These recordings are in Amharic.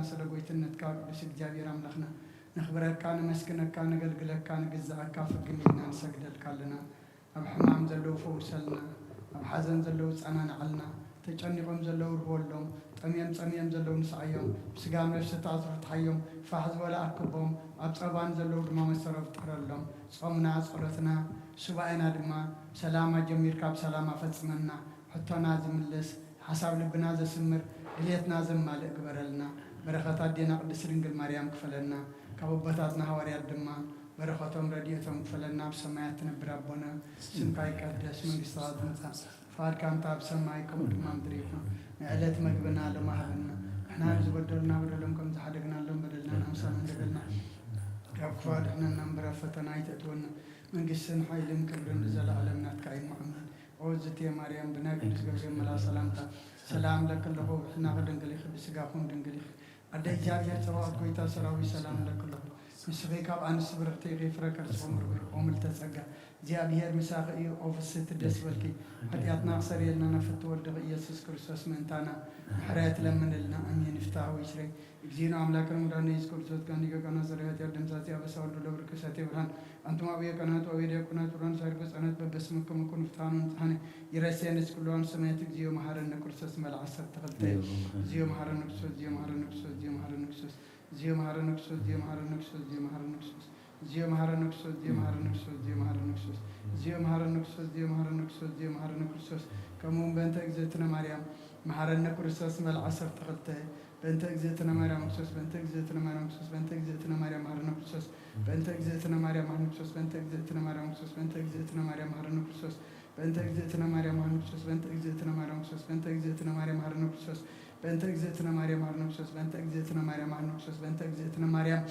سلقويتنا تكاقدس እግዚአብሔር አምላክና نخبرك نمسكنك نقلقلك نجزعك فقلنا نسجدك لنا أب حمام زلوا فوسلنا أب حزن زلوا صنعنا علنا تجنقهم زلوا ربولهم تميم زلوا نسعيهم بسقام نفس تعصر تحيهم فحز ولا أكبهم أب صبان زلوا ما مسرف تقرلهم صومنا صورتنا سبعنا دما سلامة جميل كاب سلامة فتمنا حتى نازم اللس حساب لبنا زسمر إليتنا زمال إقبرلنا بركات دينا قدس رنجل مريم كفلنا كابوباتنا هواري الدما بركاتهم رديتهم كفلنا بسمايات نبرابنا سمكاي قدس من قصاد نتا فار كان تاب سمايكم دمان دريفنا نعلت مقبنا لما هبنا احنا نزبدلنا بدلهم زحدقنا لهم بدلنا نمسان ندلنا كفار احنا نمبر فتنا يتتونا من قسن حيلم كبرن نزل علمنا تكاي محمد عوزتي يا مريم بناك نسقف ملا سلامتا سلام لك الله احنا غدنقلي بسقاكم دنقلي أدي جارية سواء كويتا سراوي سلام لك الله مسخيك أب أنس برتي غيفرك رسوم عمل تسقى جابير مساقي أوفست الدسبلكي حتياتنا أخسر يلنا نفتور دغي يسوس كريستوس من تانا حريات لمن لنا أمين افتاح ويشري جزينا أملاك المدرني يذكر صوت كان يجا كنا زريات يردم ساتي أبى سوال دولة بركساتي برهان أنتم أبي كنات وأبي كنات برهان سيركس أنات ببسمكم يكون فتحان ونتحني يرسين كلهم سمعتك زيو مهارنا كريستوس مال عصر تغلطي زيو مهارنا كريستوس زيو مهارنا كريستوس زيو مهارنا كريستوس زيو مهارنا كريستوس زيو مهارنا كريستوس زيو مهارنا كريستوس زيو مهارنا كريستوس زيو مهارنا كريستوس زيو مهارنا كريستوس زيو مهارنا كريستوس زيو مهارنا كريستوس زيو مهارنا كريستوس كمون بنت إجزتنا مريم مهارنا كريستوس مال عصر تغلطي بنت إجزتنا مريم كريستوس بنت إجزتنا مريم كريستوس بنت إجزتنا مريم مهارنا كريستوس بنت إجزتنا مريم مهارنا كريستوس بنت إجزتنا مريم كريستوس بنت إجزتنا مريم مهارنا كريستوس بنت إجزتنا مريم مهارنا كريستوس بنت إجزتنا مريم كريستوس بنت إجزتنا مريم مهارنا كريستوس بنت إجزتنا مريم مهارنا كريستوس بنت إجزتنا مريم مهارنا كريستوس بنت إجزتنا مريم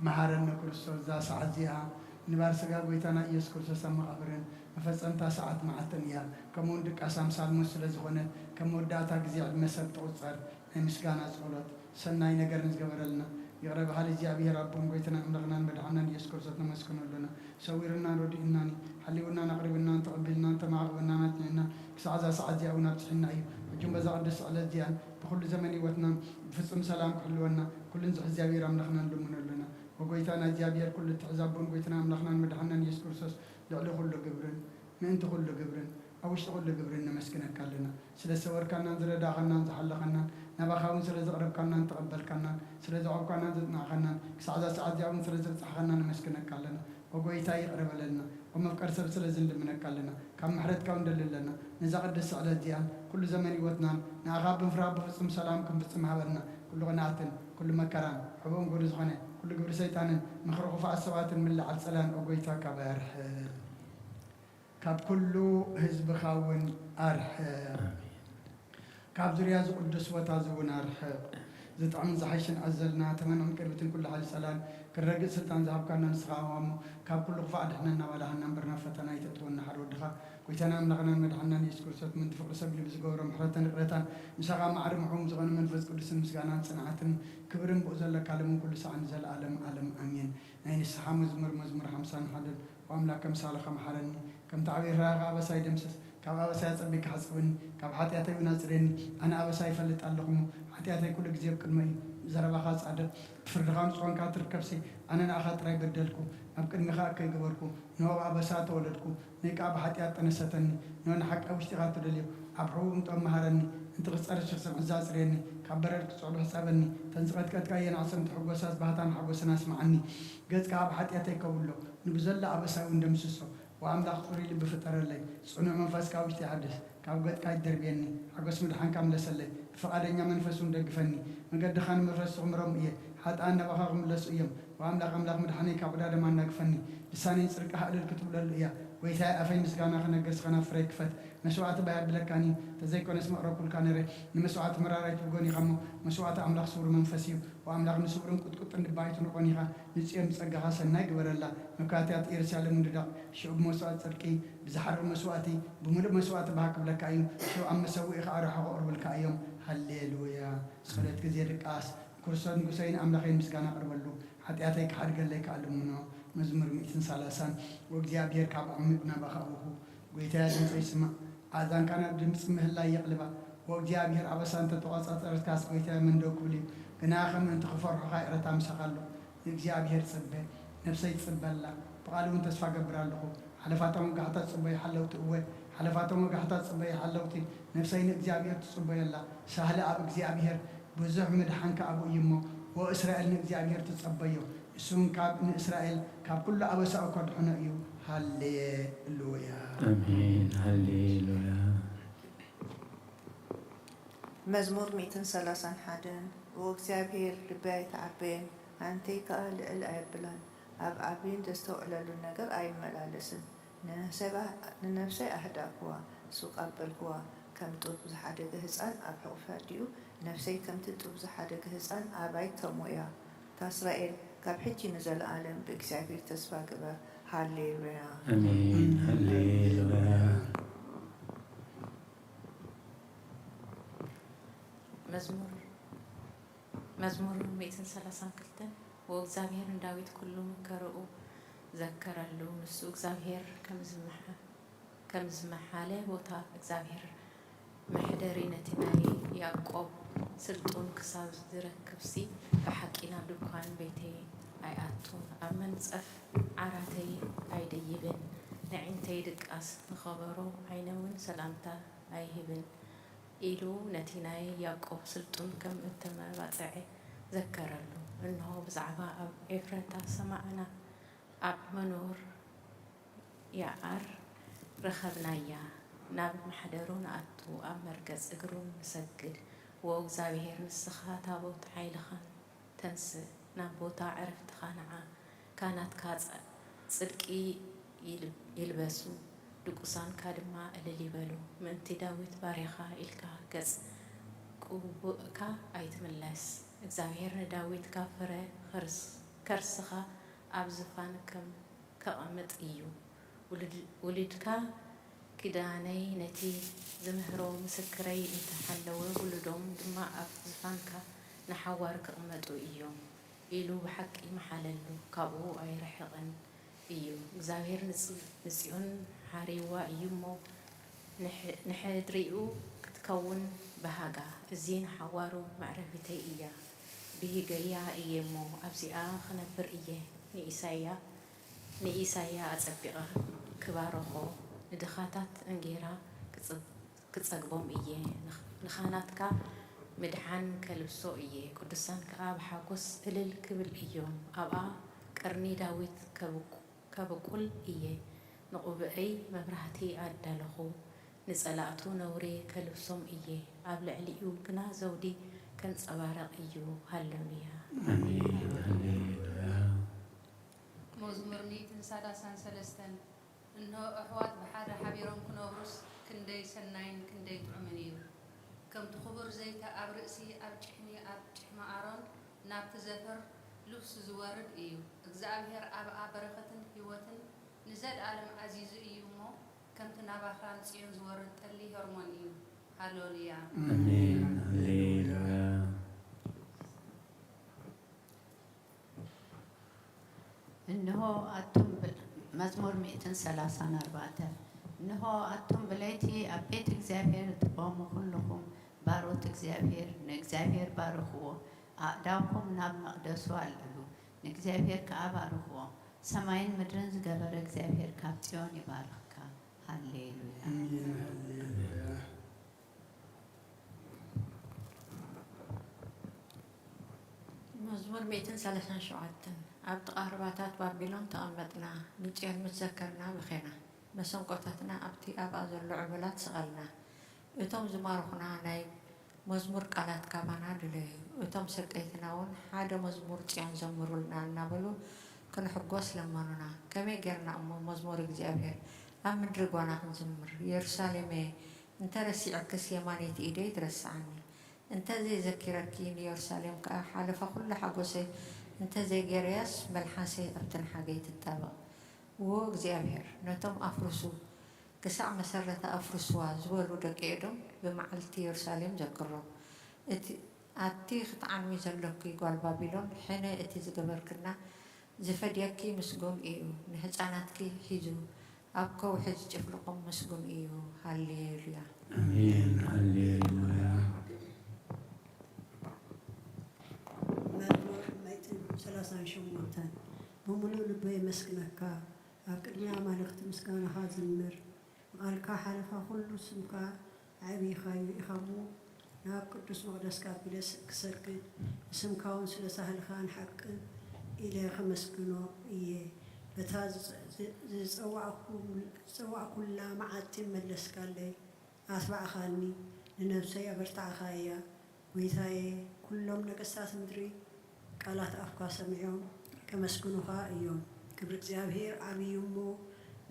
مهارنا كريستوس ذا سعديها نبار سجاد بيتنا يسوع كريستوس أما قبرن مفصل تساعد مع التنيا كمون دك أسام سالموس لزغنة كمون داتا جزيء المسد توصل مسكانا صولت سناي نجار نزجبرلنا يقرب حالي جابي ربهم بيتنا أمرنا بدعنا يسوع كريستوس نمسكن لنا سويرنا ردينا حليونا نقربنا تقبلنا تمعقبنا نتنا سعد جاونا بسحنا أيوه جنب زعد على الديان بكل زمن وتنا فصم سلام كلنا كل نزح جابير أملاخنا لمن لنا وقويتنا جابير كل تعذبون قويتنا أملاخنا مدحنا يسوع كريستوس لعله كل جبرن ما أنت كل جبرن أو إيش كل جبرن مسكنا كلنا سلسة وركنا نزل داخلنا نزحلقنا نبخاون سلسة قرب كنا نتقبل كنا سلسة عقب كنا زدنا خنا سعد جاون سلسة صحنا مسكنا كلنا وقويتا يقرب لنا ومفكر سلسلة زند من كلنا كم محرت كون دللنا نزقد على الديان كل زمن وتنا نعقاب فراب بفصم سلام كم بفصم حبرنا كل غناتن كل مكران حبهم قرز غنى كل قبر سيطان مخرق فاء السوات من على السلام وقويتا كبارح كاب كل حزب خاون أرح كاب زرياز قدس وتازون أرح زت عم زحيشن عزلنا تمنهم كربتن كل حال سلام كرجل سلطان ذهب كنا نسخاهم كاب كل فعد إحنا ولا هنبرنا فتنا يتطون حرودها كويتنا ملقنا مدحنا يسكر صوت من تفق سبل بزجورم حرتنا قرتان مسخا معرم حوم زغنا من فز قدس مسجانا صنعتن كبرم بوزل كلام كل ساعة نزل عالم أمين نين السحام مزمر حمسان حدد وأملا كم سالخ محرن كم تعبير راغا بسايد مسس كاب أبساي صبيك حسبني كاب حتياتي ونازرين أنا أبساي فلت علقهم حتياتي كل جزيب كلمة زربا خاص عدد فرغان صوان كاتر كبسي أنا أخذت راي بدلكم أبكر مخاك يجبركم نوع أبسات ولدكم نيك أب حتيات تنستني نون حق أو اشتغال تدليو أبحوم تأم مهرني أنت قصر الشخص عزازريني كبرت صعب حسابني تنسقت كتكاين عصم تحب وساس بهتان حب وسناس معاني قد كأب حتياتي كولو نبزل أبسا وندمسسو وعم دخوري اللي بفترة لي صنع منفس كاوش تحدث كاب قد كاي دربيني حقوس مدحان كامل سلي فقادنيا منفسون دقفني من قد دخان منفس عمرهم إيه حتى أنا بخاهم لسويهم وأملاق مدحاني كابدا ما نقفني لساني سرق حق الكتب للإياه ويثاء أفين مسكانا خنا قص خنا فريك فت مسوعات بيع بلكاني تزيكون اسم رب الكانري مسوعات مرارة تبغوني خمو مسوعات أملاق صور منفسيو وأملاق نسورن كت نبايت نقوني خا نسيم سرقها سناي قبل الله مكاتيات إرسال من ددا شو بمسوعات سرقي بزحر مسوعاتي بمر مسوعات بحق بلكايو شو أم مسوي خارج حق قرب الكايوم هللويا صلاة كزير قاس كرسان قسين أملاقين مسكانا قرب له حتى أتيك حرق لك علمنا مزمر 230 وجزابير كعب عمقنا بخاوه ويتاج يسمع أذان كان دمس مهلا يقلبه وجزابير عبسان تتواصل تركاس ويتاج من دوكولي كنا خم أنت خفر خير تامسقلو እግዚአብሔር ጽበ ነፍሰይ ጽበላ በቃሉ ተስፋ ገብራለሁ حلفاتهم قاعدة تصبي حلوت أول حلفاتهم قاعدة تصبي حلوتي نفسين እግዚአብሔር تصبي الله سهل أب እግዚአብሔር بزح مدحن كأبو يمو وإسرائيل እግዚአብሔር تصبيه سون كاب إسرائيل كاب كل أبو سأكون حنا يو هاليلويا آمين هاليلويا مزمور 131 وእግዚአብሔር ልባይ ተዓበየን አንተይ ከአል الأبلان أب عبين تستوعلوا النجار أي ملالسن نفسي أهداكوا سوق البلكوا كم تبز حدا جهزان أب حوفاديو نفسي كم تبز حدا جهزان أباي تمويا تاسرائيل كبحكي نزل العالم بإكسابير تسفى كبر هاليلويا آمين هاليلويا مزمور 132 وእግዚአብሔር ዳዊት ኩሉ ከረኡ ዘከረሉ ንሱ እግዚአብሔር ከም ዝመሓለ ቦታ እግዚአብሔር መሕደሪ ነቲ ናይ ያዕቆብ ስልጡን ክሳብ ዝረክብሲ ብሓቂና ድኳን ቤተይ ኣይኣቱን ኣብ መንጸፍ ዓራተይ ኣይደይብን ንዕንተይ ድቃስ ንኸበሮ ኣይነውን ሰላምታ ኣይህብን ኢሉ ነቲ ናይ ያዕቆብ ስልጡን ከም እተመባፅዐ ዘከረሉ إنه بزعبا أب إفرتا سمعنا أب منور يعر رخبنا يا ناب محدرون أتو أب مركز إقرون مسجد وأوزاوير نسخها تابوت عيلخان تنس نابوتا عرفت خانعا كانت كاز صدقي يلبسو دقصان كادما اللي بلو من تداوت باريخا إلكا كز كوبكا أيتملس እግዚአብሔር ዳዊት ካፈረ ከርስኻ ኣብ ዝፋን ከም ከቐምጥ እዩ ውልድካ ኪዳነይ ነቲ ዝምህሮ ምስክረይ እንተሓለወ ውልዶም ድማ ኣብ ዝፋንካ ንሓዋር ክቕመጡ እዮም ኢሉ ብሓቂ መሓለሉ ካብኡ ኣይርሕቕን እዩ እግዚአብሔር ንጽዮን ሓሪዋ እዩ እሞ ንሕድሪኡ ክትከውን በሃጋ እዚን ሓዋሩ ማዕረፊተይ እያ ብሂገያ እየ እሞ ኣብዚኣ ክነብር እየ ንኢሳያ ኣጸቢቐ ክባርኾ ንድኻታት እንጌራ ክጸግቦም እየ ንኻናትካ ምድሓን ከልብሶ እየ ቅዱሳን ከዓ ብሓጎስ እልል ክብል እዮም ኣብኣ ቀርኒ ዳዊት ከብቁል እየ ንቑብዐይ መብራህቲ ኣዳለኹ ንጸላእቱ ነውሪ ከልብሶም እየ ኣብ ልዕሊኡ ግና ዘውዲ ከንጸባረቕ እዩ ሃሌሉያ آمين هاليلويا مزمور 133 إنه أحوات بحر حبيرهم كنورس كندي سنين كندي تعمنيو كم تخبر زيت أب رأسي أب جحني أب جحما أرون نابت زفر لبس زوارد إيو እግዚአብሔር أب بركة هيوتن نزل عالم عزيز إيو مو كم تنابخان صيون زوارد تلي هرمون إيو هاليلويا آمين هاليلويا إنه أتم مزمور 134 إنه أتم بليتي أبيت إግዚአብሔር تقوم كلكم باروت إግዚአብሔር نإግዚአብሔር بارخو أعداكم ناب مقدسو عللو نإግዚአብሔር كأبارخو سماين مدرن زغبر إግዚአብሔር كابتيون يبارخك هاليلويا آمين هاليلويا مزمور 137 ኣብ ተቃርባታት ባቢሎን ተቐመጥና ንጽዮን ምትዘከርና ብኼና መሰንቆታትና ኣብቲ ኣብኣ ዘሎ ዕቡላት ሰቐልና እቶም ዝማርኹና ናይ መዝሙር ቃላት ካባና ድለዩ እቶም ሰቀይትና እውን ሓደ መዝሙር ጽዮን ዘምሩልና እናበሉ ክንሕጎስ ለመኑና ከመይ ጌርና እሞ መዝሙር እግዚኣብሔር ኣብ ምድሪ ጓና ክንዝምር ኢየሩሳሌም እንተረሲዕክስ የማነይቲ ኢደይ ትረስዓኒ እንተዘይዘኪረኪ ንኢየሩሳሌም ከዓ ሓለፈ ኩሉ ሓጎሰይ እንተዘይ ገርያስ መልሓሰይ ኣብተን ሓገይ ትጣበቕ ወእግዚአብሔር ነቶም ኣፍርሱ ክሳዕ መሰረተ ኣፍርስዋ ዝበሉ ደቂ ኤዶም ብመዓልቲ ኢየሩሳሌም ዘክሮም እቲ ኣቲ ክትዓንሚ ዘለኪ ጓል ባቢሎን ሕነ እቲ ዝገበርክና ዝፈድየኪ ምስጉን እዩ ንህፃናትኪ ሒዙ ኣብ ከውሒ ዝጭፍልቆም ምስጉን እዩ ሃሌሉያ آمين هاليلويا 38 بملو لبي مسكنك أقدمي مالك مسكنا خازمر قالك حلفا كل سمك عبي خاي يخمو ناب قدس مقدس كابلس كسركت اسمك ونسل سهل خان حق إلى 5 كنو إيه بتاز زوع كل معاتم ملس كالي أسبع خاني لنفسي أبرتع خايا ويتاي كلهم نقصات مدري قالات أفكار سمعهم كمسكنوها إيوم كبر እግዚአብሔር አብዩሞ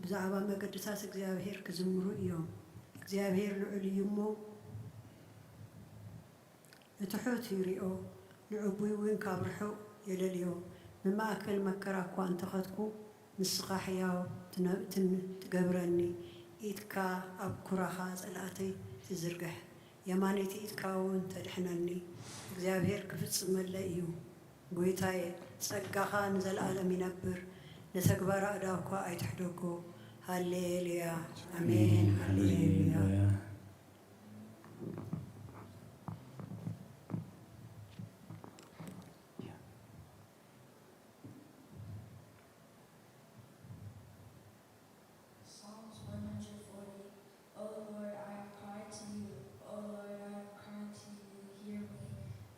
ብዛዕባ መገድሳት እግዚአብሔር ክዝምሩ እዮም እግዚአብሔር ልዑል እዩሞ እትሑት ይሪኦ ንዕቡይ እውን ካብ ርሑቕ የለልዮ ብማእከል መከራ እኳ እንተኸትኩ ንስኻ ሕያው ትገብረኒ ኢድካ ኣብ ኩራኻ ጸላእተይ ትዝርግሕ የማነይቲ ኢድካ እውን ተድሕነኒ እግዚአብሔር ክፍጽመለይ እዩ ጎይታዬ ጸጋኻ ንዘለዓለም ይነብር نتكبر أداك أي تحدوكو هالليليا أمين هالليليا Psalms 140. O Lord, I have cried to you. O Lord, I have cried to you. Hear me.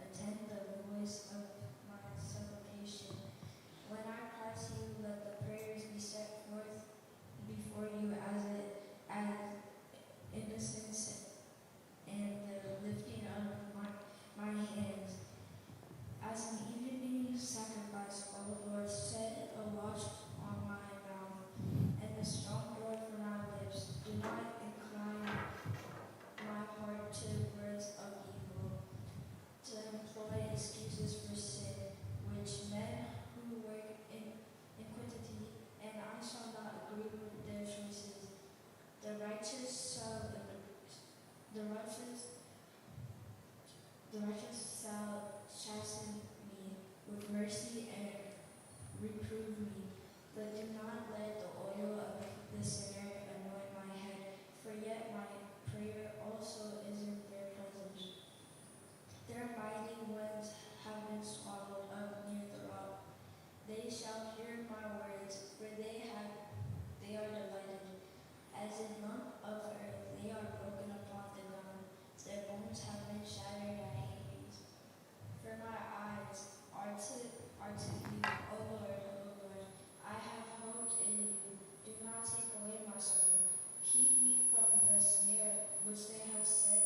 Attend the voice of my supplication. When I cry to you, let the prayers be set forth before you as innocence and the lifting of my hands. As an evening sacrifice, O Lord, set a watch on my mouth and a strong door for my lips. Do not incline my heart to words of evil, to employ excuses for sin, which men who work in iniquity, and I shall not agree with their choices. The righteous shall chasten me with mercy and reprove me, but do not let the oil of the sinner anoint my head, for yet my prayer also is in their presence. Their mighty ones have been swallowed up near the rock. They shall hear my words, for they are delighted. As a lump of earth, they are broken upon the ground. Their bones have been shattered at Hades. For my eyes are to you, O Lord, O Lord. I have hoped in you. Do not take away my soul. Keep me from the snare which they have set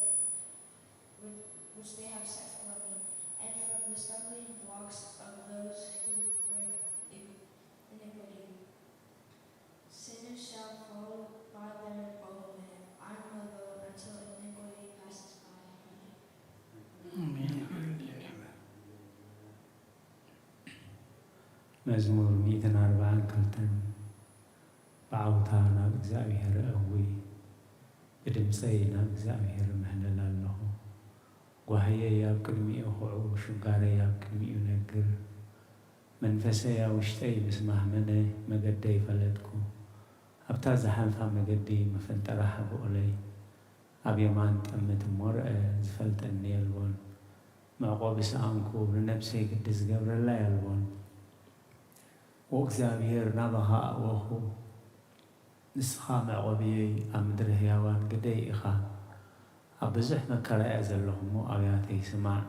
for me, and from the stumbling blocks of those who work iniquity. Sinners shall fall by their own hand. I am alone until iniquity passes by. አሜን መዝሙር 142 بعوታ ናብ እግዚአብሔር እዊ ብድምፀይ ናብ እግዚአብሔር ምህለል ኣለኹ ጓህየይ ኣብ ቅድሚኡ ኹዑ ሽጋረይ ኣብ ቅድሚኡ ነግር መንፈሰይ ኣብ ውሽጠይ ምስ ማህመነ መገደይ ፈለጥኩ ኣብታ ዝሓልፋ መገዲ መፈንጠራ ሓብኡለይ ኣብ የማን ጠምት ሞርአ ዝፈልጠኒ የልቦን መዕቆቢ ሰኣንኩ ንነብሰይ ግዲ ዝገብረላ የልቦን ወእግዚአብሔር ናባኻ ኣወኹ ንስኻ መዕቆቢየይ ኣብ ምድሪ ህያዋን ግደይ ኢኻ ኣብ ብዙሕ መከራ እየ ዘለኹ እሞ ኣብያተይ ስማዕ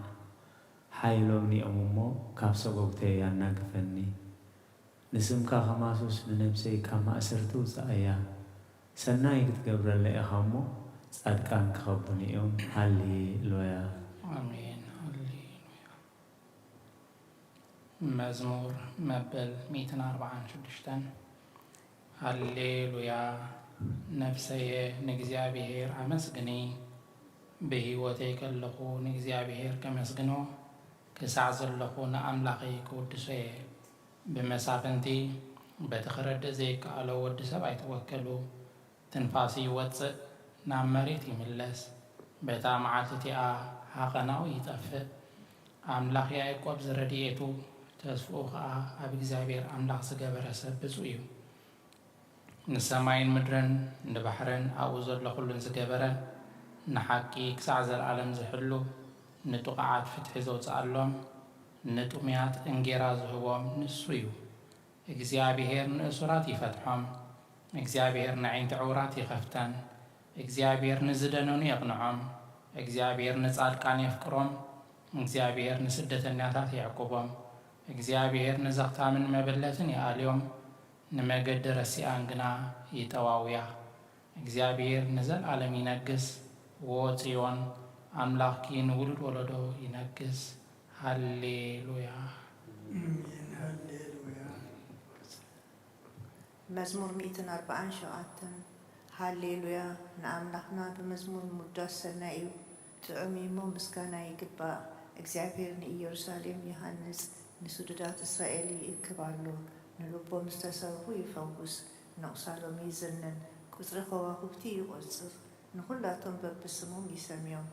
ሓይሎም ኒኦም እሞ ካብ ሰጎግተይ ያናግፈኒ ንስምካ ኸማሱስ ንነብሰይ ካብ ማእሰርቲ ውፃእ እያ ሰናይ ክትገብረለ ኢኻ እሞ ጻድቃን ክኸቡን እዮም ሃሌሉያ አሜን ሃሌሉያ መዝሙር መበል 146 ሃሌሉያ ነፍሰየ ንእግዚአብሔር አመስግኒ ብህይወተይ ከለኹ ንእግዚአብሔር ከመስግኖ ክሳዕ ዘለኹ ንኣምላኸይ ክውድሶ እየ ብመሳፍንቲ በቲ ክረድእ ዘይከኣሎ ወዲ ሰብ ኣይትወከሉ ትንፋሲ ይወፅእ ናብ መሬት ይምለስ በታ መዓልቲ እቲኣ ሓቐናው ይጠፍእ ኣምላኽ ያዕቆብ ዝረድኤቱ ተስፍኡ ከዓ ኣብ እግዚኣብሔር ኣምላኽ ዝገበረ ሰብ ብፁዕ እዩ ንሰማይን ምድርን ንባሕርን ኣብኡ ዘሎ ኩሉን ዝገበረ ንሓቂ ክሳዕ ዘለዓለም ዝሕሉ ንጡቓዓት ፍትሒ ዘውፅኣሎም ንጡምያት እንጌራ ዝህቦም ንሱ እዩ። እግዚአብሔር ንእሱራት ይፈትሖም፣ እግዚአብሔር ንዓይንቲ ዕውራት ይኸፍተን፣ እግዚአብሔር ንዝደነኑ የቕንዖም፣ እግዚአብሔር ንጻድቃን የፍቅሮም፣ እግዚአብሔር ንስደተኛታት ይዕቁቦም፣ እግዚአብሔር ንዘኽታምን መበለትን ይኣልዮም፣ ንመገዲ ረሲኣን ግና ይጠዋውያ። እግዚአብሔር ንዘለዓለም ይነግስ፣ ወጽዮን አምላኪ ንውሉድ ወለዶ ይነግስ። ሃሌሉያ ሃሌሉያ። መዝሙር 147 ሃሌሉያ ንኣምላኽና ብመዝሙር ሙዳስ ሰናይ እዩ። ጥዑሚሞ ምስጋና ይግባእ። እግዚአብሔር ንኢየሩሳሌም ይሃንጽ፣ ንስዱዳት እስራኤል ይእክብ ኣሎ። ንልቦም ዝተሰብሑ ይፈውስ፣ ንቑሳሎም ይዝንን፣ ቁፅሪ ከዋኽብቲ ይቖጽር። ንኹላቶም በብስሞም ይሰምዮም።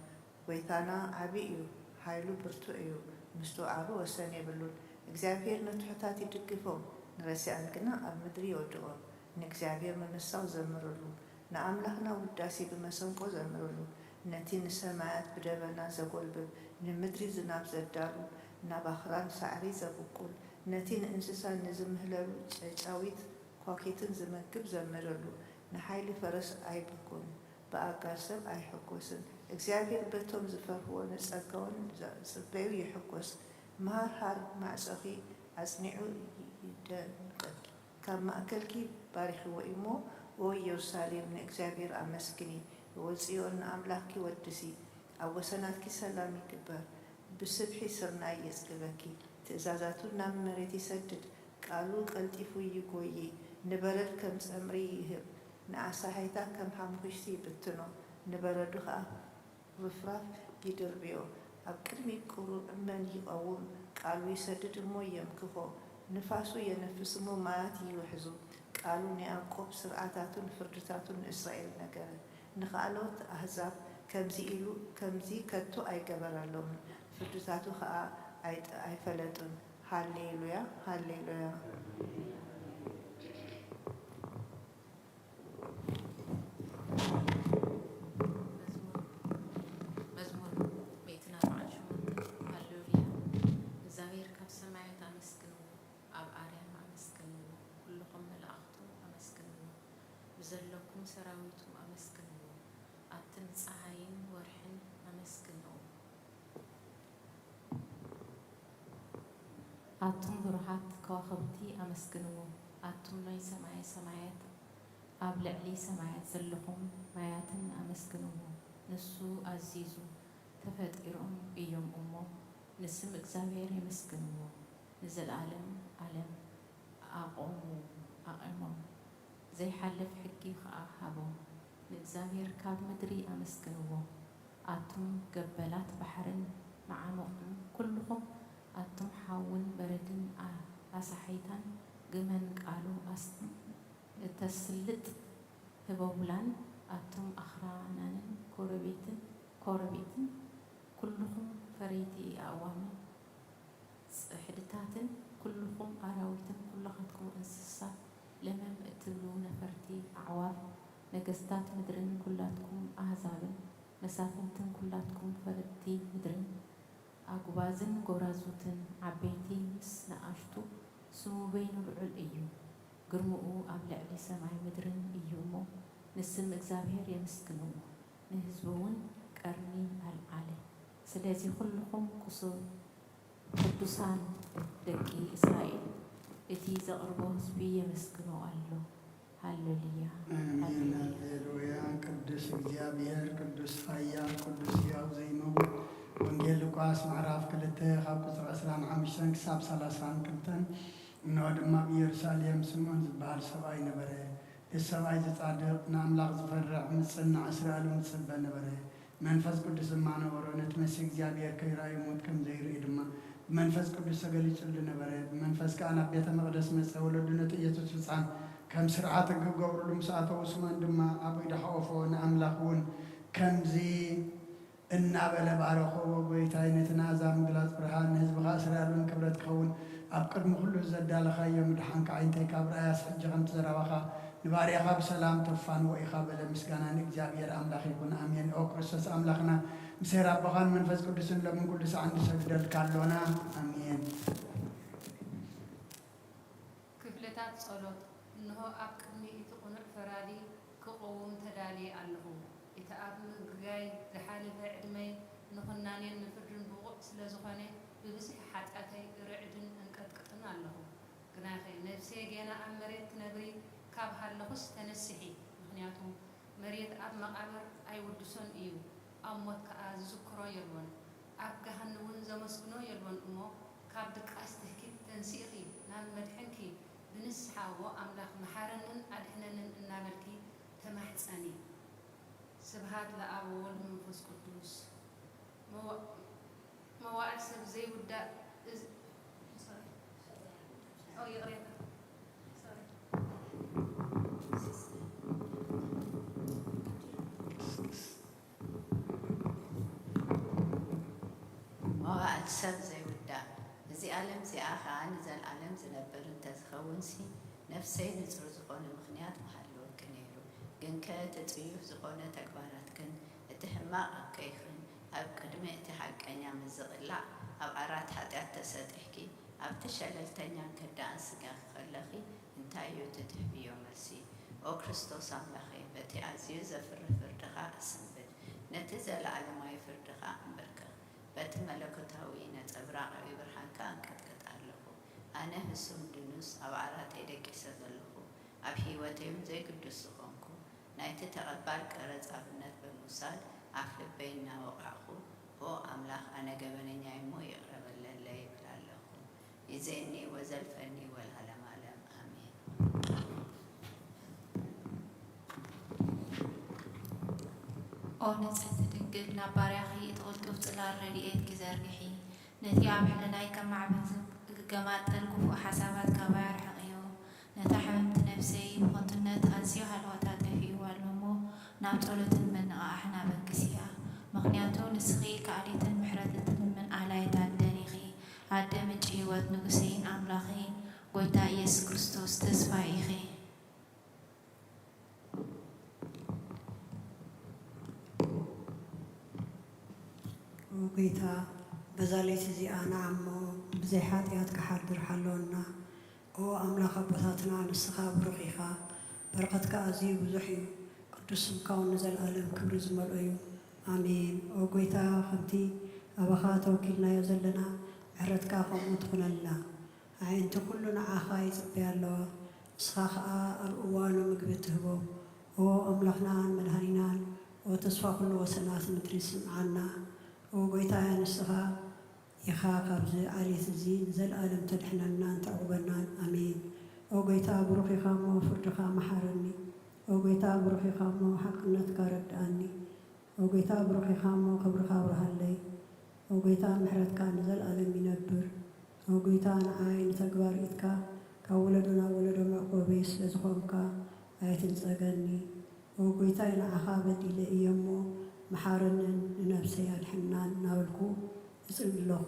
ጎይታና ዓብይ እዩ፣ ሓይሉ ብርቱዕ እዩ፣ ምስቱ ዓሩ ወሰን የብሉን። እግዚአብሔር ንትሑታት ይድግፎም፣ ንረሲኣን ግና ኣብ ምድሪ ይወድቖም። ንእግዚአብሔር ምምሳው ዘምርሉ፣ ንኣምላኽና ውዳሴ ብመሰንቆ ዘምርሉ። ነቲ ንሰማያት ብደበና ዘጐልብብ፣ ንምድሪ ዝናብ ዘዳሉ፣ ናብ ኣኽራን ሳዕሪ ዘብቁል፣ ነቲ ንእንስሳ ንዝምህለሉ ጨጫዊት ኳኪትን ዝመግብ ዘምርሉ። ንሓይሊ ፈረስ ኣይብኩን፣ ብኣጋር ሰብ ኣይሕጐስን። እግዚአብሔር በቶም ዝፈርህዎ ንጸጋውን ጽበዩ ይሕጐስ። መሃርሃር ማዕፀኺ ኣጽኒዑ ይደንቅል፣ ካብ ማእከልኪ ባሪኽዎ እሞ። ኦ ኢየሩሳሌም ንእግዚአብሔር ኣመስግኒ፣ ወጽዮን ንኣምላኽኪ ወድሲ። ኣብ ወሰናትኪ ሰላም ይግበር፣ ብስብሒ ስርናይ የጽግበኪ። ትእዛዛቱ ናብ መሬት ይሰድድ፣ ቃሉ ቀልጢፉ ይጐዪ። ንበረድ ከም ጸምሪ ይህብ፣ ንኣሳሓይታ ከም ሓሙሽቲ ይብትኖ። ንበረዱ ኸዓ ውፍራፍ ይድርብዮ። ኣብ ቅድሚ ቁሩዕ እመን ይቐውም፣ ቃሉ ይሰድድ እሞ የምክኾ። ንፋሱ የነፍስ እሞ ማያት ይውሕዙ። ቃሉ ንያዕቆብ ስርዓታቱን ፍርድታቱን ንእስራኤል ነገረ። ንኻልኦት ኣሕዛብ ከምዚ ኢሉ ከምዚ ከቶ ኣይገበረሎምን፣ ፍርድታቱ ኸዓ ኣይፈለጡን። ሃሌሉያ ሃሌሉያ። ሰራዊቱ አመስግንዎ፣ ኣትን ፀሓይን ወርሕን አመስግንዎ። ኣቱም ብሩሃት ከዋኽብቲ አመስግንዎ፣ ኣቱም ናይ ሰማይ ሰማያት ኣብ ልዕሊ ሰማያት ዘለኹም ማያትን አመስግንዎ። ንሱ ኣዚዙ ተፈጢሮም እዮም እሞ ንስም እግዚአብሔር የመስግንዎ። ንዘለዓለም ዓለም ኣቆሞም ዘይሓልፍ ሕጊ ኸዓ ሃቦም። ንእግዚአብሔር ካብ ምድሪ ኣመስግንዎ። ኣቱም ገበላት ባሕርን መዓሞቕን ኩልኹም ኣቱም ሓውን በረድን ኣሳሓይታን ግመን ቃሉ እተስልጥ ህበውላን ኣቱም ኣኽራናንን ኮረቤትን ኩልኹም ፈረይቲ ኣእዋምን ጽሕድታትን ኩልኹም ኣራዊትን ኩላኻትኩም እንስሳት ለመም እትብሉ ነፈርቲ ኣዕዋፍ ነገስታት ምድርን ኩላትኩም ኣሕዛብን መሳፍንትን ኩላትኩም ፈረድቲ ምድርን ኣጉባዝን ጎራዙትን ዓበይቲ ምስ ንኣሽቱ ስሙ በይኑ ልዑል እዩ። ግርምኡ ኣብ ልዕሊ ሰማይ ምድርን እዩ እሞ ንስም እግዚአብሔር የመስግንዎ። ንህዝቡ እውን ቀርኒ ኣልዓለ። ስለዚ ኩልኹም ቅዱሳን ደቂ እስራኤል እቲ ዘቕርቦ ህዝቢ የመስግኖ ኣሎ። ሃሌሉያ ሃሌሉያ። ቅዱስ እግዚአብሔር፣ ቅዱስ ኃያል፣ ቅዱስ ሕያው ዘይመውት። ወንጌል ሉቃስ ምዕራፍ 2 ካብ ቁፅሪ 25 ክሳብ 32 እነሆ ድማ ብኢየሩሳሌም ስምዖን ዝበሃል ሰብኣይ ነበረ። እዚ ሰብኣይ ዝጻድቕ ንኣምላኽ ዝፈርዕ ምጽናዕ እስራኤል ምጽበ ነበረ። መንፈስ ቅዱስ ድማ ነበሮ። ነቲ መሲ እግዚአብሔር ከይራእዩ ሞት ከም ዘይርኢ ድማ መንፈስ ቅዱስ ተገሊጹሉ ነበረ። መንፈስ ከዓ ናብ ቤተ መቕደስ መጸ። ወለዱ ነቲ ኢየሱስ ፍጻም ከም ስርዓት ክገብርሉ ምስ ኣተው ስሞን ድማ ኣብ ኢዳ ሓቆፎ ንኣምላኽ እውን ከምዚ እናበለ ባረኾዎ። ጎይታይ ነቲ ንኣሕዛብ ምግላጽ ብርሃን ንህዝብኻ እስራኤል እውን ክብረት ክኸውን ኣብ ቅድሚ ኩሉ ዘዳለኻዮ ምድሓንካ ዓይንተይ ካብ ራእያስ ሕጂ ከምቲ ዘረባኻ ንባርያኻ ብሰላም ተፋንዎ ኢኻ በለ ምስጋና ንእግዚአብሔር ኣምላኽ ይኩን ኣሜን። ኦ ክርስቶስ ኣምላኽና ምስሄር ኣቦኻን መንፈስ ቅዱስን ለምን ኩሉ ሰዓት ንሰግደልካ ኣሎና ኣሜን። ክፍልታት ጸሎት እንሆ ኣብ ቅድሚ እቲ ቁኑዕ ፈራዲ ክቕውም ተዳልየ ኣለኹ። እቲ ኣብ ምግጋይ ዝሓለፈ ዕድመይ ንኹናኔን ንፍርድን ብቑዕ ስለ ዝኾነ ብብዝሒ ሓጢኣተይ ርዕድን እንቀጥቅጥን ኣለኹ። ግናኸ ነፍሴ ገና ኣብ መሬት ትነብሪ ካብ ሃለኹስ ተነስሒ። ምክንያቱ መሬት ኣብ መቃብር ኣይውድሶን እዩ፣ ኣብ ሞት ከዓ ዝዝክሮ የልዎን፣ ኣብ ገሃን እውን ዘመስግኖ የልዎን እሞ ካብ ድቃስ ትሕኪት ተንሲእኺ ናብ መድሕንኪ ብንስሓ ዎ ኣምላኽ መሓረንን ኣድሕነንን እናበልኪ ተማሕፀኒ። ስብሃት ለኣብ ወወልድ መንፈስ ቅዱስ። መዋዕል ሰብ ዘይውዳእ ይቕሬታ መዋዕል ሰብ ዘይውዳእ እዚ ዓለም እዚኣ ከዓ ንዘለዓለም ዝነብር እንተዝኸውንሲ ነፍሰይ ንፁር ዝኾነ ምክንያት መሃለወክ ነይሩ። ግን ከእቲ ጥዩፍ ዝኾነ ተግባራትክን እቲ ሕማቕ ኣከይኽን ኣብ ቅድሚ እቲ ሓቀኛ ምዝቕላዕ ኣብ ዓራት ሓጢኣት ተሰጢሕኪ ኣብቲ ሸለልተኛን ከዳእን ስጋ ክኸለኺ እንታይ እዩ ትትሕብዮ መልሲ? ኦ ክርስቶስ ኣምላኸይ በቲ ኣዝዩ ዘፍርህ ፍርድኻ ኣስንብድ፣ ነቲ ዘለዓለማዊ ፍርድኻ እንብርክኽ፣ በቲ መለኮታዊ ነፀብራቃዊ ብርሃንካ እንቀጥቅጥ ኣለኹ። ኣነ ህሱም ድኑስ ኣብ ዓራተይ ደቂሰ ዘለኹ ኣብ ሂወተይም ዘይቅዱስ ዝኾንኩ ናይቲ ተቐባል ቀረፅ ኣብነት ብምውሳድ ኣፍ ልበይ እናወቃዕኹ ኦ ኣምላኽ ኣነ ገበነኛ እሞ ይቕረበለለ ይብል ኣለኹ። ይዜኒ ወዘልፈኒ ወልዓለም ዓለም ኣሜን። ኦ ንጽሕቲ ድንግል ናብ ባርያኺ እቲ ቅልጡፍ ጽላል ረድኤት ክዘርግሒ ነቲ ኣብ ሕልናይ ከም ማዕበል ዝገማጠል ግፉእ ሓሳባት ካብ ያርሕቕዮ ነታ ሕመምቲ ነፍሰይ ብኸንቱነት ኣዝዩ ሃልዋታት ጠፊኡ ኣሎ እሞ ናብ ጸሎትን መነቓቕሕን ኣበግስ እያ። ምክንያቱ ንስኺ ከኣሊትን ምሕረትን ትልምን ኣላይት ኣደን ኢኺ ኣደ ምንጪ ህይወት ንጉሰይን ኣምላኺ ጎይታ ኢየሱስ ክርስቶስ ተስፋ ኢኺ። ጌታ በዛ ለይቲ እዚኣ ንዓሞ ብዘይ ሓጢኣት ክሓድር ሓለወና። ኦ ኣምላኽ ኣቦታትና ንስኻ ብሩኽ ኢኻ፣ በረኸትካ ኣዝዩ ብዙሕ እዩ፣ ቅዱስ ስምካ እውን ንዘለኣለም ክብሪ ዝመልኦ እዩ ኣሜን። ኦ ጎይታ ከምቲ ኣባኻ ተወኪልናዮ ዘለና ምሕረትካ ከምኡ ትኹነልና። ኣዒንቲ ኩሉ ንዓኻ ይፅበያ ኣለዋ፣ ንስኻ ከዓ ኣብ እዋኑ ምግቢ ትህቦ። ኦ ኣምላኽናን መድሃኒናን ኦ ተስፋ ኩሉ ወሰናት ምድሪ ስምዓና። ኦ ጎይታ ንስኻ ኢኻ ካብዚ ዓሌት እዚ ንዘለኣለም ተድሕነናን ተዕቁበናን ኣሜን። ኦ ጎይታ ብሩኽ ኢኻ እሞ ፍርድኻ መሓረኒ። ኦ ጎይታ ብሩኽ ኢኻ እሞ ሓቅነትካ ረድኣኒ። ኦ ጎይታ ብሩኽ ኢኻ እሞ ክብርኻ ብርሃለይ። ኦ ጎይታ ምሕረትካ ንዘለኣለም ይነብር። ኦ ጎይታ ንዓይ ንተግባር ኢትካ ካብ ወለዶ ናብ ወለዶ መዕቆበይ ስለ ዝኾንካ ኣይትንፀገኒ። ኦ ጎይታ ንዓኻ በዲለ እየ እሞ መሓረንን ንነብሰይ ኣድሕናን እናበልኩ እፅል ኣለኹ።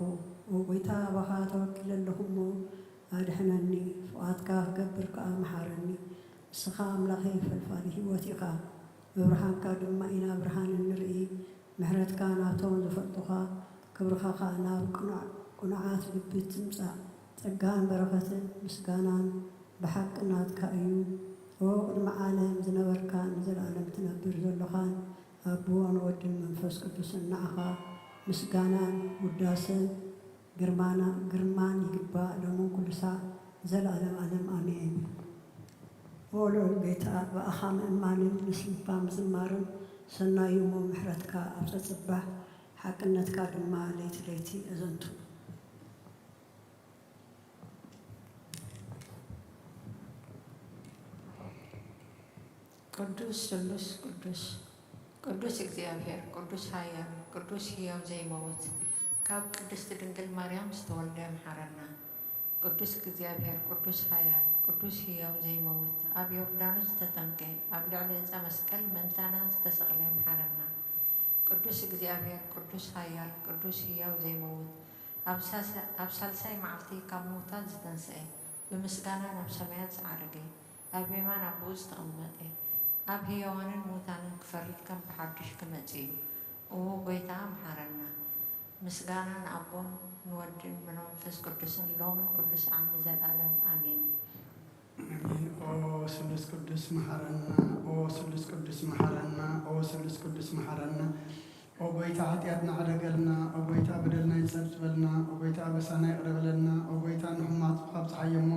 ኦ ጎይታ ኣባኻ ተወኪለ ኣለኹ እሞ ኣድሕነኒ፣ ፍቓድካ ክገብር ከዓ መሓረኒ። ንስኻ ኣምላኸ ፈልፋሊ ህይወት ኢኻ፣ ብብርሃንካ ድማ ኢና ብርሃን ንርኢ። ምሕረትካ ናብቶም ዝፈልጡኻ ክብርኻ ከዓ ናብ ቁኑዓት ልቢ ትምፃእ። ጸጋን በረኸትን ምስጋናን ብሓቂ ናትካ እዩ። ኦ ቅድሚ ዓለም ዝነበርካ ንዘለኣለም ትነብር ዘለኻን ኣቦን ወድን መንፈስ ቅዱስን ንዓኻ ምስጋናን ውዳሰን ግርማን ይግባእ ሎምን ኩሉ ሳዕ ዘለኣለም ዓለም ኣሜን። ኦ ልዑል ጌታ ብኣኻ ምእማንን ምስልባ ምዝማርን ሰናዩ እሞ ምሕረትካ ኣብ ዘፅባሕ ሓቅነትካ ድማ ለይቲ ለይቲ እዘንቱ። ቅዱስ ስሉስ ቅዱስ ቅዱስ እግዚአብሔር ቅዱስ ኃያል ቅዱስ ሕያው ዘይመውት ካብ ቅድስቲ ድንግል ማርያም ዝተወልደ መሓረና። ቅዱስ እግዚአብሔር ቅዱስ ኃያል ቅዱስ ሕያው ዘይመውት ኣብ ዮርዳኖስ ዝተጠምቀ ኣብ ልዕሊ ዕፀ መስቀል መንታና ዝተሰቕለ መሓረና። ቅዱስ እግዚአብሔር ቅዱስ ኃያል ቅዱስ ሕያው ዘይመውት ኣብ ሳልሳይ መዓልቲ ካብ ምውታት ዝተንስአ ብምስጋና ናብ ሰማያት ዝዓረገ ኣብ የማን ኣቦኡ ዝተቐመጠ ኣብ ህያዋንን ሙታንን ክፈርድ ከም ብሓዱሽ ክመጽ እዩ። ኦ ጎይታ መሓረና። ምስጋና ንኣቦን ንወድን ንመንፈስ ቅዱስን ሎምን ኩሉ ሰዓት ንዘለኣለም ኣሜን። ኦ ስሉስ ቅዱስ መሓረና። ኦ ስሉስ ቅዱስ መሓረና። ኦ ስሉስ ቅዱስ መሓረና። ኦ ጎይታ ኃጢአትና ዓደገልና። ኦ ጎይታ በደልና ይጸብጽበልና። ኦ ጎይታ በሳና ይቅረበለና። ኦ ጎይታ ንሕማት ካብ ፀሓየሞ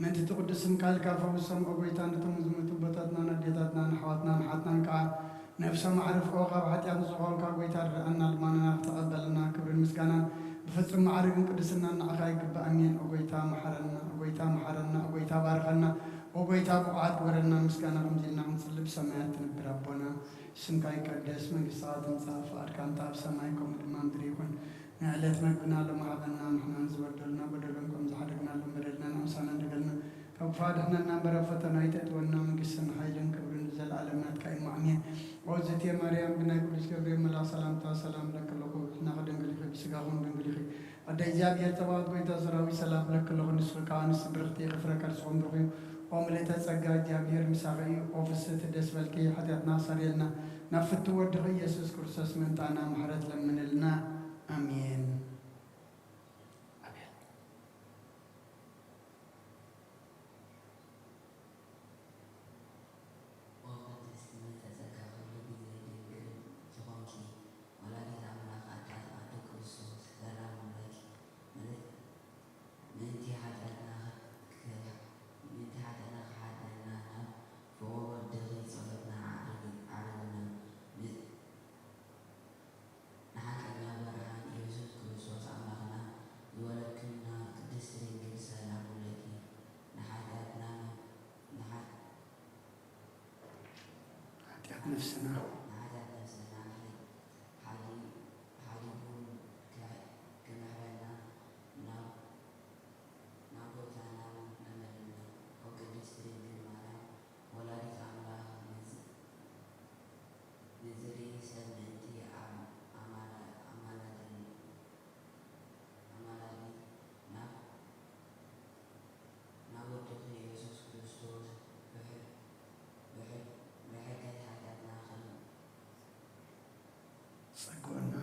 ምእንቲ ቅዱስም ካልካ ፈውሶም። ኦ ጎይታ ነቶም ዝመቱ ቦታትና ነዴታትና ንሓዋትና ንሓትናን ከዓ ነፍሶም ዓርፍኦ ካብ ኃጢአት ዝኾንካ ጎይታ ርአና ልማንና ተቐበልና። ክብርን ምስጋናን ብፍጹም ማዕርግን ቅድስና ንዓኻ ይግባእ። ኣሜን። ኦ ጎይታ መሓረና። ኦ ጎይታ መሓረና። ኦ ጎይታ ባርከና። ኦ ጎይታ ብቕዓት ግበረና። ምስጋና ከምዚልና ክንጽልብ ሰማያት ትንብር ኣቦና ስምካ ይቀደስ መንግሥትካ ትምጻእ ፈቃድካ እንተ ኣብ ሰማይ ከምኡ ድማ ምድሪ ይኹን። ንዕለት መግብና ሎሚ ሃበና ንሕና ዝበደልና በደሎም ከም ዝሓደግናሎም በደልና ንኣምሳና እንደገልና ካብ ፋድሕነና እምበረ ፈተና ይተእትወና። መንግሥትን ሓይልን ክብርን ዘለዓለም ናትካ እዩ ኣሜን። ኦ እግዝእትየ ማርያም ብናይ ቅዱስ ገብርኤል መልኣክ ሰላምታ ሰላም ለክለኹ ናኸ ደንግል ኢኺ ብስጋኹም ደንግል ኢኺ ኣደ እግዚኣብሔር ፀባኦት ጎይታ ሰራዊት ሰላም ለክለኹ ንስኹ ከዓ ንስ ብርኽቲ ክፍረከ ንስኹም ርኺቡ ኦ ምልእተ ጸጋ እግዚኣብሔር ምሳኺ እዩ። ኦ ፍስሕቲ ደስ በልኪ ኃጢአትና ሰሪየልና ናብ ፍቲ ወድኺ ኢየሱስ ክርስቶስ ምምጣና ምሕረት ለምንልና ኣሜን። ነፍስና ጸጎና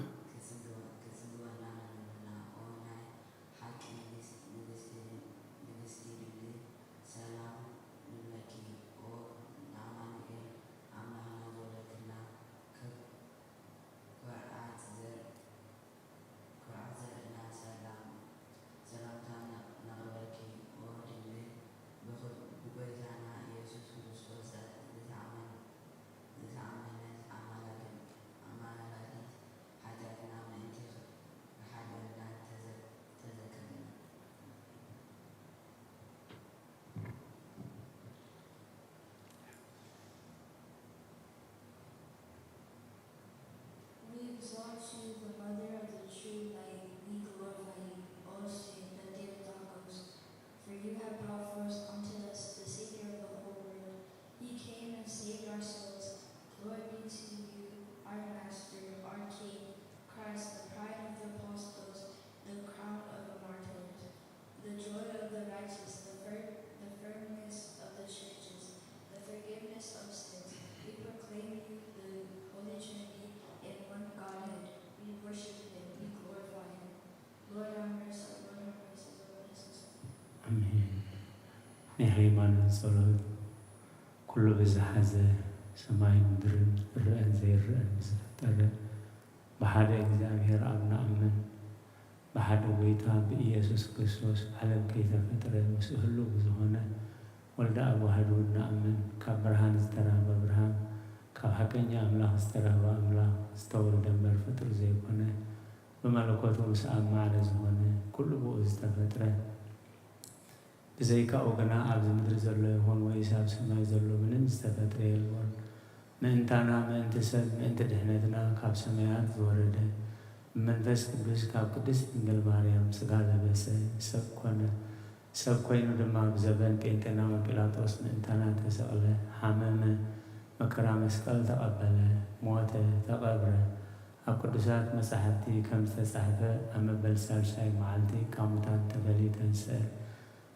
exalt you, the mother of the true light. We glorify you, O Saint, the Theotokos. For you have brought forth unto us the Savior of the whole world. He came and saved our souls. Glory be to you, our Master, our King, Christ, the pride of the apostles, the crown of the martyrs, the joy of the righteous, the firmness of the churches, the forgiveness of sins. We proclaim you, the Holy Trinity, in one Godhead. We worship him, we glorify him. Lord have mercy, Lord have mercy, Lord have mercy. ኣሜን። ናይ ሃይማኖት ጸሎት ኩሉ ብዝሓዘ ሰማይ ምድርን ዝርአን ዘይርአን ዝፈጠረ ብሓደ እግዚኣብሔር ኣብ ንኣምን ብሓደ ጎይታ ብኢየሱስ ክርስቶስ ዓለም ከይተፈጠረ ምስኡ ህልው ዝኾነ ወልደ ኣብ ዋህዱ ንኣምን ካብ ብርሃን ዝተረኸበ ብርሃን ካብ ሓቀኛ ኣምላኽ ዝተረኸበ ኣምላኽ ዝተወልደ እምበር ፍጡር ዘይኮነ ብመለኮቱ ምስ ኣብ ማዕረ ዝኾነ ኩሉ ብኡ ዝተፈጥረ ብዘይካኡ ግና ኣብዚ ምድሪ ዘሎ ይኹን ወይስ ኣብ ሰማይ ዘሎ ምንም ዝተፈጥረ የልዎን። ምእንታና ምእንቲ ሰብ ምእንቲ ድሕነትና ካብ ሰማያት ዝወረደ ብመንፈስ ቅዱስ ካብ ቅድስት ድንግል ማርያም ሥጋ ለበሰ ሰብ ኮነ። ሰብ ኮይኑ ድማ ብዘበን ጴንጤናዊ ጲላጦስ ምእንታና ተሰቕለ፣ ሓመመ፣ መከራ መስቀል ተቐበለ፣ ሞተ፣ ተቐብረ። ኣብ ቅዱሳት መጻሕፍቲ ከም ዝተጻሕፈ ኣብ መበል ሳልሳይ መዓልቲ ካብ ሙታን ተፈልዩ ተንሥአ።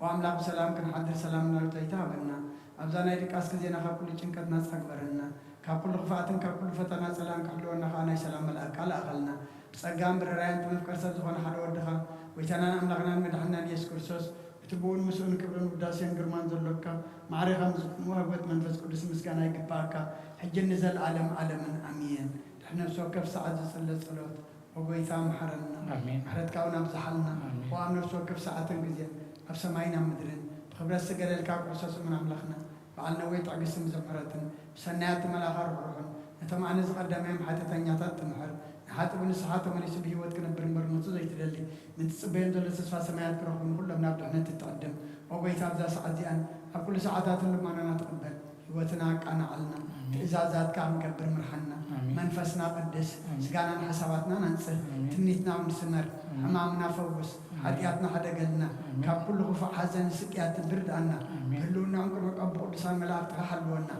وأملاك سلام كن حضر سلام نالتيتا بنا أبزانا يدك أسك زينا كل جنكت ناس أكبرنا كل رفعتن كل فتنا سلام كحلونا خانا سلام الأك على أقلنا سجام برراين تنفكر سزخنا حد ودها ويتنا أملاكنا مدحنا يسوع كريستوس تبون مسؤول كبرون بداسين كرمان زلوكا معرفة مهبط منفس قدس مسكنا يكباكا حج نزل عالم أمين إحنا سوكف ساعة صلوت وقويثام حرنا حرت كونا بزحلنا وأمنا سوكف ساعة جزية أبسماينا مدرن خبر السجل الكعب قصص من أملاخنا بعلنا ويت عقسم زمرتنا سنات ملاخر روحن نتمع نزق الدمام حتى تنياتات تمحر حتى بنصحات من يسبه وتكن برمر متزايد للي من تصبين دول سفا سمايات كروحن كلهم نبدأ نتتقدم وقويثام ذا ساعة أن كل ساعات لما أنا نتقبل هوتنا كأنا علنا إزازات كام كبر مرحنا منفسنا قدس سجانا حساباتنا ننسى تنيتنا ونسمر أمامنا فوز حدياتنا حدا قلنا كاب كل غفا حزن سكيات برد عنا كلنا عنكم أبو قدسان ملاك تحلونا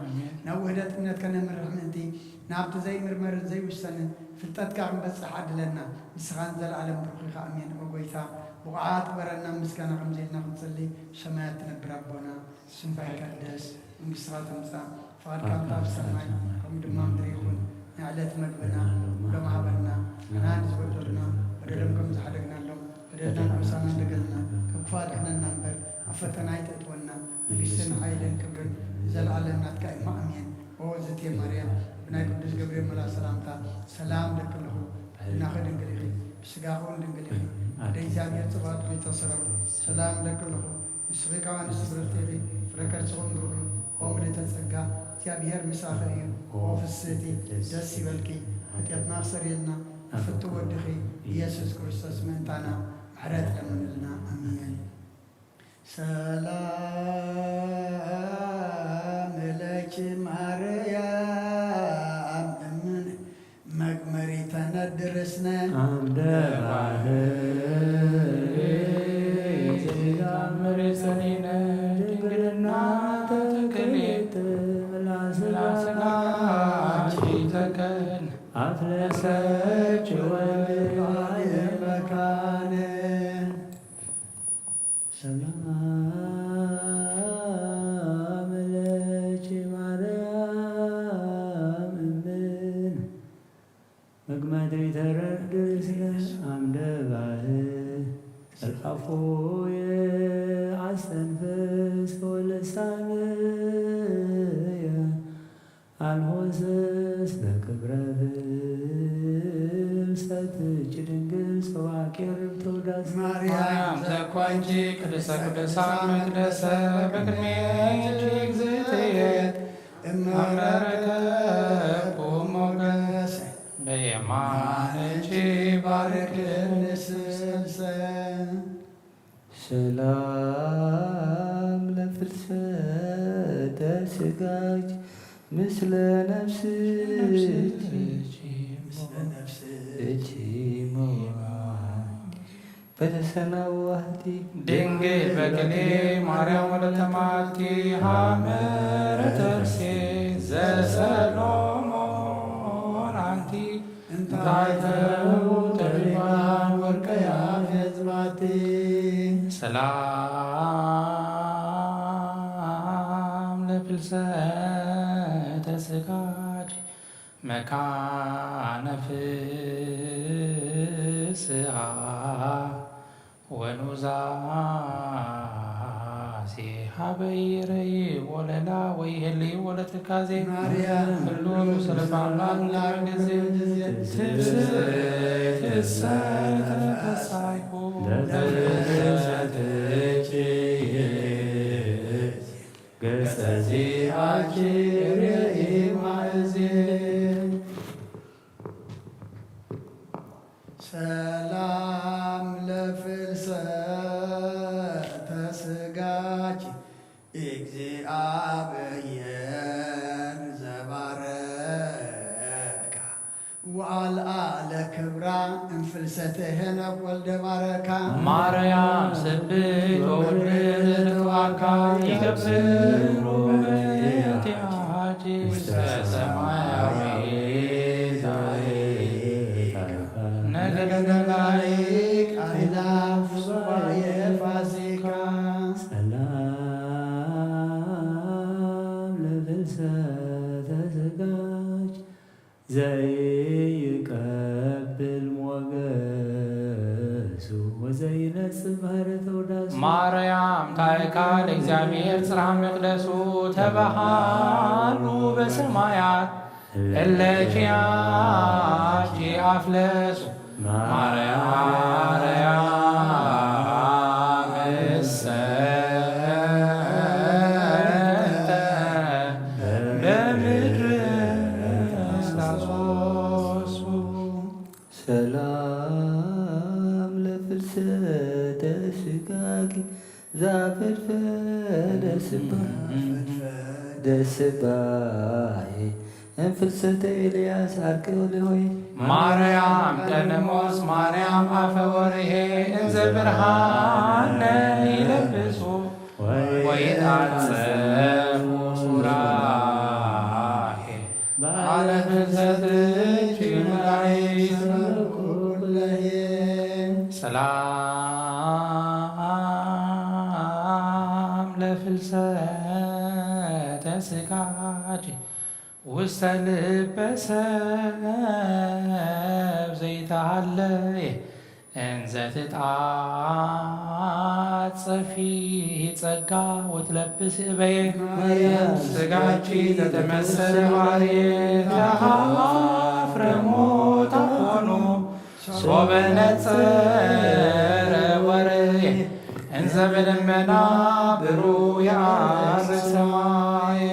نوهدت منت كنا مرحمتي نابت زي مرمر زي والسنة في التذكار بس حد لنا مسخان زل عالم برقيقة أمين وقويثا وقعات برنا مسكنا خمزيتنا خمسلي سماياتنا بربنا سنفاي قدس ومسرات مسا فقد كان طاب السماء كم دمام دريخون نعلت مدبنا ولما عبرنا نانز ودرنا ودلمكم زحدقنا لهم ودلنا نعسانا لقلنا كفاد احنا النمبر عفتنا يتأتونا نقسن حيلا كبر زل علمنا تكاي مأمين ووزتي مريم بناي قدس قبريل ملا سلامتا سلام لك له ناخد انقليخي بسقاقون انقليخي ديزان يتصبات ويتصرف سلام لك له نسبقا ونسبرتيغي فركر صغن روحي ومن تنسقا تيابير مساخرين وفسيتي دسي بالكي حتياتنا خسريلنا فتو ودخي يسوس كريستوس منتانا حرات لمن لنا أمين سلام لك مريم من مقمري تندرسنا مري سنينة جنجلنا تكليت ملاسقاتي تكن أفلسك والعي مكان سلام لك مريم من مقمدري تردسنا عمد باهي العفو عالسنفس والسامية الهوسس لكبرة ستج دنقل سواكر توداس مريم زكوانجي كدسة كدسان مقدسة بكرميجيك زيتيت أمركب ومقدس بيمانجي بارك النسلسل سلام لفلسة سقاج مثل نفسك فتسنوهتي دنجل بكلي مريم ولتماتي حامر ترسي زسلومون عنتي انتعيتو تريبان ورقيا في زباتي سلام لفلسة سقاج مكان فسها ونزاسي حبيري وللا ويهلي ولتكازي مريم اللون سلفان لا جزي تسايكو قصتي عجيري معزين سلام لفلسة تسقاج إكزي أبير زباركا وعلى آل كبرى انفلستهن ولد باركا مريم سبت وبرد واكا يكبسرو بيتي عاجي سماوي نقل لايك أهلاف صبايا فاسكا ዘይቀብል ሞገሱ ወዘይነጽእ ባህረ ተወዳሱ ማርያም ታይካ ለእግዚአብሔር ጽርሐ መቅደሱ ተባሃሉ በሰማያት እለኪያኪ አፍለሱ ማርያም እሰተ በምድር ስታሶሱ ሰላም ለፍልሰተ ስጋኪ ዛፍርፈደ ደስባዬ እንፍልሰተ ኤልያስ አርቅል ሆይ ማርያም ቀነሞስ ማርያም አፈወርሄ እንዘ ብርሃነ ይለብሱ ወይትዓጸፉ ሱራሄ ባለ ፍልሰትኪ መላእክት ኩለሄ ሰላም ለፍልሰተ ስጋኪ ውስተ ልበ ሰብ ዘይተሃለየ እንዘ ትጣጸፊ ጸጋ ወትለብስ እበየ ስጋኪ ተተመሰለ ባሕርየ ተኀፍረ ሞታ ሆኑ ሶበ ነጸረ ወርየ እንዘ በደመና ብሩህ የዐርግ ሰማየ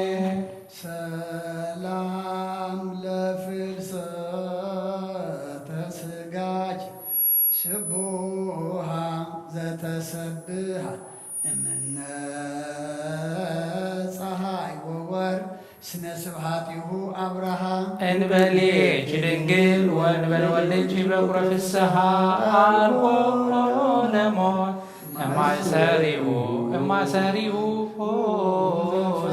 ሰላም ለፍልሰተ ስጋኪ ስቡሃ ዘተሰብሃ እምነ ፀሐይ ወወርቅ ስነ ስብሐቲሁ አብርሃ እንበሌች ድንግል ወእንበለ ወልድኪ በኵረ ፍስሓ አልቦ ለሞት እማሰሪሁ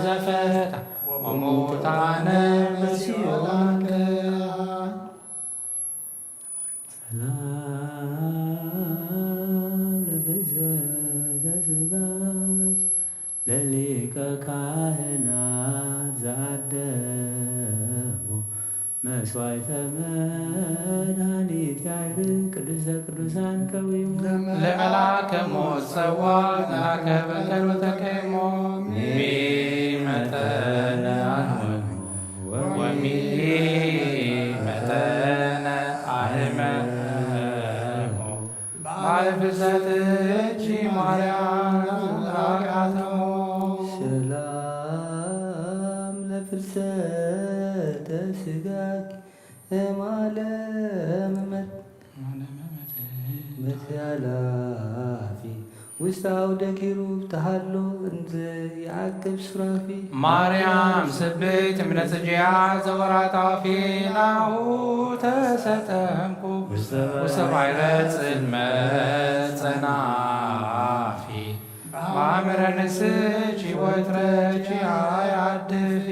ዘፈታ ወሙታነ በሲኦል ሰላም ለፍልሰተ ስጋኪ ለሊቀ ካህናት ዘአደሙ መስዋዕተ መድኃኒት ያዕርግ ቅድስተ ቅዱሳን ከዊሙ ለመልአከ ሞት ጸዋ መልአከ በቀል ወተቀይሞ ሚመጠነ አህመሙ ወሚመጠነ አህመሙ ባለ ፍልሰትኪ ማርያም ላቃተሞ ሰላም ለፍልሰተ ስጋኪ እማለም መትያላፊ ውስተ አውደ ኪሩብ ተሃሎ እንዘ ይዐቅብ ሱራፊ ማርያም ስብሕት እምነ ጽጌያ ዘወራጣፊ ናሁ ተሰጠምኩ ውስተ ባሕረ ጽልመት ጸናፊ በአምረ ንስኪ ወትረኪ አያድፊ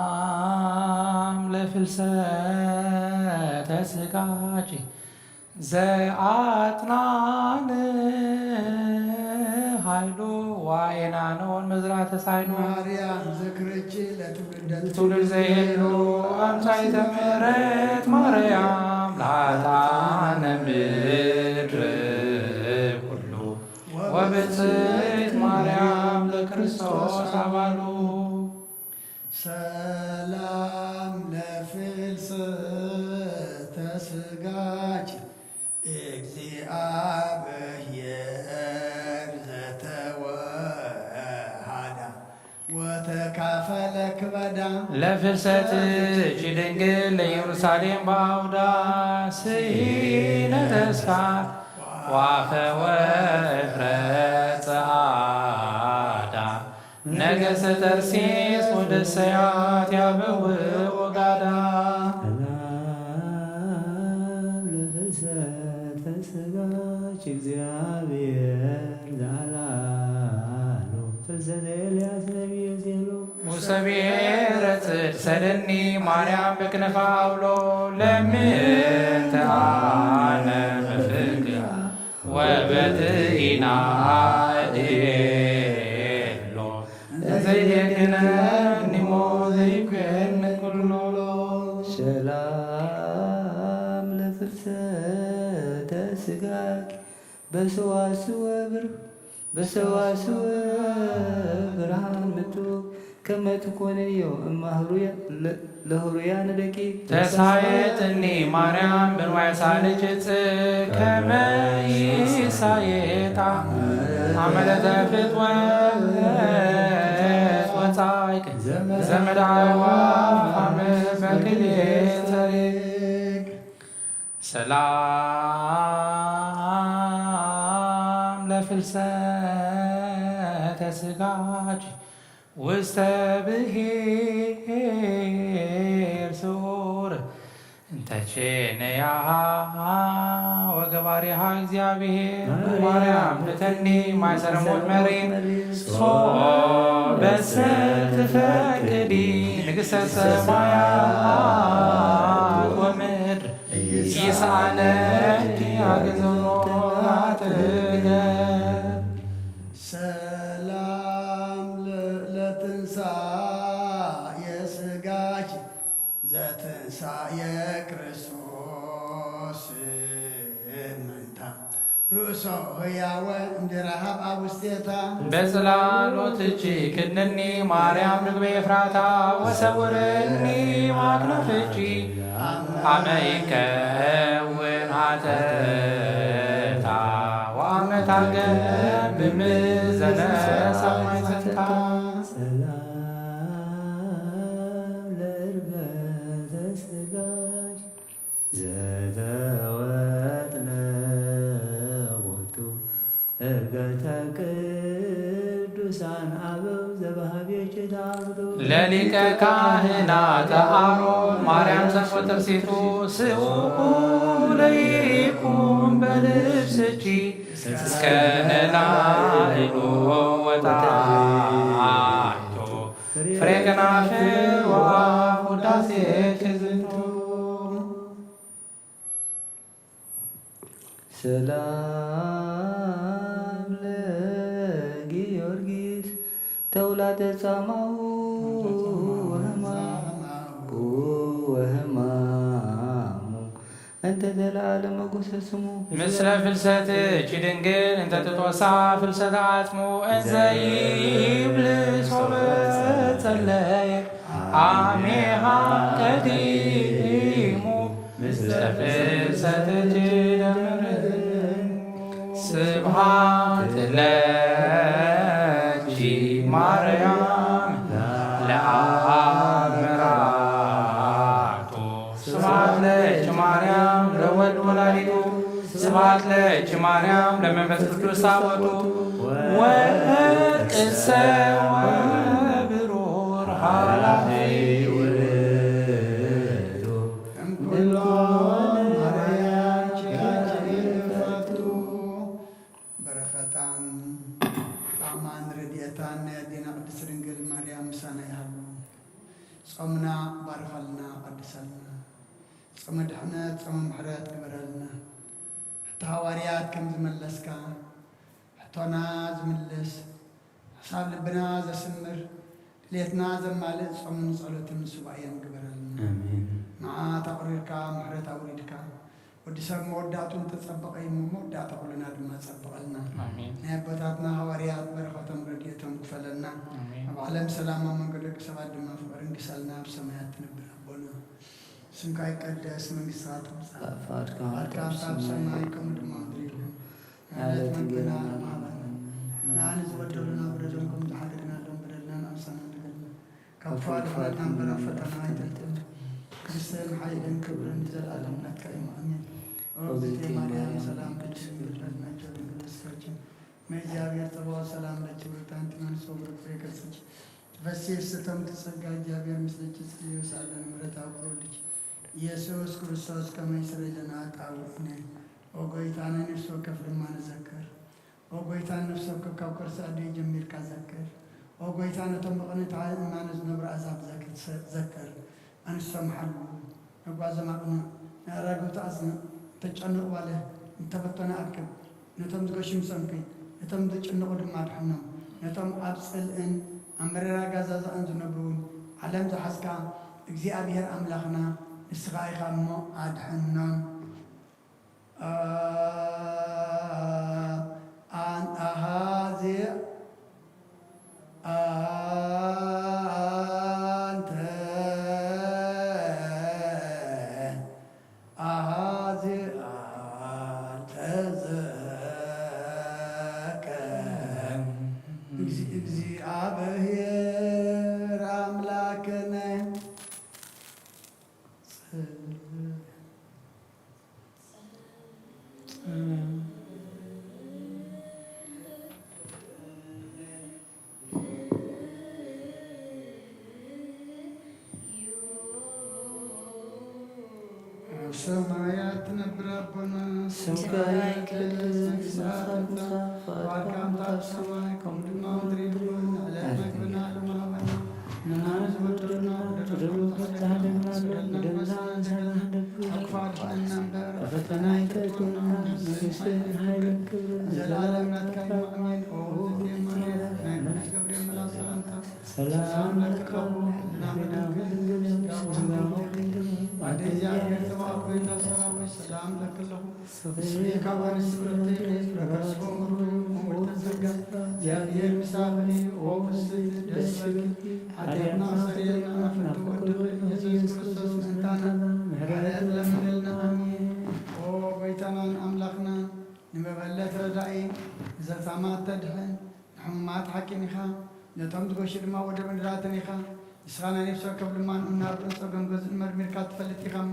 ሰላም ለፍልሰተ ስጋኪ ዘአጥናን ኃይሉ ዋየናኖን መዝራተ ሳይሉ ማርያም ዝክርኪ ትውልድ ዘይሄሉ አምሳይተ ምሕረት ማርያም ለኃጥአነ ምድር ኩሉ ወብፅዕት ማርያም ለክርስቶስ አባሉ ሰላም ለፍልሰተ ስጋኪ እግዚአብሔር ዘተወሃዳ ወተካፈለ ክበዳ ለፍልሰትኪ ድንግል ለኢየሩሳሌም በአውዳ ስኢነ ተስካር ዋፈ ወፍረ ጸዓዳ ነገሰ ተርሴስ ወደሰያት ያበውእ ወጋዳ ሰላም ለፍልሰተ ስጋኪ እግዚአብሔር ዘአልዓሎ ፍልሰተ ኤልያስ ነቢየ ዜሎ ሙሰብሔረ ጽድቅ ሰደኒ ማርያም በክነፋ አውሎ ለምንተ አነ በፍቅር ወበትኢና እዴሎ ዘይዴግነኒ ሞ በሰዋስወ ብርሃን ምጡቅ ከመ ትኮንዮ እማህሩያ ለህሩያን ደቂቅ ተሳየጥኒ ማርያም ብንዋይ ሳልጅ ከመ ይሳየጣ አመለተ ፍትወት ወጻይቅ ዘመድዓዋ አመ በክልኤ ጸሪቅ ሰላም ለፍልሰተ ስጋች ውስተ ብሔር ሱር እንተቼነያ ወገባሪሃ እግዚአብሔር ማርያም ንተኒ ማይሰረ ሞት መሪር ሶ በሰ ትፈቅዲ ንግሥተ ሰማያት ወምድር ይሳነኪ አግዘኖ አትገር ዘትንሣኤ ክርስቶስ መንታ ርእሶ ህያወ እንድረሃብ አውስቴታ በጽላሎት እጅግ ክድነኒ ማርያም ርግቤ ኤፍራታ ወሰውረኒ ማክነፍ እጅ አመ ይከውን ኃጢአታ ወአመ ታገብ ብምዘነ ሰማይ ጽንታ ዘተወጥነ ቦቱ እርገተ ቅዱሳን አበው ዘባህቤች ታብዶ ለሊቀ ካህናተ አሮን ማርያም ዘወትር ሴቱ ስኡ ለይኩን በልብስ እጅ እስከ ላዕሉ ወጣይቶ ፍሬ ከናፍር ወውዳሴ ዝንቱ ሰላም ለጊዮርጊስ ተውላደ ጻማሁ ወህማሙ እንተ ዘለዓለመ ጉሰ ስሙ ምስለ ፍልሰትኪ ድንግል እንተ ትትወሳ ፍልሰተ አጽሙ እንዘ ይብልሶ በጸለየ አሜሃ ቀዲሙ ምስለ ፍልሰትኪ ስብሐት ለኪ ማርያም ለአምራቱ ስብሐት ለኪ ማርያም ለወልድ ወላዲቱ ስብሐት ለኪ ማርያም ለመንፈስ ቅዱስ ታቦቱ ወቅሰ ወብሩር ኃላፊ ጾምና ባርኸልና ቀድሰልና ጾመ ድሕነት ጾመ ምሕረት ግበረልና ሕቲ ሃዋርያት ከም ዝመለስካ ሕቶና ዝምልስ ሓሳብ ልብና ዘስምር ድሌትና ዘማልእ ጾምን ጸሎትን ሱባኤን ግበረልና መዓት ኣቑሪርካ ምሕረት ኣውሪድካ ወዲ ሰብ መወዳእቱን ተጸበቐ እሞ መወዳእታ ኩልና ድማ ጸበቐልና ናይ ኣቦታትና ሃዋርያት በረኸቶም ረድኤቶም ክፈለና ኣብ ዓለም ሰላም ኣብ መንገዲ ደቂ ሰባት ድማ ፍቕርን ግሰልና ኣብ ሰማያት ትነብር ኣቦና ስምካ ይቀደስ መንግስትካ ትምጻእ ፈቃድካ ኣብ ሰማይ ከምኡ ድማ ምድሪ ይኩን ዕለት ምግብና ሃበና ንኣነ ዝበደሉና በደሎም ከም ዝሓደግናሎም በደልና ንኣምሳና ንገልና ካብ ተዋድፈና እምበር ኣብ ፈተና ኣይተልጥል ክርስቶን ሓይልን ክብርን ዘለኣለም ናትካ እዩ ኣሜን ኦግዝእቴ ማርያም ሰላም ቅድስት ድንግል ናቸው ድንግልስካችን እግዚአብሔር ጸባኦት ሰላም ለኪ ብሩክት አንቲ እምአንስቶ ብሩክ ፍሬ ከርሥኪ ትፈሥሒ ፍስሕተ ጸጋ እግዚአብሔር ምስለኪ ሳለን ምሕረት አውቅሮልኪ ኢየሱስ ክርስቶስ ከመ ይስረይ ለነ ኃጣውኢነ ኦ ጐይታነ ነፍስ ወከፍ ድማ ንዘክር ኦ ጐይታነ ነፍስ ወከፍ ካብ ከርሲ ኣደይ ጀሚርካ ዘክር ኦ ጐይታ ነቶም ብቕንዕቲ እማነ ዝነብሩ ኣሕዛብ ዘክር ኣንስቶም ሓልው ነጓዞም ኣቕንዕ ንኣራግብቲ ኣጽንዕ ተጨንቑ ባለ እንተበተነ ኣክብ ነቶም ዝገሽም ሰንኪ ነቶም ዝጭንቑ ድማ ድሕኖም ነቶም ኣብ ጽልእን ኣብ መረራ ጋዛዛእን ዝነብሩን ዓለም ዝሓዝካ እግዚኣብሔር ኣምላኽና ንስኻ ኢኻ እሞ ኣድሕኖም ربنا ስምከ ይቅደስ መንግሥትከ واركم تاب سماء كم دنا ودريبون على مكبنا لما بنا نناز ودرنا ودرنا تحدنا لدنا أكفار حنا فتنا يتكلنا نسين هاي زلالم نتكلم أمين أو زدي منير نحن قبل ملا سلامتا سلام لك نامنا أديا يتبع بين السلام والسلام لك له سبحانك ونسبتك ركسكم وتزكى يا مسافني ومسجد دسك علينا سرينا فتودد يسوع كريستوس انتنا مهرات لمنلنا او بيتنا املاكنا نمبلت ردائي اذا سمعت تدحن حمات حكيمها نتم تغشد ما ود مدراتنيها اسخانا نفسك قبل ما ننار انصقم جزء مرمير كاتفلتيهم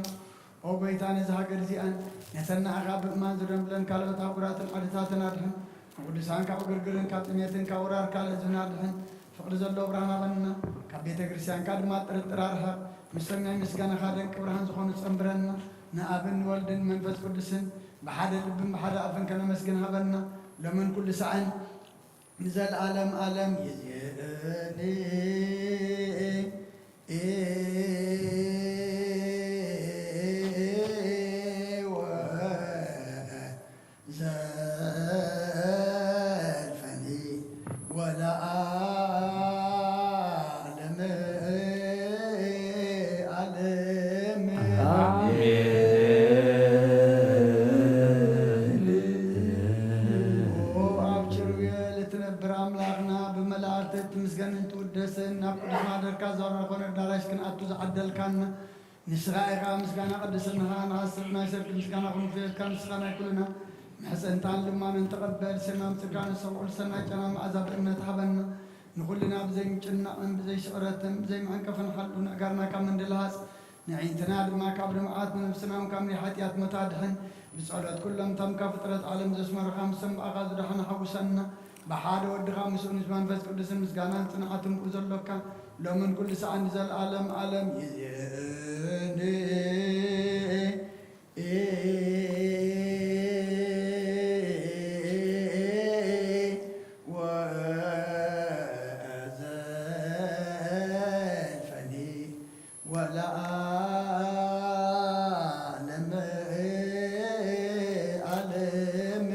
او بيتنا زهاجر زيان نتنا اغاب ما زرم بلن كالبت عبرات الحدثاتنا دحن ودسان كاغرغرن كاتنيتن كاورار كالزنا دحن فقد زلو برهانا بننا كبيت كريستيان كادما ترترارها مسلمنا مسغانا خادن كبرهان زخون صمبرنا نابن ولدن منفس قدسن بحد لب بحد افن كنا مسغنا بننا لمن كل سعن نزل عالم عالم يزيني نسرائك مسكانا قدسنا ناصرنا سرك مسكانا خنفير كان مسكانا كلنا محسن تعلم ما نتقبل سمام سكانا سوء سنة كنا معذاب إمنا تحبنا نقول لنا بزي مجنة بزي شعرة بزي معنكفن حلونا قارنا كامن دلهاس نعين تنادل ما كابر معات من نفسنا وكامل حياتيات متادحن بسعودات كلهم تم كفترة عالم زسمر خامسا بأغاز دحنا حوسنا بحاد ودغا مسؤول نسمان فاس قدسن مسكانا تنعاتم كوزلوكا لو من كل ساعة نزل عالم عالم يزيني وأزلفني ولا أعلم أعلم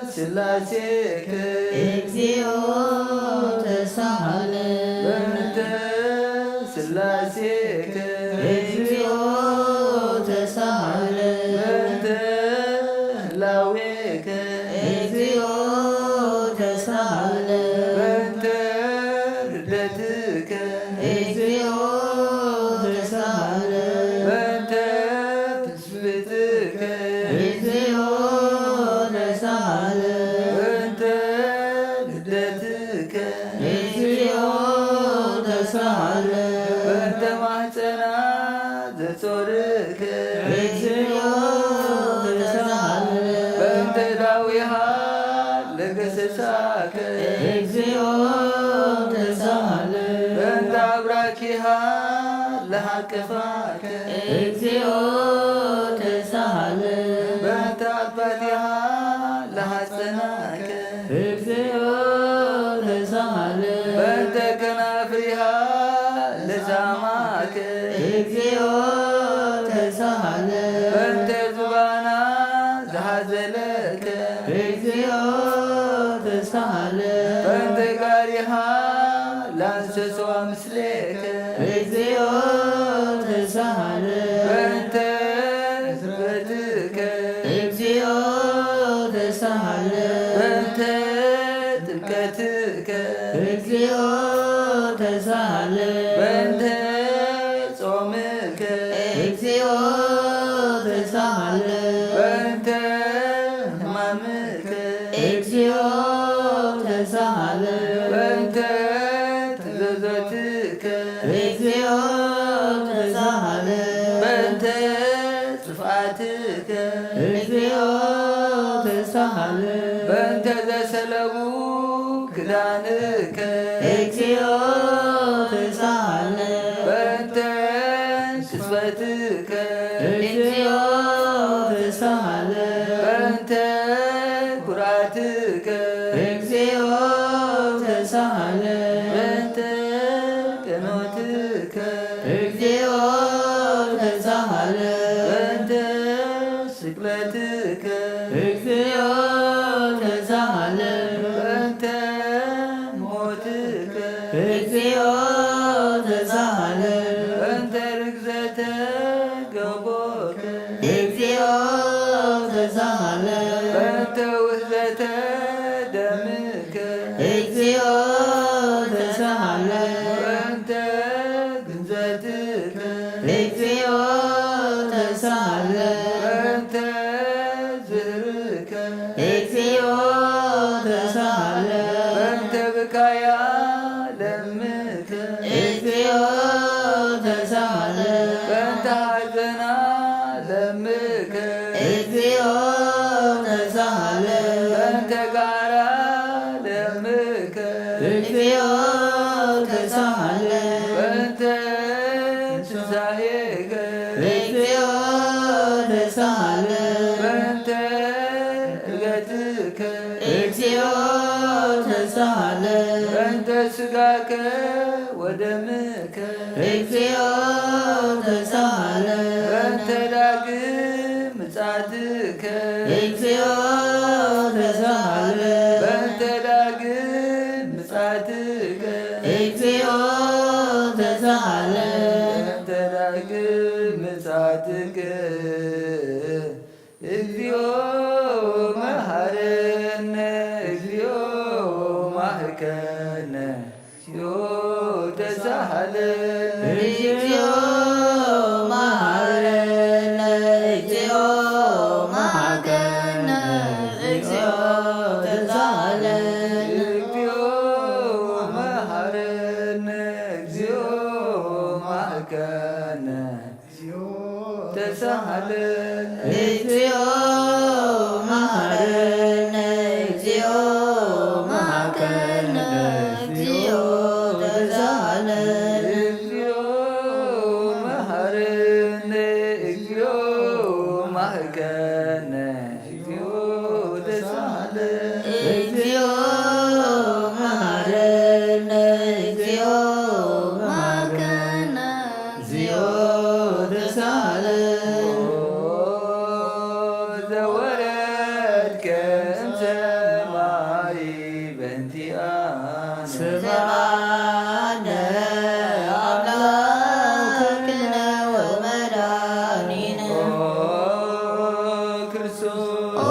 ስላሴከ እግዚኦ ተሳሃለ በእንተ ስላሴከ እግዚኦ ተሳሃለ በእንተ ህላዌከ እግዚኦ ተሳሃለ በእንተ ልደትከ እግዚኦ ተሳሃለ በእንተ ትስብእትከ እግዚኦ ተሳሃለ በእንተ ልደትከ እግዚኦ ተሳሃለ በእንተ ማኅፀና ዘጾርከ እግዚኦ ተሳሃለ በእንተ ዳዊሃ ለገሰሳከ እግዚኦ ተሳሃለ በእንተ አብራኪሃ ለሃቀፋከ እግዚኦ ተሳሃለ በእንተ አባቲሃ ለሐፀናከ እግዚኦ ተሳሃለ በእንተ ከናፍሪሃ ለዛማከ እግዚኦ ተሳሃለ በእንተ ዙባና ዘሐዘለከ እግዚኦ ተሳሃለ በእንተ ጋሪሃ ላንሰሷ ምስሌከ እግዚኦ ተሳሃለ በእንተ ዝረትከ እግዚኦ ተሳሃለ በእንተ ጥምቀትከ እግዚኦ ተሳሃለ በእንተ ጾምከ እግዚኦ ተሳሃለ በእንተ ሕማምከ እግዚኦ ተሳሃለ በእንተ ትእዛዛትከ እግዚኦ ተሳሃለ በእንተ ጽፍዓትከ ሰለቡ ክዳንከ እግዚኦ ተሳሃለ በእንተ ቅጽበትከ እግዚኦ ተሳሃለ በእንተ ኩራትከ እግዚኦ ተሳሃለ በእንተ ቀኖትከ እግዚኦ ተሳሃለ በእንተ ስቅለትከ እግዚኦ ተሳሃለ በእንተ ሞትከ እግዚኦ ተሳሃለ በእንተ ርግዘተ ገቦከ እግዚኦ ተሳሃለ በእንተ ውህዘተ ደምከ እግዚኦ ተሳሃለ በእንተ ግንዘትከ እግዚኦ ተሳሃለ በእንተ ዝህርከ እግዚኦ ተሳሃለ በእንተ ብካያ ለምከ እግዚኦ ተሳሃለ በእንተ ሐዘና ለምከ እግዚኦ ተሳሃለ በእንተ ጋራ ለምከ እግዚኦ ተሳሃለ በእንተ ትንሣኤከ እግዚኦ ተሳሃለ በእንተ ዕርገትከ እግዚኦ ተሳሃለ በእንተ ሥጋከ ወደምከ እግዚኦ ተሳሃለ በእንተ ዳግም ምጽአትከ እግዚኦ ተሳሃለ በእንተ ዳግም ምጽአትከ እግዚኦ ተሳሃለ በእንተ ዳግም ምጽአትከ እግዚኦ መሐረነ እግዚኦ ማህከነ እግዚኦ ተሳሃለነ እግዚኦ መሐረነ እግዚኦ መሐከነ እግዚኦ ተሳሃለ እግዚኦ መሐረነ እግዚኦ ማህከነ እግዚኦ ተሳሃለነ እግዚኦ መሐረነ እግዚኦ መሐከነ እግዚኦ ተሳሃለ እግዚኦ መሐረነ እግዚኦ ማህከነ እግዚኦ ተሳሃለነ እግዚኦ መሐረነ እግዚኦ መሐከነ እግዚኦ ተሳሃለ ዘወረድከ እምሰማይ በእንቲአነ ስብሐነ አምላክነ ወመድኃኒነ ክርስቶስ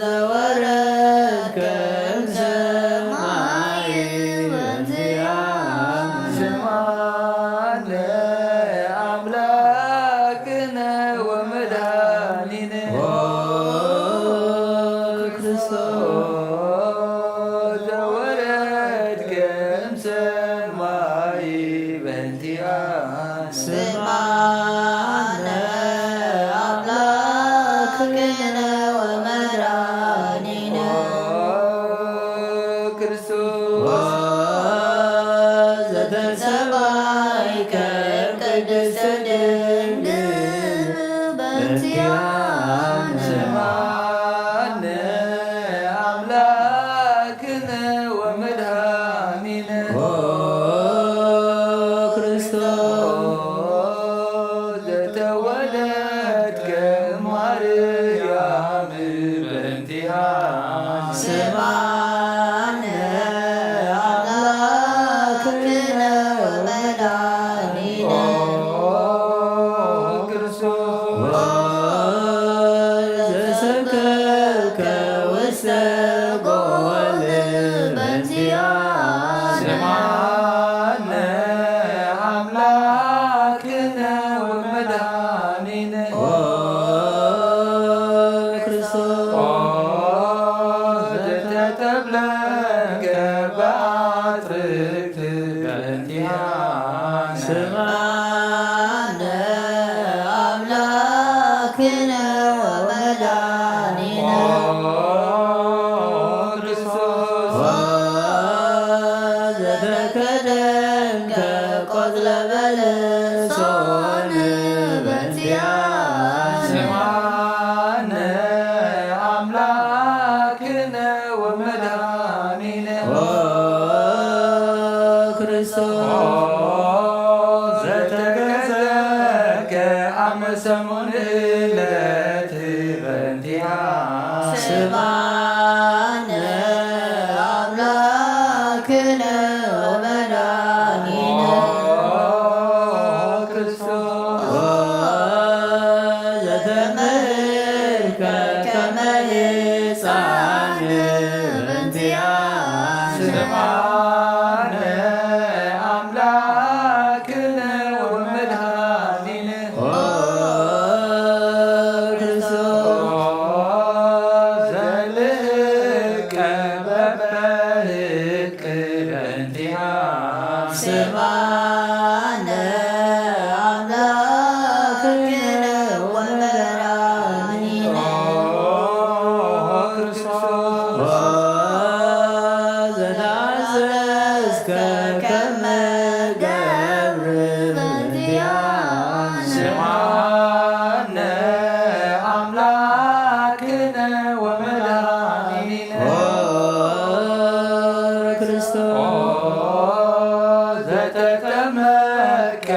ዘወረድከ እምሰማይ በእንቲአነ ስማነ አምላክነ ወመድኃኒነ ክርስቶስ ዘወረድከ እምሰማይ በእንቲአነ ስብሐነ አምላክነ ወመድኃኒነ ክርስቶስ ዘተሰማይከ ቅድስተ ድንግል በእንቲአነ ስማነ አምላክነ ወመድኃኒነ ክርስቶስ ዘተወለድከ ማርያም በእንቲአነ ስብሐነ አምላክነ ወመድኃኒነ ክርስቶስ ዘሰከርከ ውስተ ጎል በእንቲአነ ስማነ አምላክነ ወመድኃኒነ ክርስቶስ ዘተጠብለከ በአትርክት በእንቲአነ ስብሐነ አምላክነ ወመድኃኒነ ومدانينا ክርስቶስ ዘተገዘከ አመሰሙን እለት በእንቲሃ ስብሐነ አምላክነ ወመድኃኒነ ዘተመልከ ከመ ሕፃን በእንቲአነ ስብሐነ አምላክነ ወመድኃኒነ ክርስቶስ ዘልቀ በበህቅ በእንቲሃ ስብሐነ አምላክነ ወመድኃኒነ ዘታዘዝከ ከመ ገብር በእንቲአነ ስብሐነ አምላክነ ወመድኃኒነ ክርስቶስ ዘተጠመቀ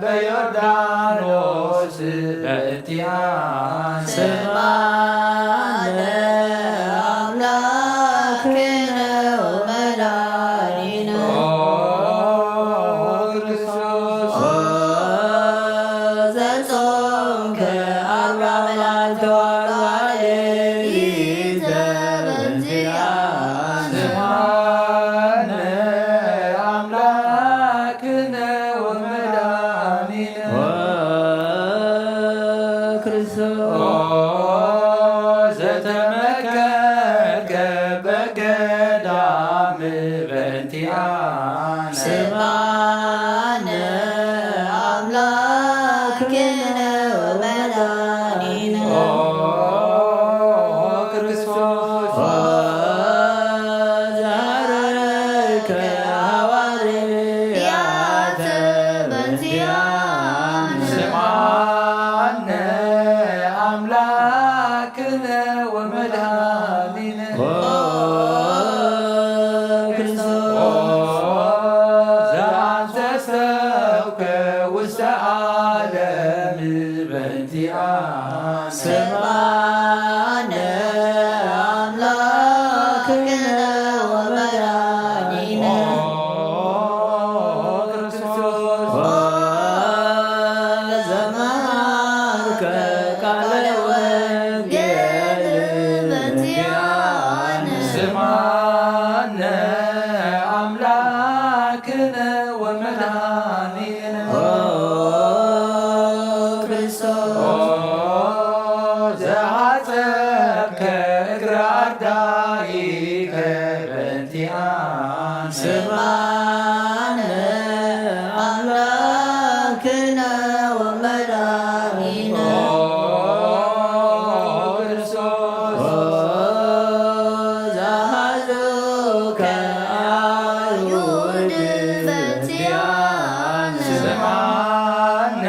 በዮርዳኖስ በእንቲአነ ስብሐነ አምላክነ ወመድኃኒነ ዘጾምከ አርባ መዓልተ ወአርባ ሌሊተ በእንቲአነ ስብሐነ አምላክነ ወመድኃኒነ ክርስቶስ ዘተመከርከ በገዳም በእንቲአነ ስብሐነ አምላክነ ወመድኃኒነ ክርስቶስ ዘሐረርከ ሐዋርያተ በእንቲአነ ስብሐነ አምላክነ ወመድኃኒነ ክርስቶስ ዘአንሰሰብከ ውስተ ዓለም በእንቲአነ ስብሐነ አምላክነ ወመድኃኒነ ዘመሃርከ ቃለ ወንጌል በእንቲአነ ስብሐነ አምላክነ ወመድኃኒነ ክርስቶስ ዘሐጸብከ እግረ አርዳኢከ በእንቲአነ ስብሐነ አምላክነ ወመድኃኒነ ዘሐዙከ አይሁድ በእንቲአነ ስብሐነ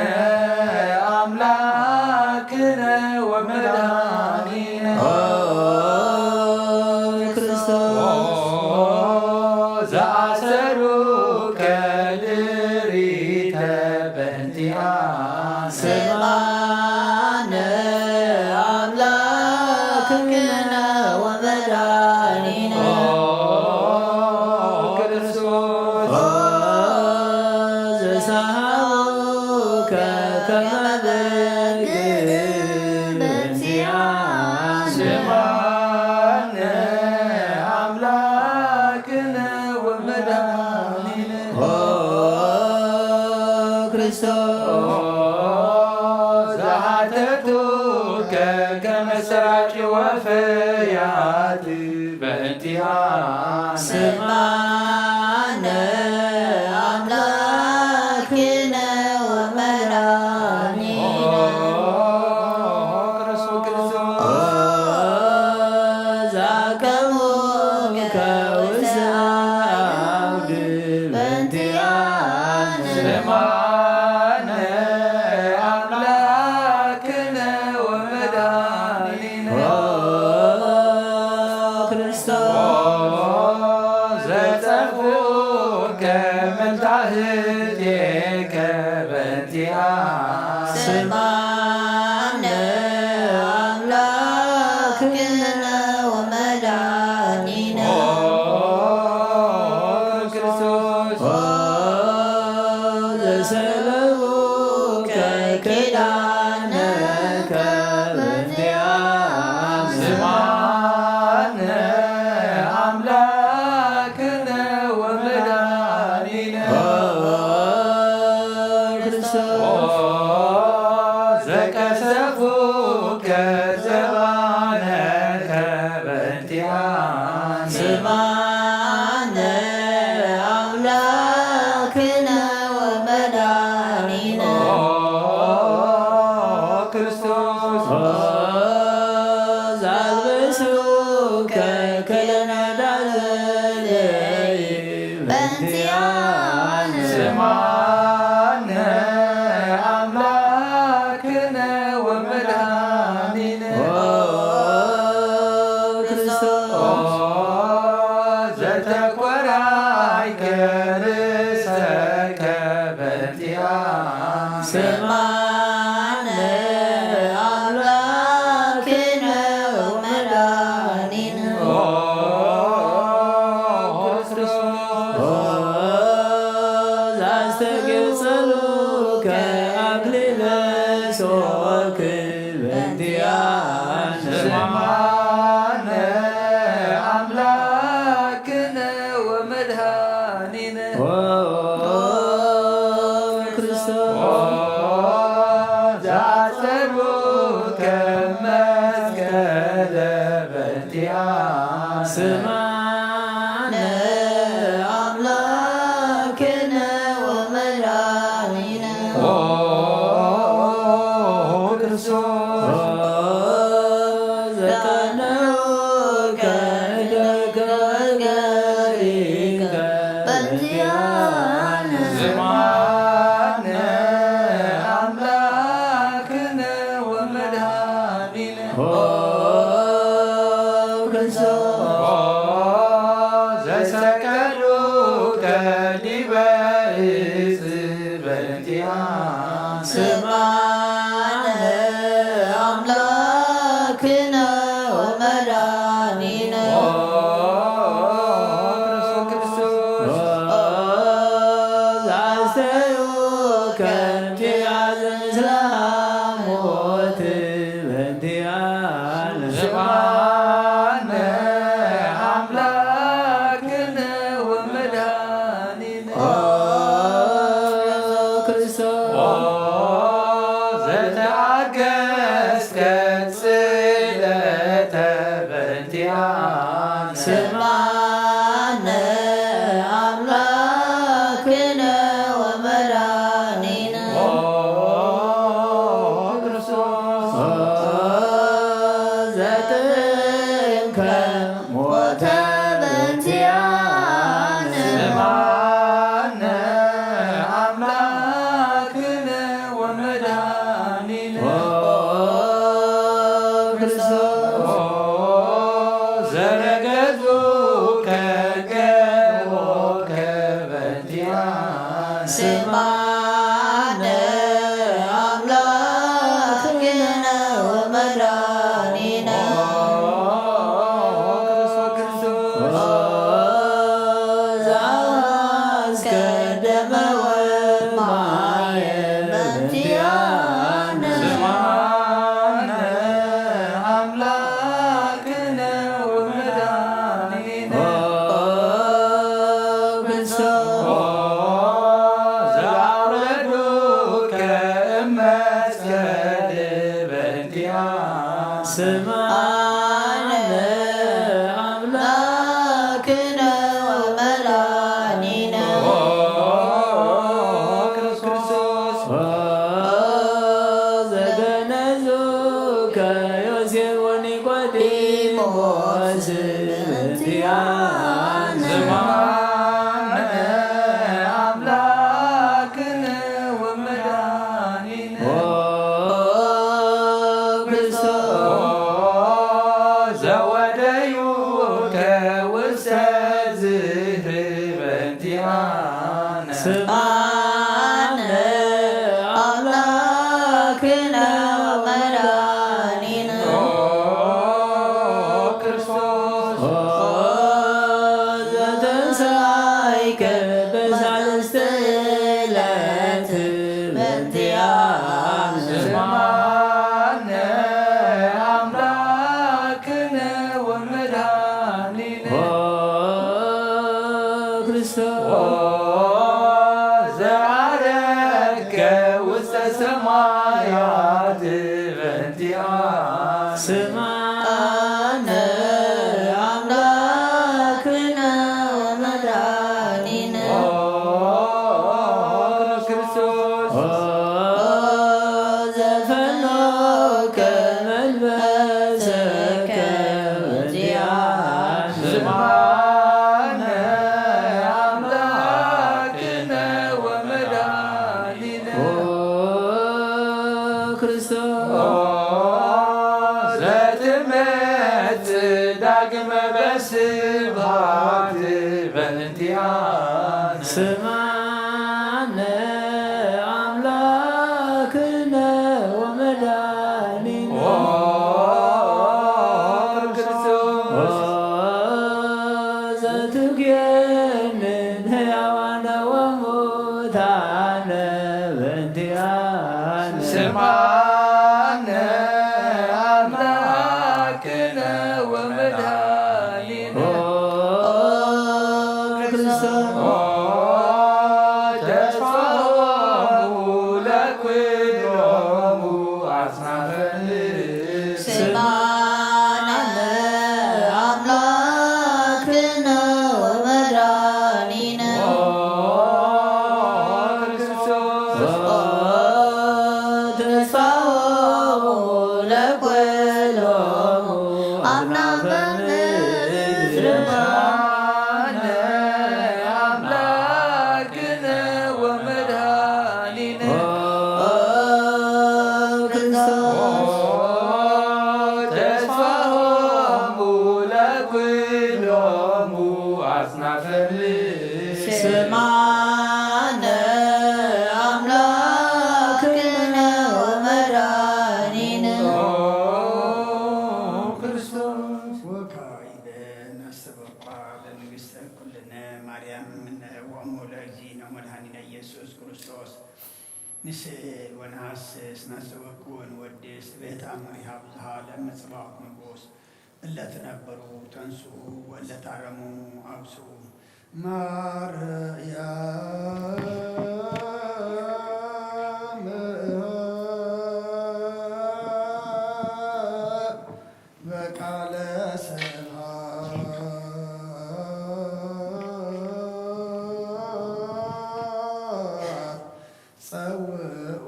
አምላክነ ወመድኃኒነ ክርስቶስ ዘአሰሩከ ድሪተ በእንቲአነ ስብሐነ አምላክነ ወመድኃኒነ ክርስቶስ ዘሰሃቡከ ከመ በግ በእንቲአነ ስብሐነ አምላክነ ወመድኃኒነ ክርስቶስ ዘሐተቱከ ከመ ሰራጭ ወፈያት በእንቲአነ ስብሐነ አምላክነ ወመድኃኒነ ዘአቀሙከ ውስተ አውድ በእንቲአነ ስብሐነ አምላክነ ወመድኃኒነ ክርስቶስ ዘጸፉከ መልታህቴከ በእንቲአነ ስማነ አምላክነ ወመድኃኒነ ክርስቶስ ዘሰለሙከ ኪዳነከ በእንቲአነ ስማነ አምላክነ ወመድኃኒነ ዘቀሰፉከ ዘባነከ በእንቲአነ ስማነ አምላክነ ወመድኃኒነ ክርስቶስ ዘአልብሱከ ከለነዳዘለ በእንቲአነ ስማነ አምላክነ ወመድኃኒነ ዘተኰራይከ ርእሰከ በእንቲአነ ስማነ አምላክነ ወመድኃኒነ ዘአስተግጸሉከ አክሊለ ሦክ በእንቲአነ ስማነ አምላክነ ወመድኃኒነ ዘአጸሩከ መስቀለ በእንቲአነ ስማነ አምላክነ ወመድኃኒነ ክርስቶስ ዘቀነውከ እደከ ገሪከ በእንቲአነ ስማነ አምላክነ ወመድኃኒነ ዘሰቀሉከ ዲበ ዕፅ በእንቲአነ ስማነ አምላክነ ወመድኃኒነ ክርስቶስ ዘአስተዩከ እምቲአዘ ምስለ ሞት በእንቲአነ ስማነ አምላክነ ወመድኃኒነ ዘተአገሥከ ጽልእተ በእንቲአነ ስማነ አምላክነ ወመድኃኒነ ክርስቶስ ዘጥንከ ሞተ በእንቲአነ ስማነ አምላክነ ወመድኃኒነ ዘረገጹከ ገቦከ በእንቲአነ ስማነ አምላክነ ወመድኃኒነ ዘአስቀደመ ወማየ በእንቲአነ ስማነ አምላክነ ወመድኃኒነ ዘአውረዱከ እመስቀል በእንቲአነ ስማነ አምላክነ ወመድኃኒነ ክርስቶስ ዘገነዙከ ዮሴፍ ወኒቆዲሞስ በእንቲአነ ስማነ አምላክነ ወመድኃኒነ ዘወደዩከ ውስተ ዝህብ እንቲአነ ስምዓነ አምላክነ ወመድኃኒነ ክርስቶስ ዘተንሣእከ በሳልስተ ዕለት በእንቲአነ ስምዓነ አምላክነ ወመድኃኒነ ክርስቶስ ዘዓረግከ ውስተ ሰማያት በእንቲአነ ስምዓነ አምላክነ ወመድኃኒነ ክርስቶስ ዘፈኖከ መልበሰከ በእንቲአነ ስምዓነ አምላክነ ወመድኃኒነ ክርስቶስ ዘትመጽእ ዳግመ በስብሐት በእንቲአነ ስምዓነ አምላክነ ወመድኃኒነ ክርስቶስ ዘትገንን ሕያዋነ ወሙታነ በእንቲአነ ስምዓነ አምላክነ ወመድኃኒነ ተስፋሆሙ ለኵሎሙ አጽናፈ ምድር ስምዓነ አምላክነ ወመድኃኒነ ክርስቶስ ተስፋሆሙ ለኵሎሙ አጽናፈ ምድር ስምዓነ አምላክነ ወመድኃኒነ ተስፋሆሙ ለኵሎሙ አጽናፈ ምድር ስምዓነ አምላክነ ወመድኃኒነ ክርስቶስ ወካዕበ ነስተበቋ ለንግሥተ ኩልነ ማርያም እምነ ወእሙ ለእግዚእነ ወመድኃኒነ ኢየሱስ ክርስቶስ ንስእል ወነሐስስ ናስተወክወን ወድስ ቤተ አምሪሃ ብዙሃ ለምጽባቅ ንጉሥ እለትነበሩ ተንሥኡ ወለታረሙ አብስኡ ማርያም በቃለ ስብሐት ጸውዑ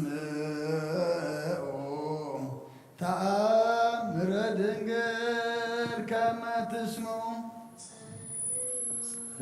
ጽምዑ ተአምረ ድንግል ከመ ትስምዑ በ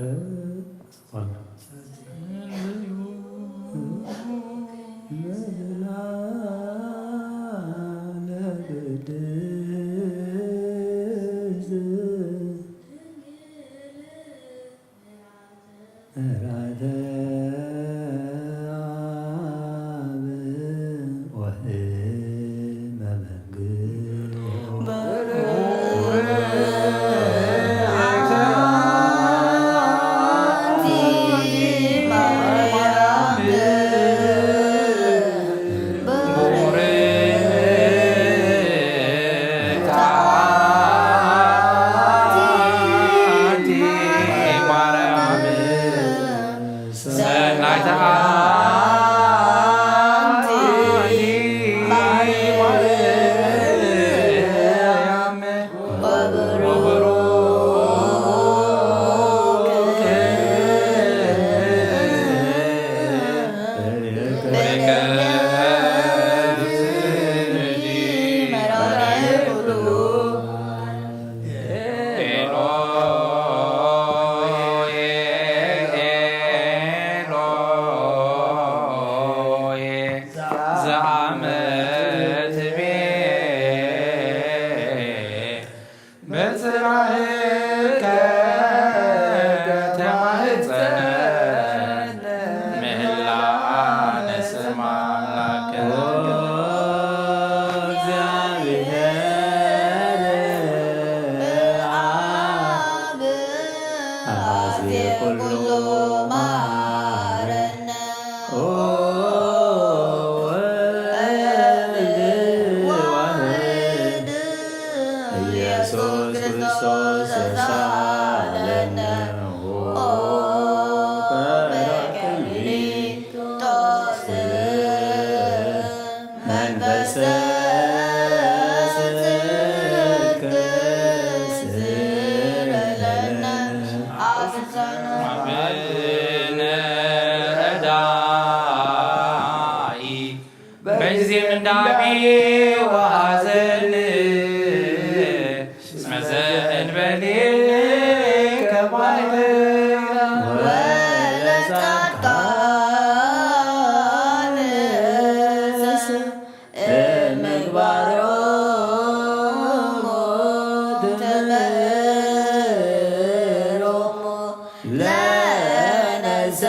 ኢየሱስ ክርስቶስ ተሳለነ በጰራቅሊጦስ መንፈሰ ጽድቅ ስረለነ አብሳነ አብነ ረዳኢ በጊዜ ምንዳቤ ወሐዘን እስመ ዘእንበሌ ወለጻድቃን ምግባሮሙ ትምህሮሙ ለነዘ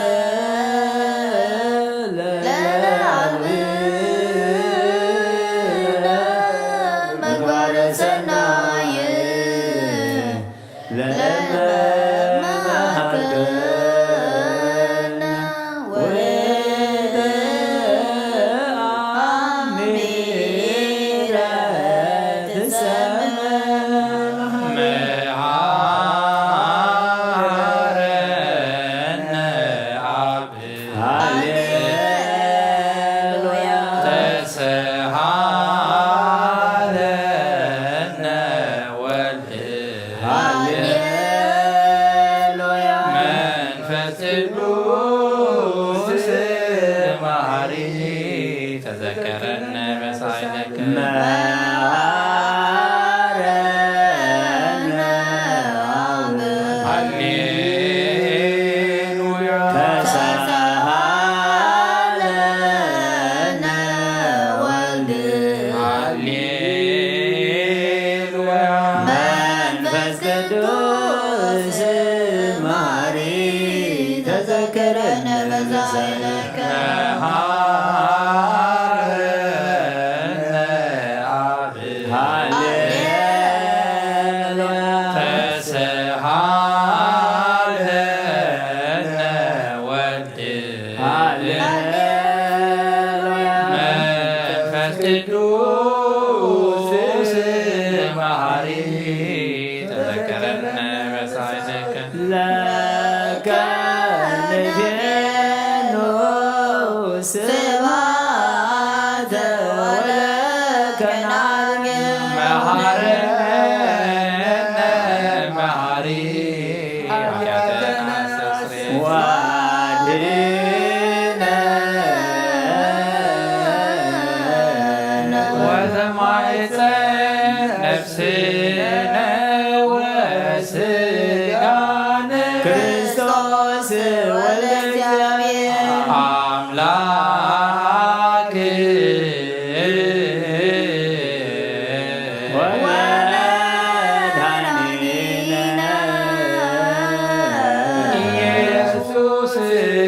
ምግባረ ሰናይ ለመማርከነ ወአሚረ ትሰምዕ መሐረነ አብ ሃሌሉያ ተሰሃለነ ወልድ ሃሌሉያ መንፈስ ቅዱስ መሐሪ ተዘከረነ በሳይለከ መሐረነ አብ ሃሌሉያ ተሳሃለነ ወልድ ሃሌሉያ መንፈስ ቅዱስ መሐሪ ተዘከረነ በሳይለከ መሐረነ አብ ሃሌሉያ ተሰሃለነ ወልድ ሃሌሉያ መንፈስ ቅዱስ መሐሪ ተዘከረነ በሳይለከ ለከ ንቤኑ ስብሐተ ወለከ ናርግል መሐረነ መሐሪ ኃጢአተነ አስተስርይ ዋድነነ ወዘማይፀን ነፍስነ ወስጋነ ክርስቶስ ወልደ እግዚአብሔር አምላክ ወመድኃኒነ ኢየሱስ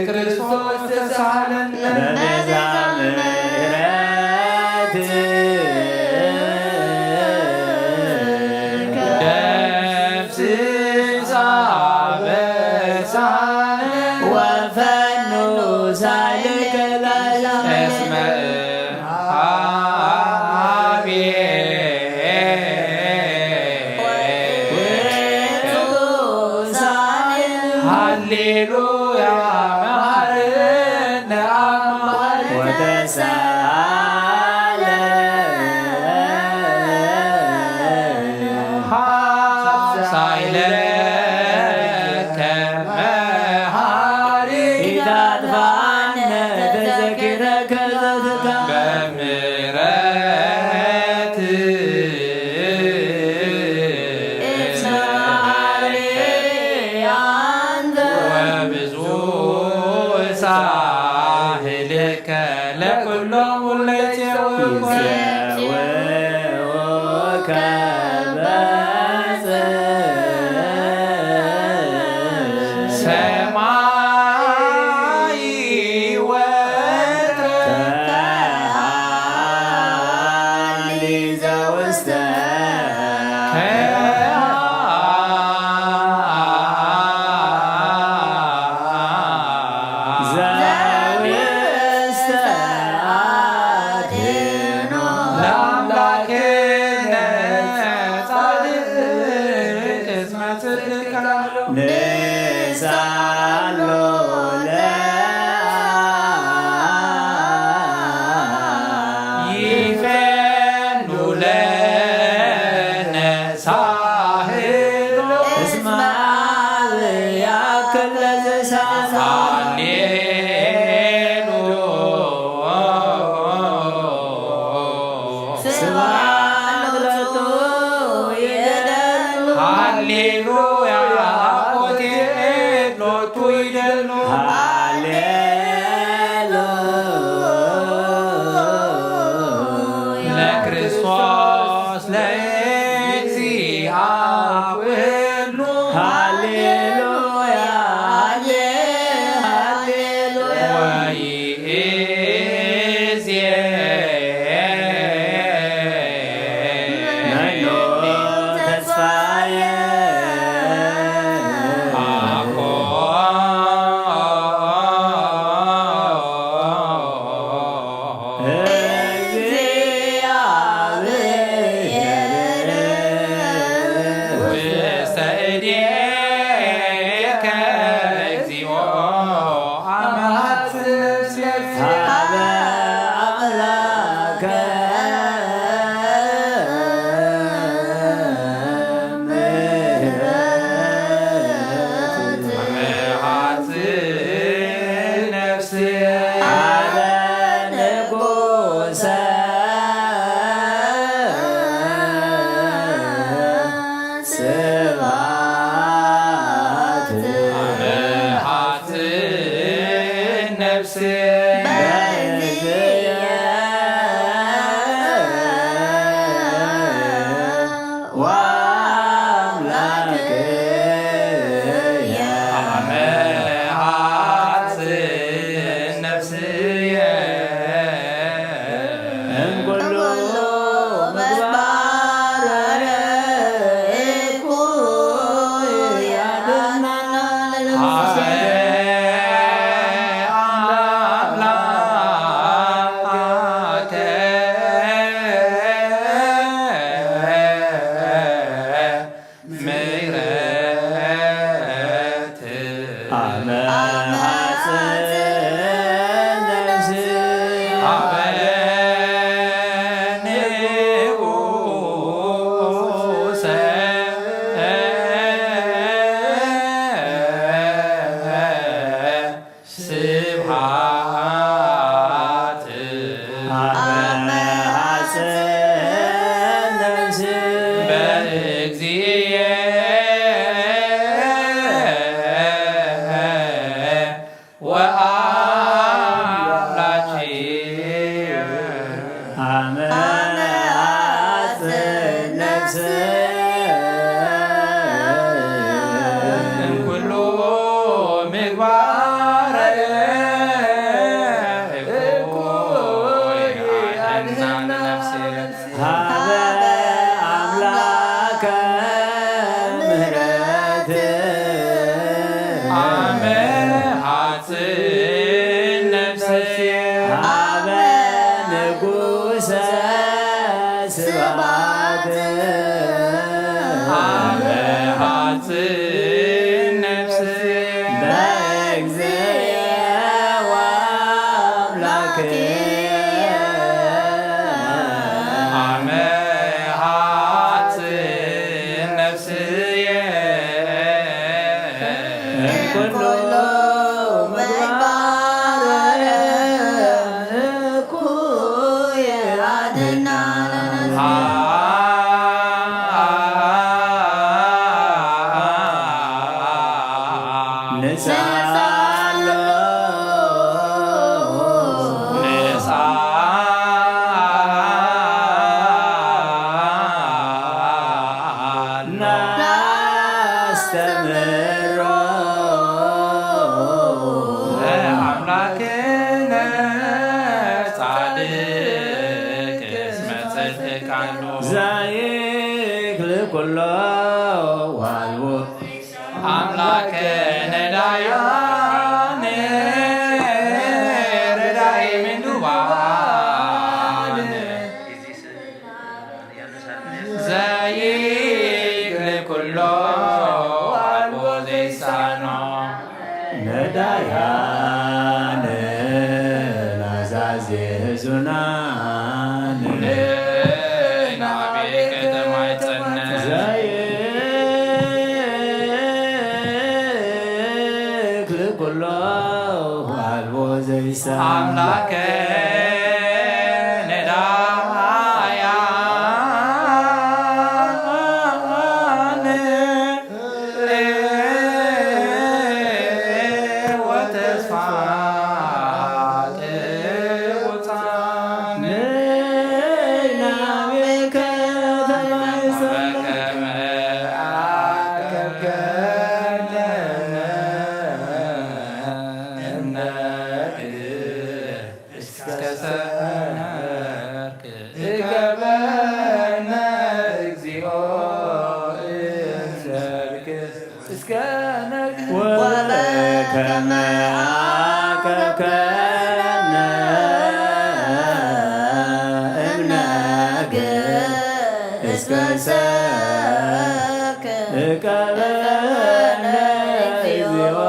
ክርስቶስ ተሳለነ በቤዛ ምሕረት ደምስሳ በሳነ ወፈኑ ሳልከ እስመ ሃሌሉያ መሐረነ አብ ወተሳለ ሳይለከ መሐሪ ኢታጥፋነ ተዘኪረከ ዘትካ በምሕረት እስማሪ አንተ ወብዙ ሳህልከ ለኩሎሙ ለይጼውከ ይሴውከ ሰማይ ወትረ ከሃሊ ዘውስተ ዘውስተ አድኅኖ ለአምላክነ ተስፋ በከመ አቀብከነ እምነግ እስከ ሰብእ እቀበነ እግዚኦ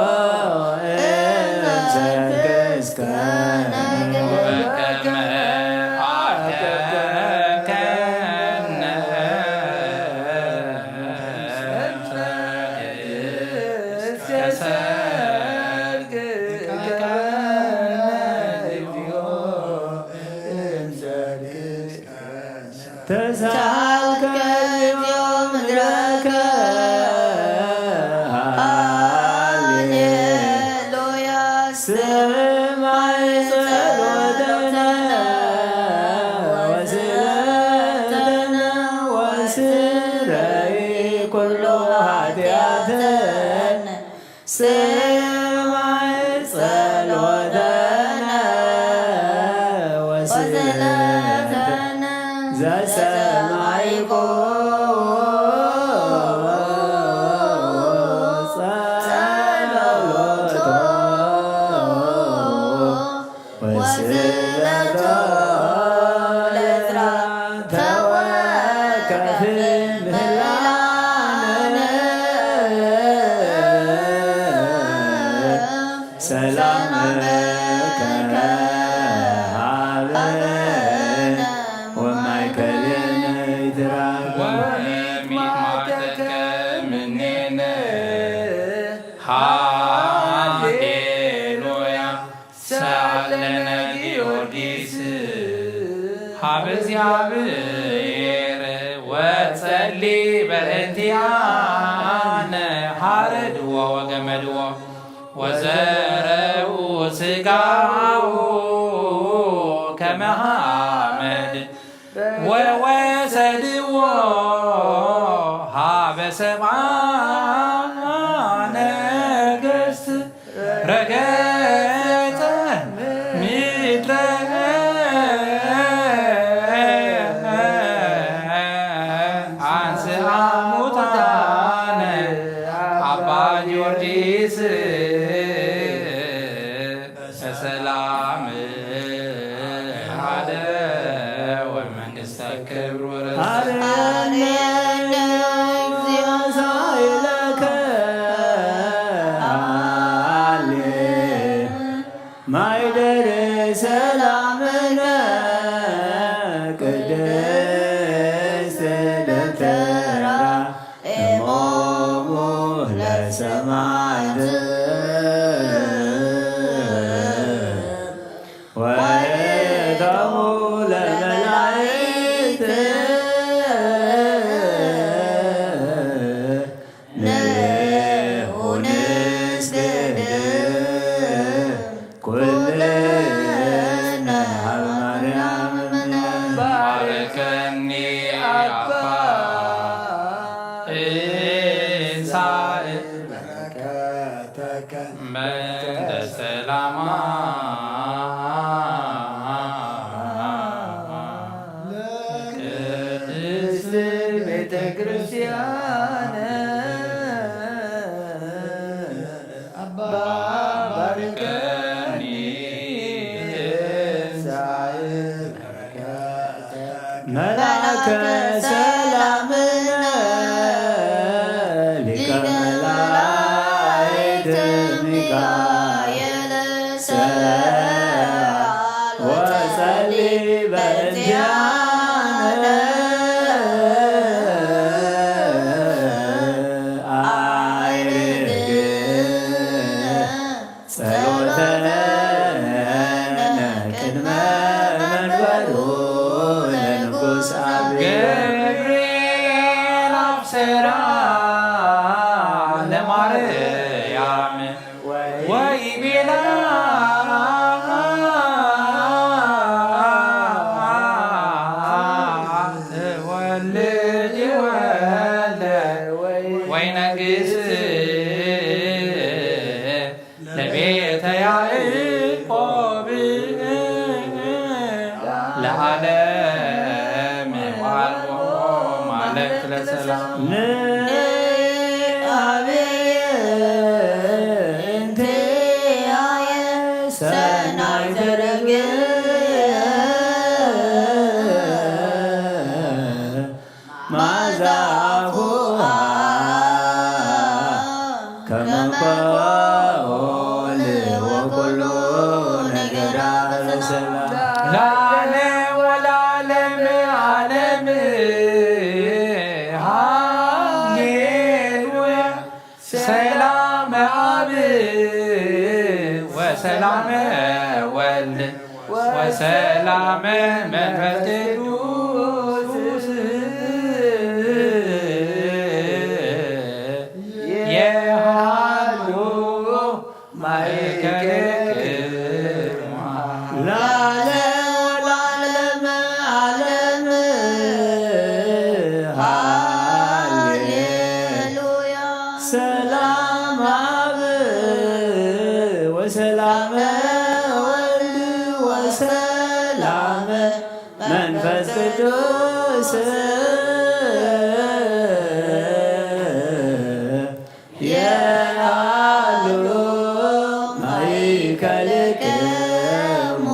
እምሰብእ እስከ በከመ አቀብከነ እስከ ሰብእ ተሳልከ እግዚኦ ምድረከ ሃሌሉያ ስማይ ጸሎተነ ወስእለተነ ወስረይ ኩሉ ኃጢአተነ ስማይ ጸሎተነ ወስእለተነ ዘሰማይኮ ጸሎቶ ወስእለቶ ለዕዝራ ተወከፍ ምህላነ ሰላመከ ሀበነ ወማእከሌነ ይትራከብ ወሚማተከ ምኔነ ሃሌሉያ ሰአለነ ጊዮርጊስ ሀበ እግዚአብሔር ወጸሊ በእንቲአነ ሀረድዎ ወገመድዎ ወዘረኡ ሥጋው ከመ ሐመድ ወወሰድዎ ሀበ ሰብአ ነገሥት ረገጸ ምድረ አንሥአ ሙታነ አባ ጊዮርጊስ በሰላም አደ ወመንግሥተ ክብር ሃሌሉያ እግዚኦ ሳይለከ ሃሌ ማይደረ ሰላምነ ቅድስት ደብተራ እሞሙ ለሰማዕት ወእቶሙ ለመላእክት ንዑንስግድ ኩልነ ሀበ ማርያም ባርከኒ አባ እንሳእ መንተ ሰላማ ቅድስት ቤተ ክርስቲያን አባ ባርከኒ መላከ ሰላምነ ሊቀ መላእክት ሚካኤል ሰአል ወጸሊ በእንቲአነ አዕርግ ጸሎተነ ቅድመ መንበሩ ለንጉሥ ገብርኤል አብሰራ ለማርያም ወይቤላ ትወልድ ወልደ ወይነግሥ ለቤተ ያዕቆብ ለዓለም ዋልዎ ማለክት ለሰላም ንአብየ እንተ አፉሃ ከመ ኮል ወኩሉ ነገራ በሰላም ለዓለም ወለዓለም ዓለም ሃሌሉያ ሰላም አብ ወሰላም ወልድ ወሰላም መንፈስ ቅዱስ የሃሉ ማእከልክሙ ለዓለም ዓለም ሃሌሉያ ሰላም አብ ወሰላም ወልድ ወሰላም መንፈስ ቅዱስ የሃሉ ማእከልክሙ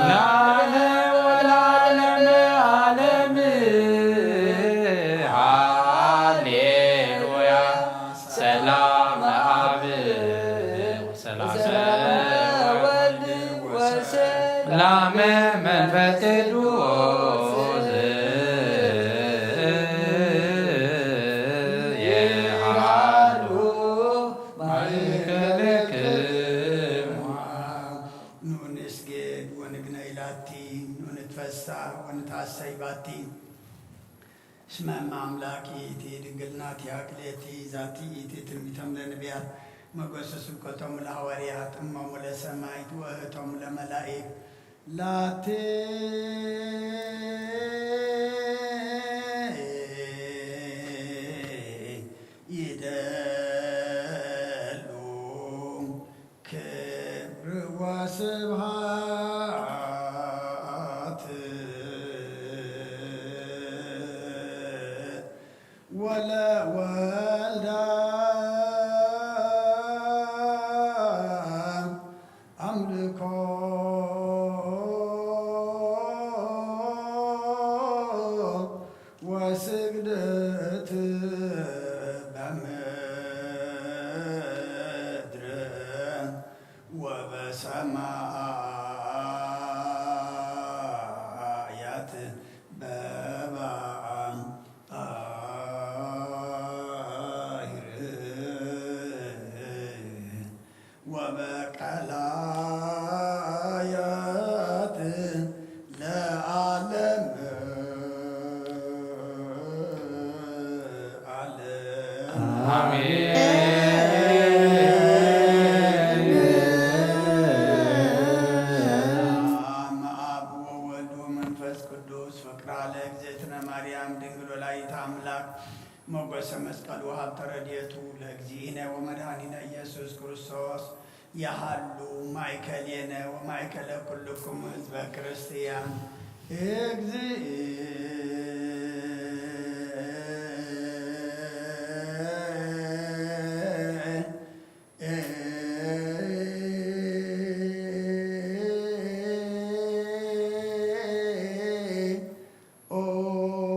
ለዓለም ወለዓለም ዓለም ሃሌሉያ ሰላም አብ ወሰላም ወልድ ወሰላም መንፈስ ቅዱስ የሃሉ ማእከልክሙ ንስጌድ ወንግነይ ላቲ ንትፈሳህ ወንታሰይ ባቲ እስመ አምላኪቲ ድንግልናት ያክሌቲ ዛቲ ኢቲ ትንቢተም ለነቢያት መጎሰ ስብከቶሙ ለሐዋርያት እሞሙ ለሰማዕት ወእህቶሙ ለመላእክት ላቴ ይደሉ ክብር ወስብሐት ወለወልድ አምልኮ ወስግደት በምድር ወበሰማያት ወበቀላያት ለዓለም አብ ወወልድ ወመንፈስ ቅዱስ ፍቅራ ለእግዝእትነ ማርያም ድንግል ወላዲተ አምላክ ሞገሰ መስቀል ወሀብተ ረድኤቱ ለእግዚእነ ወመድኃኒነ ኢየሱስ ክርስቶስ ያሃሉ ማእከሌነ ወማእከለ ኩልክሙ ሕዝበ ክርስቲያን Oh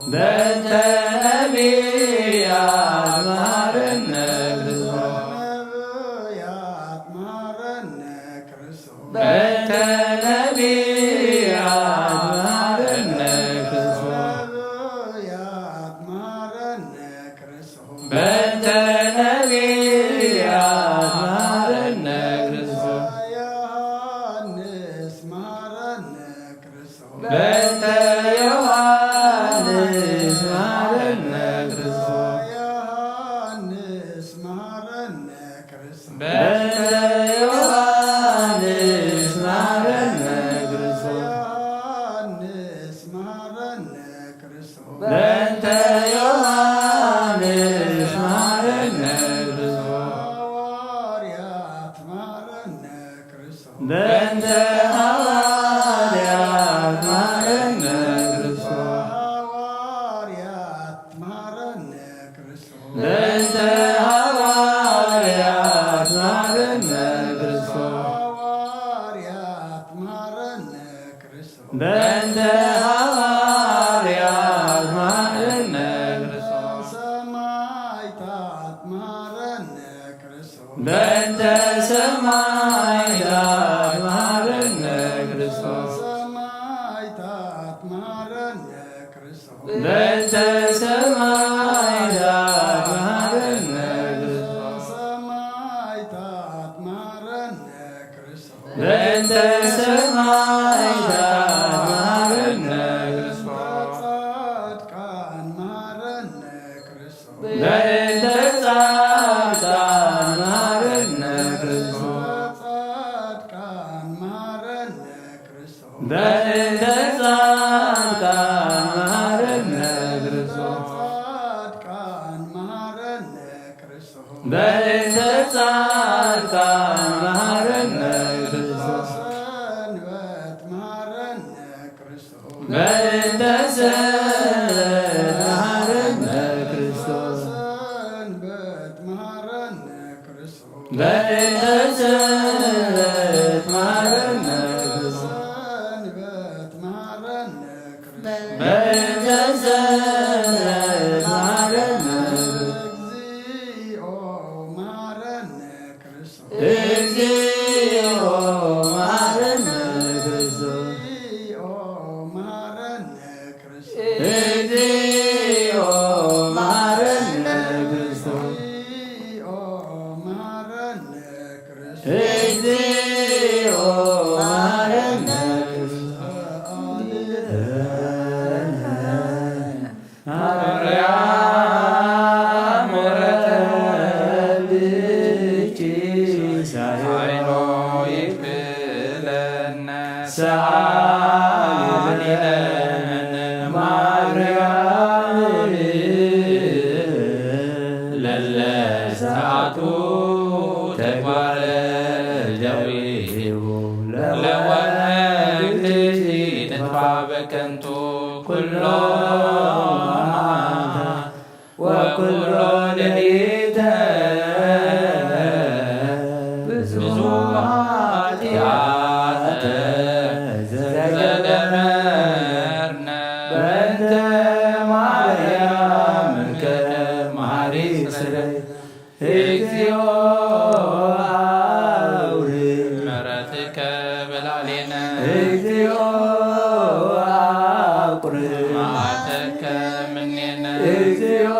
በእንተ ነቢይ በእንተ ዮሐንስ መሐረነ ክርስቶስ ዮሐንስ መሐረነ ክርስቶስ በእንተ ዮሐንስ መሐረነ ክርስቶስ ዮሐንስ መሐረነ ክርስቶስ በእንተ ዮሐንስ መሐረነ ክርስቶስ ሐዋርያት መሐረነ ክርስቶስ በእንተ ሐዋርያት መሐረነ ክርስቶስ ሐዋርያት መሐረነ ክርስቶስ በእንተ ሐዋርያት መሐረነ ክርስቶስ ሐዋርያት መሐረነ ክርስቶስ በእንተ ሐዋርያት መሐረነ ክርስቶስ ሰማዕታት መሐረነ ክርስቶስ በእንተ ሰማዕታት መሐረነ ክርስቶስ ሰማዕታት መሐረነ ክርስቶስ በእንተ ሰማዕታት መሐረነ ክርስቶስ ሰማዕታት መሐረነ ክርስቶስ በእንተ ሰማዕታት መሐረነ ክርስቶስ ጻድቃን መሐረነ ክርስቶስ በእንተ ጻድቃን መሐረነ ክርስቶስ ጻድቃን መሐረነ ክርስቶስ በእንተ ጻድቃን መሐረነ ክርስቶስ ጻድቃን መሐረነ ክርስቶስ በእንተ ጻድቃን መሐረነ ክርስቶስ ሰንበት መሐረነ ክርስቶስ በእንተ ሰንበት መሐረነ ክርስቶስ ሰንበት መሐረነ ክርስቶስ በእንተ ሰንበት መሐረነ ክርስቶስ ሰንበት መሐረነ ክርስቶስ በእንተ ሰንበት መሐረነ እግዚኦ መሐረነ ክርስቶስ እግዚኦ መሐረነ ክርስቶስ እግዚኦ መሐረነ ክርስቶስ እግዚኦ መሐረነ ክርስቶስ እግዚኦ መሐረነ ክርስቶስ እግዚኦ መሐረነ ኃይሎ ይክለነ ሰአሊለነ ማርያም ለለ ሰዓቱ ተግባረ ጀዊሁ ለወንግዚ ንጥፋ በከንቱ ኩሎ ወኩሎ ሌሊተ ብዙ ኃጢአተ ዘገበርነ በእንተ ማርያም ከመሐሪ ስረይ እግዚኦ አውርድ ምሕረትከ በላዕሌነ እግዚኦ አቁርብ መዓተከ እምኔነ እግዚኦ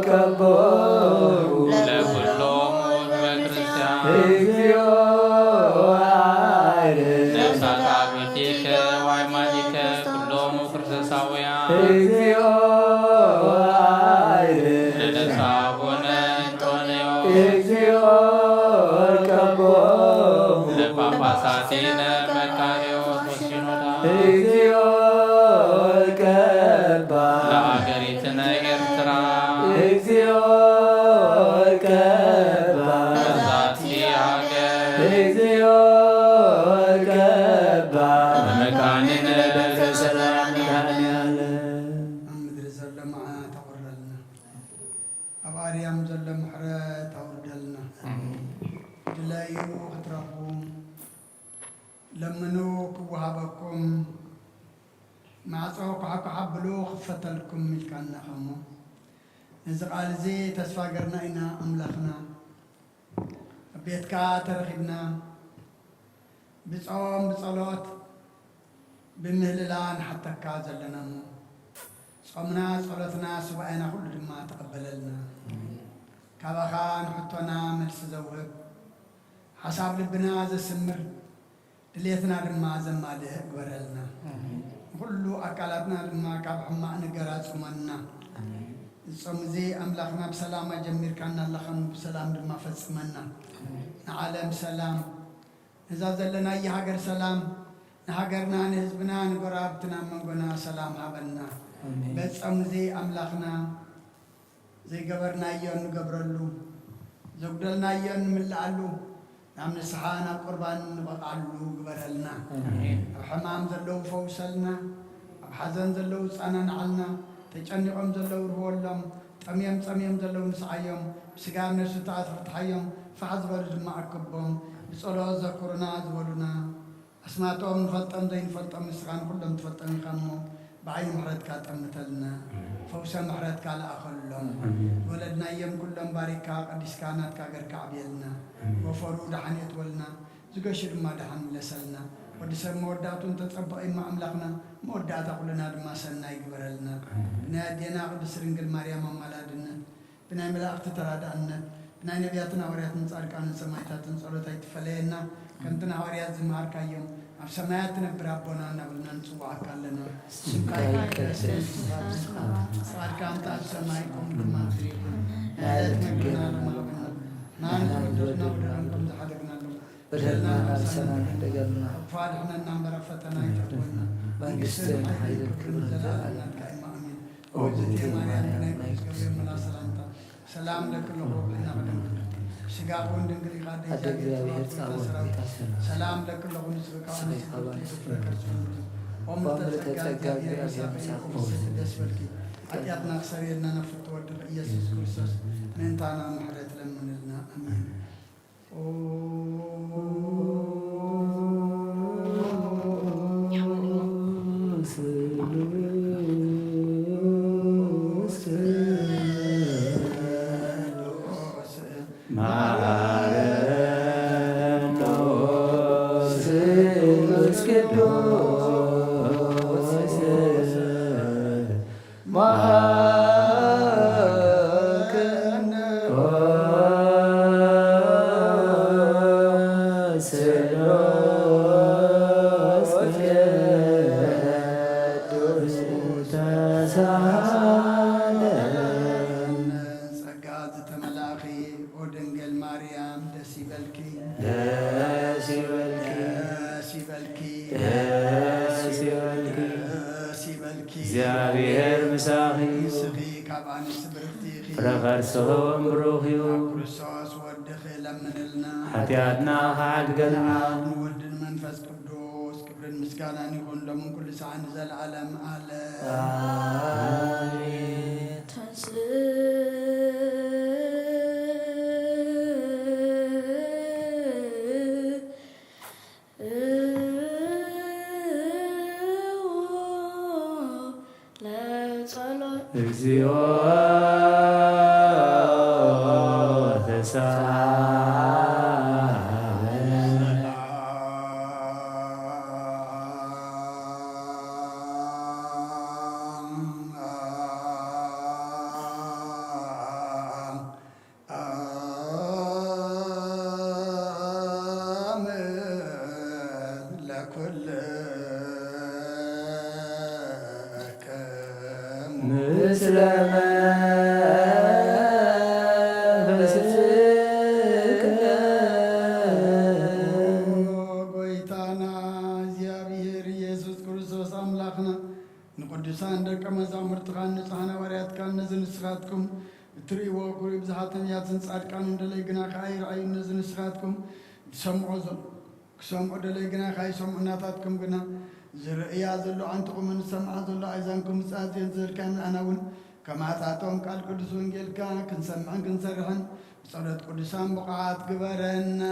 ከቦሩ ለኩሎሙ በክርስቲያን እግዚኦ አይርህ ነፍሳተ አብያቲከ ወአእማኒከ ኩሎሙ ክርስቶሳውያን እግዚኦ አይርህ ለነሳቦነ እንጦንዮ እግዚኦ ከቦሙ ለጳጳሳቲነ መካሪዎስ ወሲኖዳ እግዚኦ ቀባ ለአገሪትነ ኤርትራ እግዚኦ ቀባ ለዛቲ አገር እግዚኦ ቀባ በመካንነ ደብረ ሰላም መድኃኔዓለም ኣብ ምድሪ ዘሎ መዓት ኣውርደልና ኣብ ኣርያም ዘሎ ምሕረት ኣውርደልና ድለዩ ክትረኽቡ ለምኑ ክወሃበኩም ማዕፆ ክሓብሉ ክፈተልኩም ኢልካና ኸሞ እዚ ቃል እዚ ተስፋ ገርና ኢና ኣምላኽና ኣብ ቤትካ ተረኺብና ብፆም ብፀሎት ብምህልላን ሓተካ ዘለና እሞ ጾምና ጸሎትና ስዋዕና ኩሉ ድማ ተቀበለልና ካባኻ ንሕቶና መልሲ ዘውህብ ሓሳብ ልብና ዘስምር ድሌትና ድማ ዘማልእ ግበረልና ኩሉ ኣካላትና ድማ ካብ ሕማቅ ነገር ኣፅመና እጾም እዚ ኣምላኽና ብሰላም ጀሚርካና ኣለኸም ብሰላም ድማ ፈጽመና ንዓለም ሰላም እዛ ዘለና የሃገር ሰላም ንሃገርና ንህዝብና ንጎራብትና መንጎና ሰላም ሃበልና በጾም እዚ ኣምላኽና ዘይገበርናዮ ንገብረሉ ዘጉደልናዮ ንምልኣሉ ናብ ንስሓ ናብ ቁርባን ንበቃሉ ግበረልና ኣብ ሕማም ዘለው ፈውሰልና ኣብ ሓዘን ዘለው ፃናንዓልና ተጨኒቆም ዘለው ርህወሎም ጠምዮም ፀምዮም ዘለው ንስዓዮም ብስጋ ነፍስታት ፍርትሓዮም ፋሕ ዝበሉ ድማ ኣከቦም ብጸሎት ዘኩርና ዝበሉና ኣስማቶም ንፈልጦም ዘይንፈልጦም ንስኻ ንኩሎም ትፈልጦም ኢኻ እሞ ብዓይኒ ምሕረትካ ጠምተልና ፈውሰ ምሕረትካ ለኣኸሎም ወለድናዮም ኩሎም ባሪካ ቀዲስካ ናትካ ገርካ ዕብየልና ወፈሩ ድሓን የትወልና ዝገሹ ድማ ድሓን ምለሰልና ወዲ ሰብ መወዳቱን ተጸበቐ ኢማ ኣምላኽና መወዳእታ ኩልና ድማ ሰናይ ግበረልና ብናይ ኣዴና ቅድስት ድንግል ማርያም ኣማላድነት ብናይ መላእኽቲ ተራዳእነት ብናይ ነቢያትን ሃዋርያትን ጻድቃንን ሰማዕታትን ጸሎት ኣይትፈለየና ከምቲ ሃዋርያት ዝመሃርካዮም ኣብ ሰማያት ትነብር ኣቦና እናብልና ንጽዋዓካ ኣለና ስምካ ይቀደስ ጻድቃን ኣብ ሰማይ ከምኡ ድማ ዕለት ምግብና ለማሃበና ናንወደድና ወደረን ከም ዝሓደግናሉ በደልና ሰናን ደገልና ፋድሕነና እምበረ ፈተና ይፈትወና መንግስትን ሓይልን ክብርን ዘለኣለና ኢማ ኣሚን ወእግዝእትየ ማርያም ብናይ ቅዱስ ገብርኤል መልአክ ሰላምታ ሰላም ለክለኹ ኢልና ቀደምት ስጋውን ድንግል ኢኻ እግዚአብሔር ጸሎት ሰላም ለክለኹ ንስብካ ወምተጸጋ እግዚአብሔር ደስ በልኪ ኃጢአትና ክሰሪየልና ነፍሱ ትወድቕ ኢየሱስ ክርስቶስ ምእንታና ምሕረት ለምንልና አሜን እግዚአብሔር ምሳኺ ፍረኸርሰሆም ብሩኽዩ ሓጢአትና ካዓድገልና ንወድን መንፈስ ቅዱስ ክብርን ምስጋናን ይኹን ሎምን ኩሉ ሰዓት ንዘለዓለም ኣለ እግዚኦ ንቅዱሳን ደቀ መዛሙርትካ ንጻሕና ዋርያትካ እነዚህ ንስኻትኩም እትርእይዎ ኩሉ ብዙሓት ነቢያትን ጻድቃን እንደለይ ግና ከኣይረኣዩ እነዚህ ንስኻትኩም ክሰምዑ ደለይ ግና ካይሰምዑ እናታትኩም ግና ዝርእያ ዘሎ ዓንትኹምን ዝሰምዓ ዘሎ ኣይዛንኩም ዝኣዝየን ዝብልካ ንኣና እውን ከማታቶም ቃል ቅዱስ ወንጌልካ ክንሰምዕን ክንሰርሕን ብጸሎት ቅዱሳን ብቕዓት ግበረና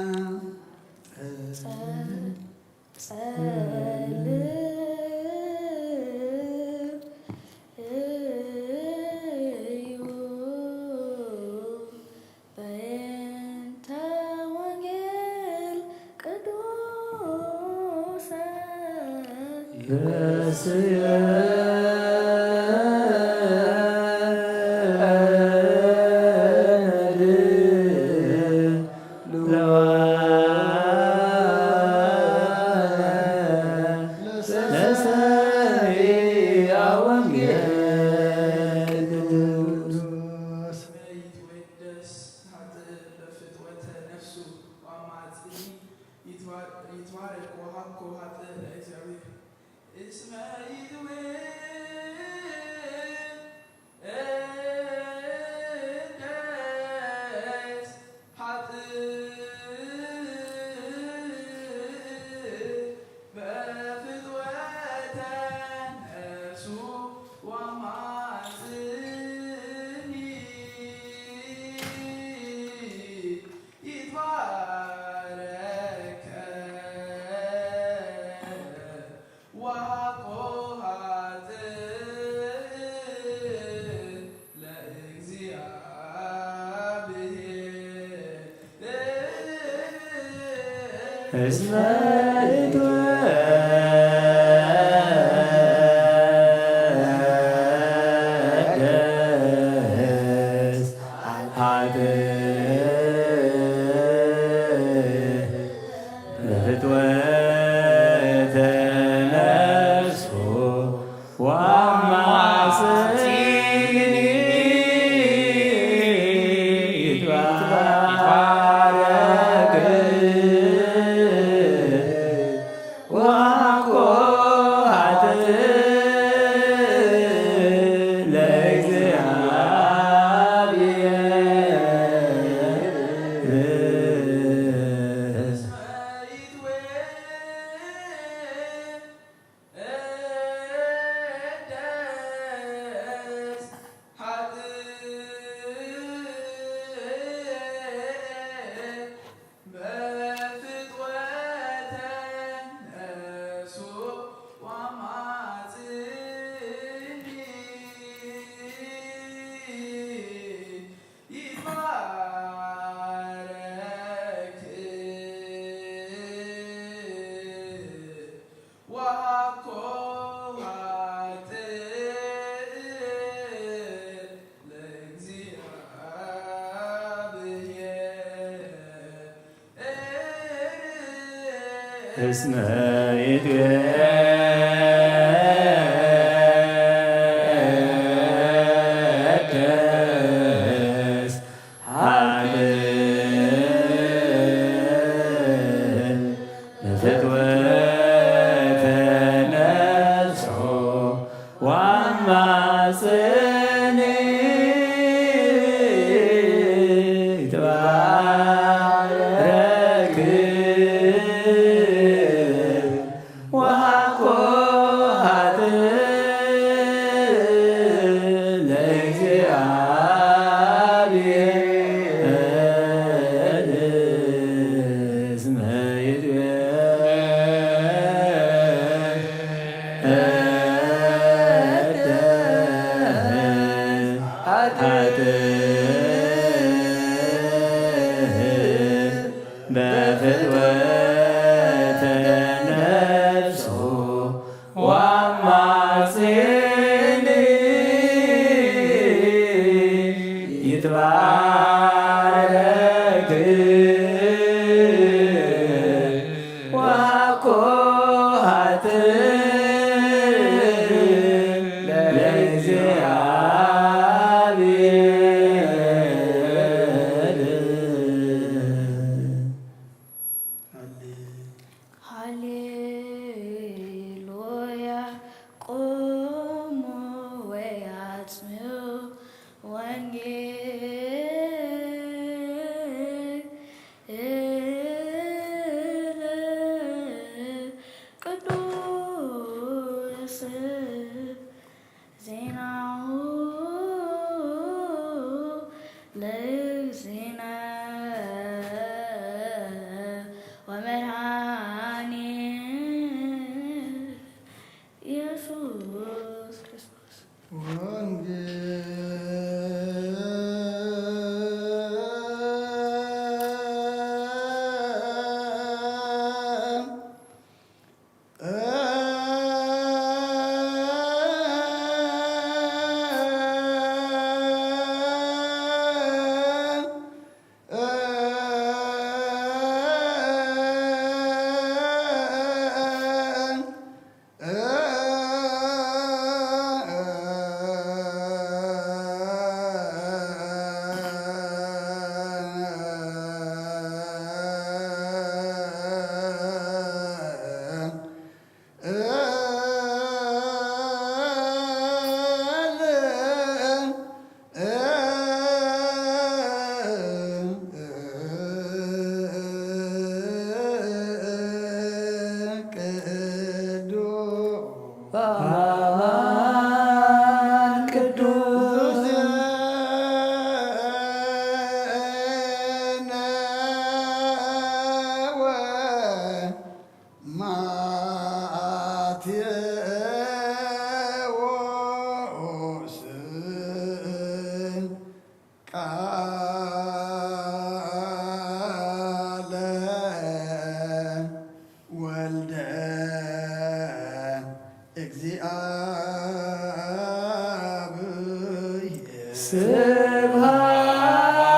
ቅዱስ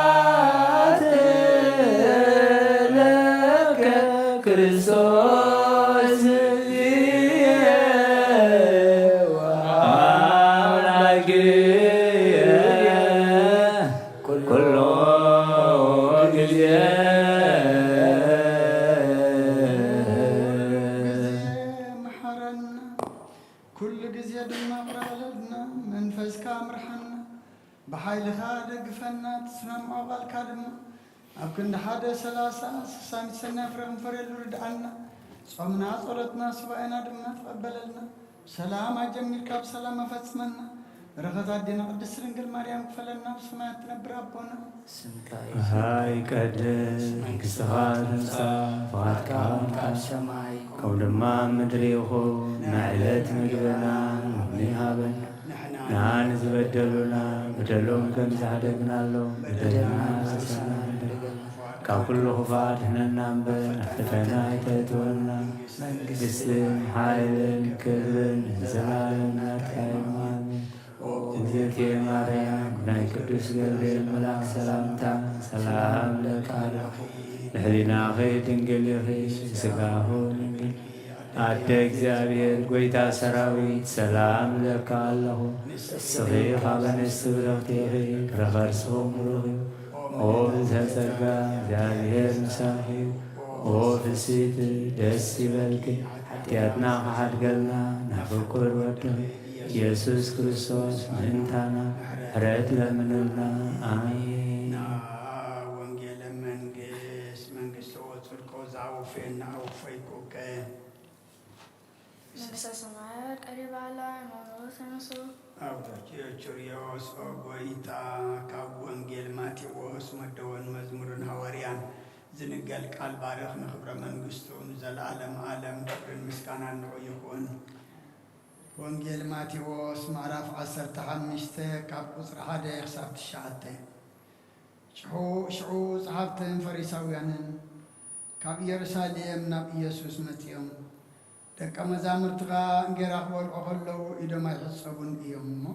ስብሐት ለከ ክርስቶስ ወአምላክየ ኩሎ ጊዜ መሐረና ኩሉ ግዜ ድማ ቅረበለልና መንፈስካ ምርሐና ብሓይልኻ ደግፈና ትስማምዖ ቃልካ ድማ ኣብ ክንዲ 1:30 ሰናይ ፍረ ክንፈርየሉ ርድኣና ጾምና ጸሎትና ስባኤና ድማ ተቐበለልና ሰላም ኣጀሚርካ ብሰላም ኣፈጽመና በረኸት ኣዴና ቅድስት ድንግል ማርያም ክፈለና ብሰማያት ትነብር ኣቦና ሃይ ቀድስ መንግሥትኻ ትምጻእ ፍቓድካ ካብ ሰማይ ከምኡ ድማ ምድሪ ይኹን ንዕለት ምግብና ሎሚ ሃበና ንሕና ንዝበደሉና በደሎም ከም ዝሓደግናሎም በደልና ዘሰና ካብ ኩሉ ክፋት ንሕነና እምበር ናብ ፈተና ኣይተእትወና መንግሥትን ሓይልን ክብርን ንዘላለም ናትካ ኢዩ ኣሜን። እግዝእትየ ማርያም ናይ ቅዱስ ገብርኤል መልኣክ ሰላምታ ሰላም ለካ ንሕሊናኺ ድንግል ኢኺ ስጋኹን ድንግል ኣደ እግዚአብሔር ጐይታ ሰራዊት ሰላም ለካ ኣለኹ ንስኺ ካብ ኣንስቲ ብርኽቲ ኢኺ ረኸርስኹም ሩኽ እዩ ኦ ብዝተጸጋ እግዚአብሔር ምሳኺ እዩ ኦ ፍሲት ደስ ይበልኪ ሓጢኣትና ክሓድገልና ናብ ፍቁር ወድኺ ኢየሱስ ክርስቶስ ምእንታና ምሕረት ለምንልና ኣሜን። ወንጌለ መንግሥት ወጽድቆ ዘአውፌና አውፈይኩከ መንግሥተ ሰማያት ቀሪባ አላ ሃይማኖት ተነሱ አውቶችሪዮስ ኦጎይታ ካብ ወንጌል ማቴዎስ መደወን መዝሙርን ሐዋርያን ዝንገል ቃል ባርኽ ንኽብረ መንግሥቱን ዘለዓለም ዓለም ክብርን ምስጋና ንዑ ይኹን። ወንጌል ማቴዎስ ምዕራፍ 15 ካብ ቁፅሪ 1 ክሳብ 9 ሽዑ ጸሓፍትን ፈሪሳውያንን ካብ ኢየሩሳሌም ናብ ኢየሱስ መጺኦም ደቀ መዛሙርትኻ እንጌራ ክበልዑ ከለዉ ኢዶም ኣይሕጸቡን እዮም እሞ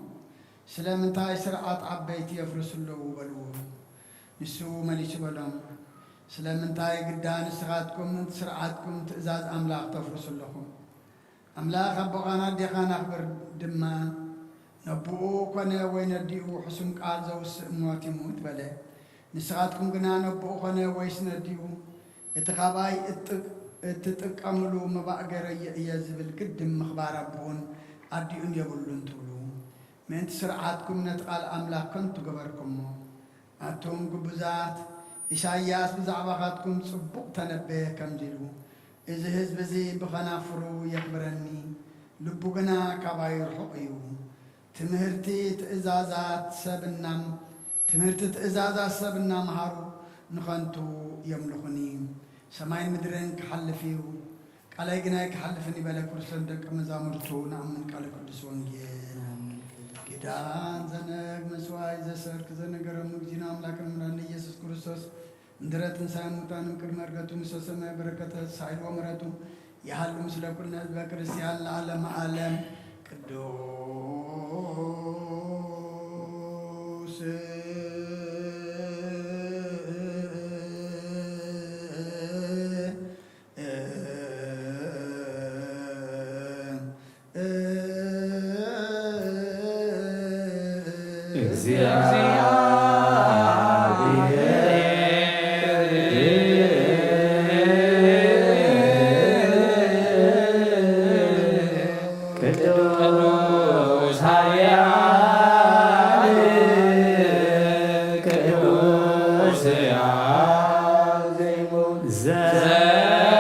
ስለምንታይ ስርዓት ዓበይቲ የፍርሱለዉ በልዎ። ንሱ መሊሱ በሎም ስለምንታይ ግዳ ንስኻትኩም ስርዓትኩም ትእዛዝ ኣምላኽ ተፍርሱ ኣለኹም? ኣምላኽ ኣቦኻን ኣዴኻን ኣኽብር ድማ ነብኡ ኮነ ወይ ነዲኡ ሕሱም ቃል ዘውስእ ሞት ይሙት በለ። ንስኻትኩም ግና ነብኡ ኮነ ወይስ ነዲኡ እቲ ኻባይ እትጥቀምሉ መባእገረየ እየ ዝብል ግድም ምኽባር ኣቦን ኣዲኡን የብሉን ትብሉ ምእንቲ ስርዓትኩም ነቲ ቃል ኣምላኽ ከንቱ ገበርኩሞ። ኣቶም ግቡዛት ኢሳይያስ ብዛዕባኻትኩም ጽቡቕ ተነበየ ከምዚ ኢሉ እዚ ህዝቢ እዚ ብኸናፍሩ የኽብረኒ ልቡ ግና ካባይ ርሑቕ እዩ። ትምህርቲ ትእዛዛት ሰብ እናምሃሩ ንኸንቱ የምልኹኒ። ሰማይን ምድርን ክሓልፍ እዩ ቃላይ ግና ክሓልፍን ይበለ ክርስቶስ ደቀ መዛሙርቱ ንኣምን ቃለ ቅዱስ ወንጌል ኪዳን ዘነግ መስዋይ ዘሰርክ ዘነገረሙ እግዚእና ኣምላክን ምራን ኢየሱስ ክርስቶስ እንድረት ትንሣኤ ሙታንም ቅድመ ዕርገቱ ንሰሰማይ በረከተ ሳይልዎ ምሕረቱ ይሃሉ ምስለ ኩልነ ህዝበ ክርስቲያን ለዓለመ ዓለም ቅዱስ ዘተወልደ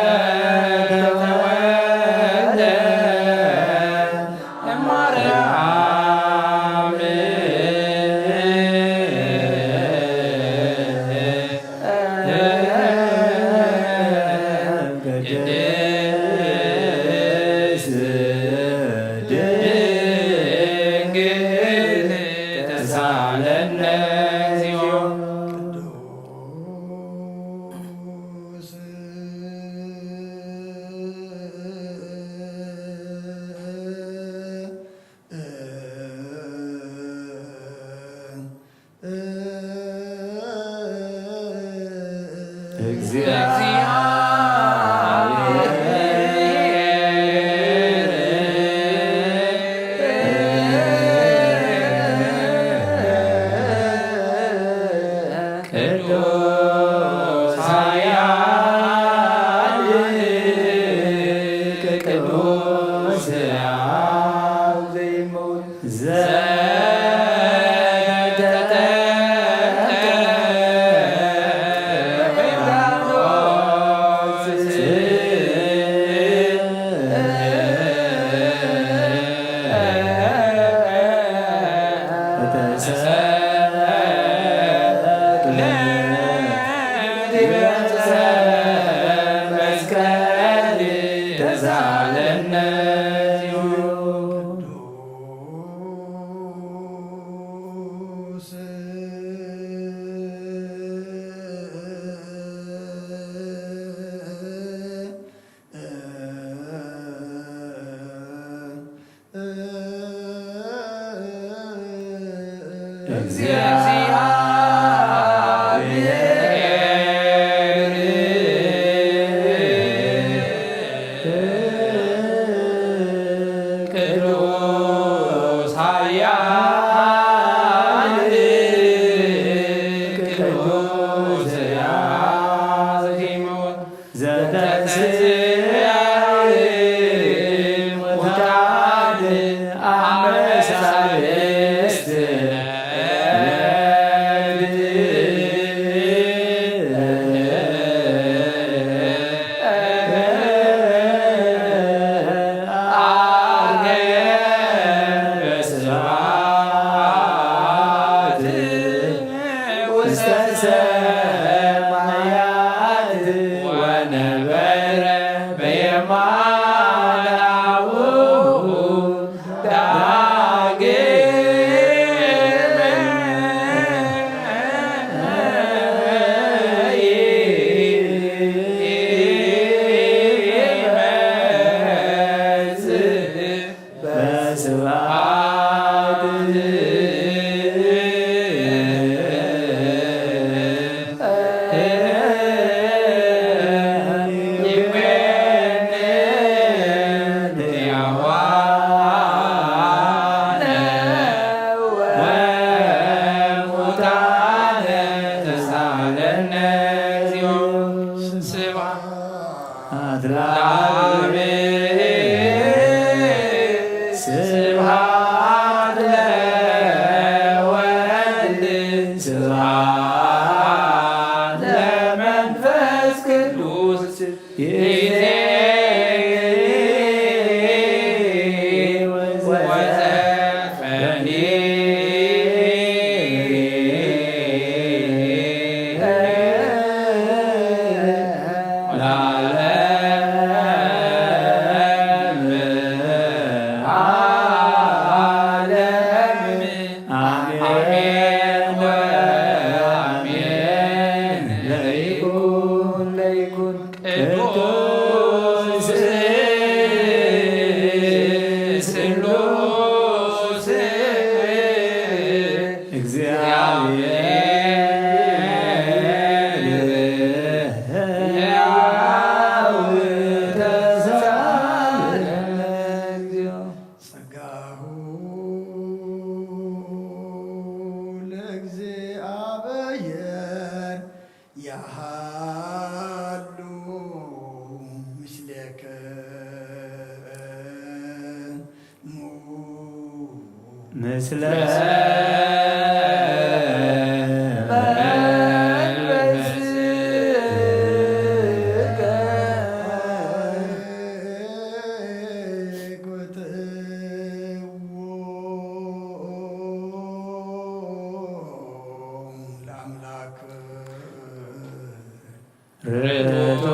ርቶ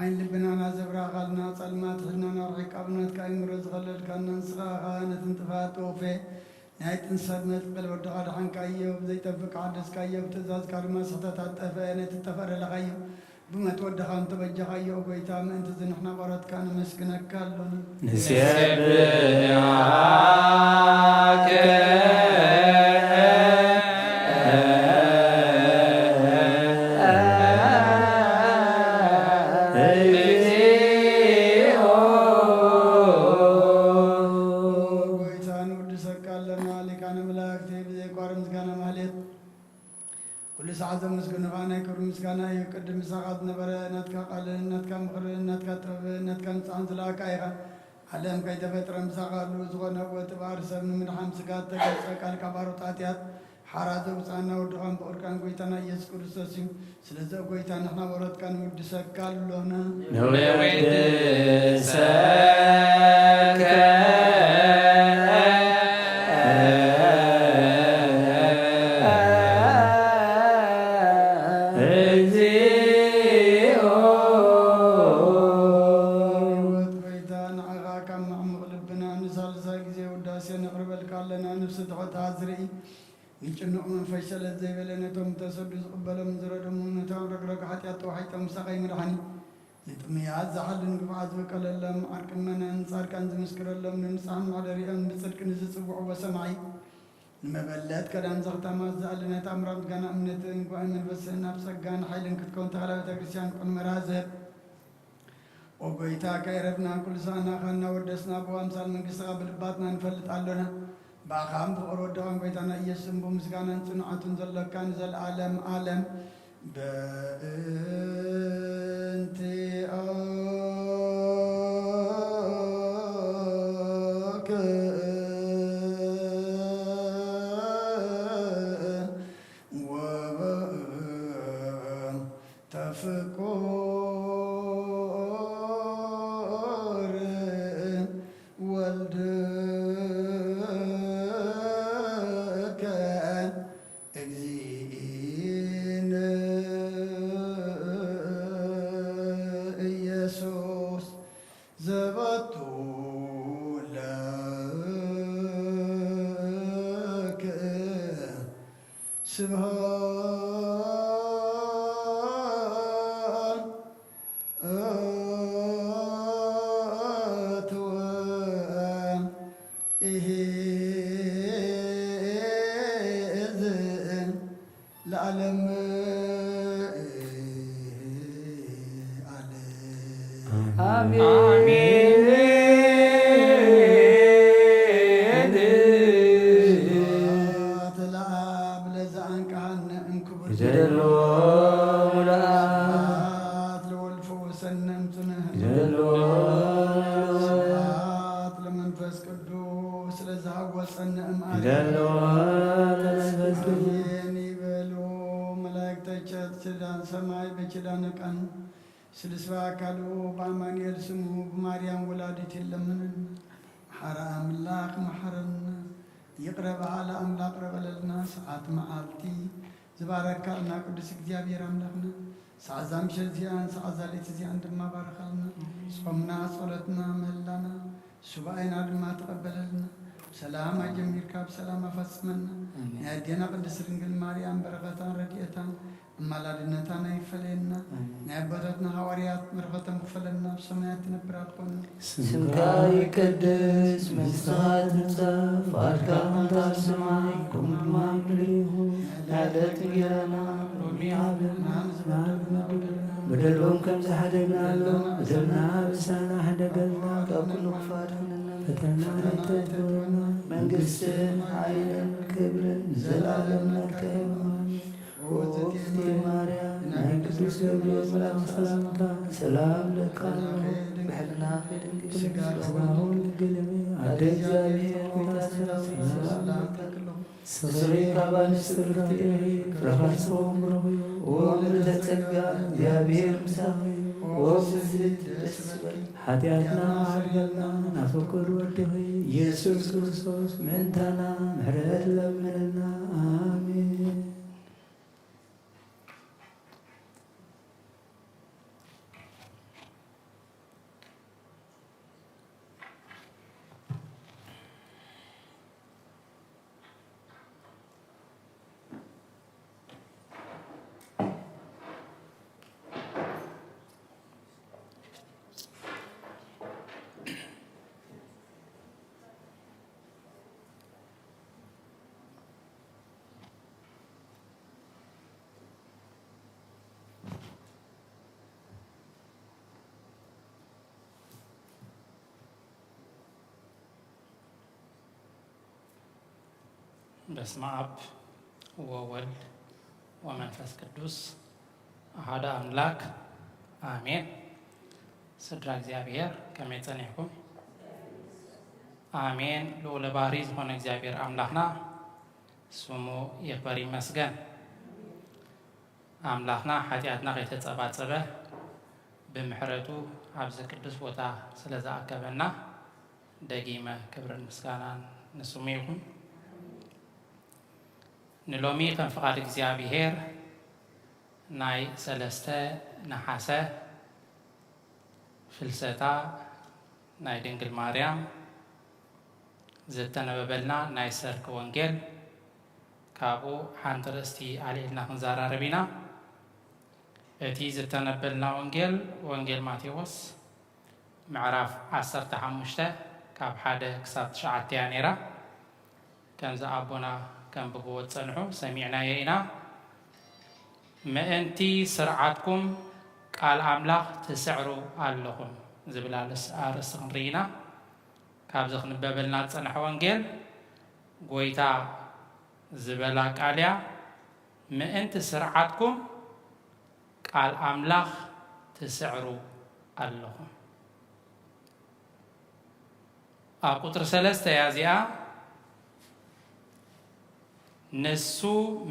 عين لبنانا زبرا غالنا صلمات حنانا رعقابنا كايمر زغلل كان نسخا نتنتفات وفي نهاية انسان نتقل ودغاد عن كايو بزي تفك عدس كايو بتزاز كارما سطتات تفاينة تتفر لغايو بما تودخان تبجا غايو وقويتا ما انت زنحنا برات كان مسكنا كالون نسيب سعادة مسكنا غانا كرم مسكنا يقدم سعاد نبرة نتكا قال نتكا مخر نتكا تب نتكا نسان زلا كايغا علم كي تفتر مسعاد لوزغنا وتبار سبن من حمس كات تجلس كان كبارو تاتيات حرادو بسانا ودغم بوركان قويتنا يسكر سوسيم سلزا قويتنا نحنا ورد كان مدسا كالونا نويد ساكا يجنوا من فشل الزبالة توم تسد قبل من زرد من نتام رجرك حتى توحيد مساقي مرحني نتمياز زحل نقبعز وكل اللهم أركمنا نصار كنز مسكر اللهم ننصحن على ريان بصدق نزل سبوع وسمعي المبلات كلام زغتا ما زعل نتام رد كان أمنت وأمن بس نفسك كان حيل كتكون تغلب تكريسيان كن مرازب وقيتا كيربنا كل سنة خلنا ودسنا بوامسال من قصة بالباطنا نفلت علينا باخام بقرود دوام بيتنا يسم بمسكانا صنعة زل كان زل عالم عالم بنتي أك وتفكر والد سبحان أتوان إذن العالم آمين ሰማይ በኪዳነ ቀን ስልስባ አካሉ በአማኑኤል ስሙ በማርያም ወላዲት የለምንን መሐረ አምላክ መሐረና ይቅረብ አለ አምላክ ረበለልና ሰዓት መዓልቲ ዝባረካልና ቅዱስ እግዚአብሔር አምላክና ሰዓዛም ሸዚያን ሰዓዛሌት ዚያን ድማ ባረካልና ጾምና ጸሎትና መላና ሱባኤና ድማ ተቀበለልና ሰላም አጀሚርካ በሰላም አፈጽመና ያዲና ቅድስት ድንግል ማርያም በረከታን ረድኤታን አማላድነታን አይፈለና ናያባታትና ሐዋርያት ምርፈተን ክፈለና በሰማያት ትነብራት ኮነ ስምካ ይቀደስ መንግሥትህ ትምጻእ ፈቃድከ በከመ በሰማይ ከማሁ በምድር ዕለት እንጀራና ሎሚ ሀበና በደሎም ከም ዝሓደግናሎም በደልና ብሳና ሓደገልና ካብ ኩሉ ክፋት ፈተና ኣይተትወና መንግሥትን ሓይልን ክብርን ዘለዓለም መልክዕ ወእግዝእትየ ማርያም ናይ ቅዱስ ገብርኤል መልአክ ሰላምታ ሰላም ለካ ብሕልና ከይድንግል ስጋውን ድንግል ኣደ እግዚአብሔር ሰላም سري كابانستر فرخصهم رهي ومن تتقى يابير مساوي ومزيد حتياتنا عرقلنا نفكر ودهي يسوع كريستوس من تنا مهرت لمننا آمين. በስመ አብ ወወልድ ወመንፈስ ቅዱስ አሐዱ አምላክ አሜን። ስድራ እግዚአብሔር ከመይ ጸኒዕኩም? አሜን። ልዑለ ባሕሪ ዝኾነ እግዚአብሔር አምላኽና ስሙ ይክበር ይመስገን። አምላኽና ኃጢአትና ከይተጸባጸበ ብምሕረቱ ኣብዚ ቅዱስ ቦታ ስለ ዝኣከበና ደጊመ ክብርን ምስጋናን ንስሙ ይኹን። ንሎሚ ከም ፍቓድ እግዚአብሔር ናይ 3 ነሓሰ ፍልሰታ ናይ ድንግል ማርያም ዝተነበበልና ናይ ሰርክ ወንጌል ካብኡ ሓንቲ ርእስቲ ኣልዒልና ክንዘራረብ ኢና። እቲ ዝተነበልና ወንጌል ወንጌል ማቴዎስ ምዕራፍ 15 ካብ 1 ክሳብ 9 እያ ነይራ። ከምዚ ኣቦና كم بقوة صنعو سمعنا يينا مأنتي سرعتكم قال أملاخ تسعروا اللهم زبلالس أرسخن رينا كابزخن بابلنا تصنح وانجيل قويتا زبلاك عليا مأنتي سرعتكم قال أملاخ تسعروا اللهم قطر 3 يازيا ንሱ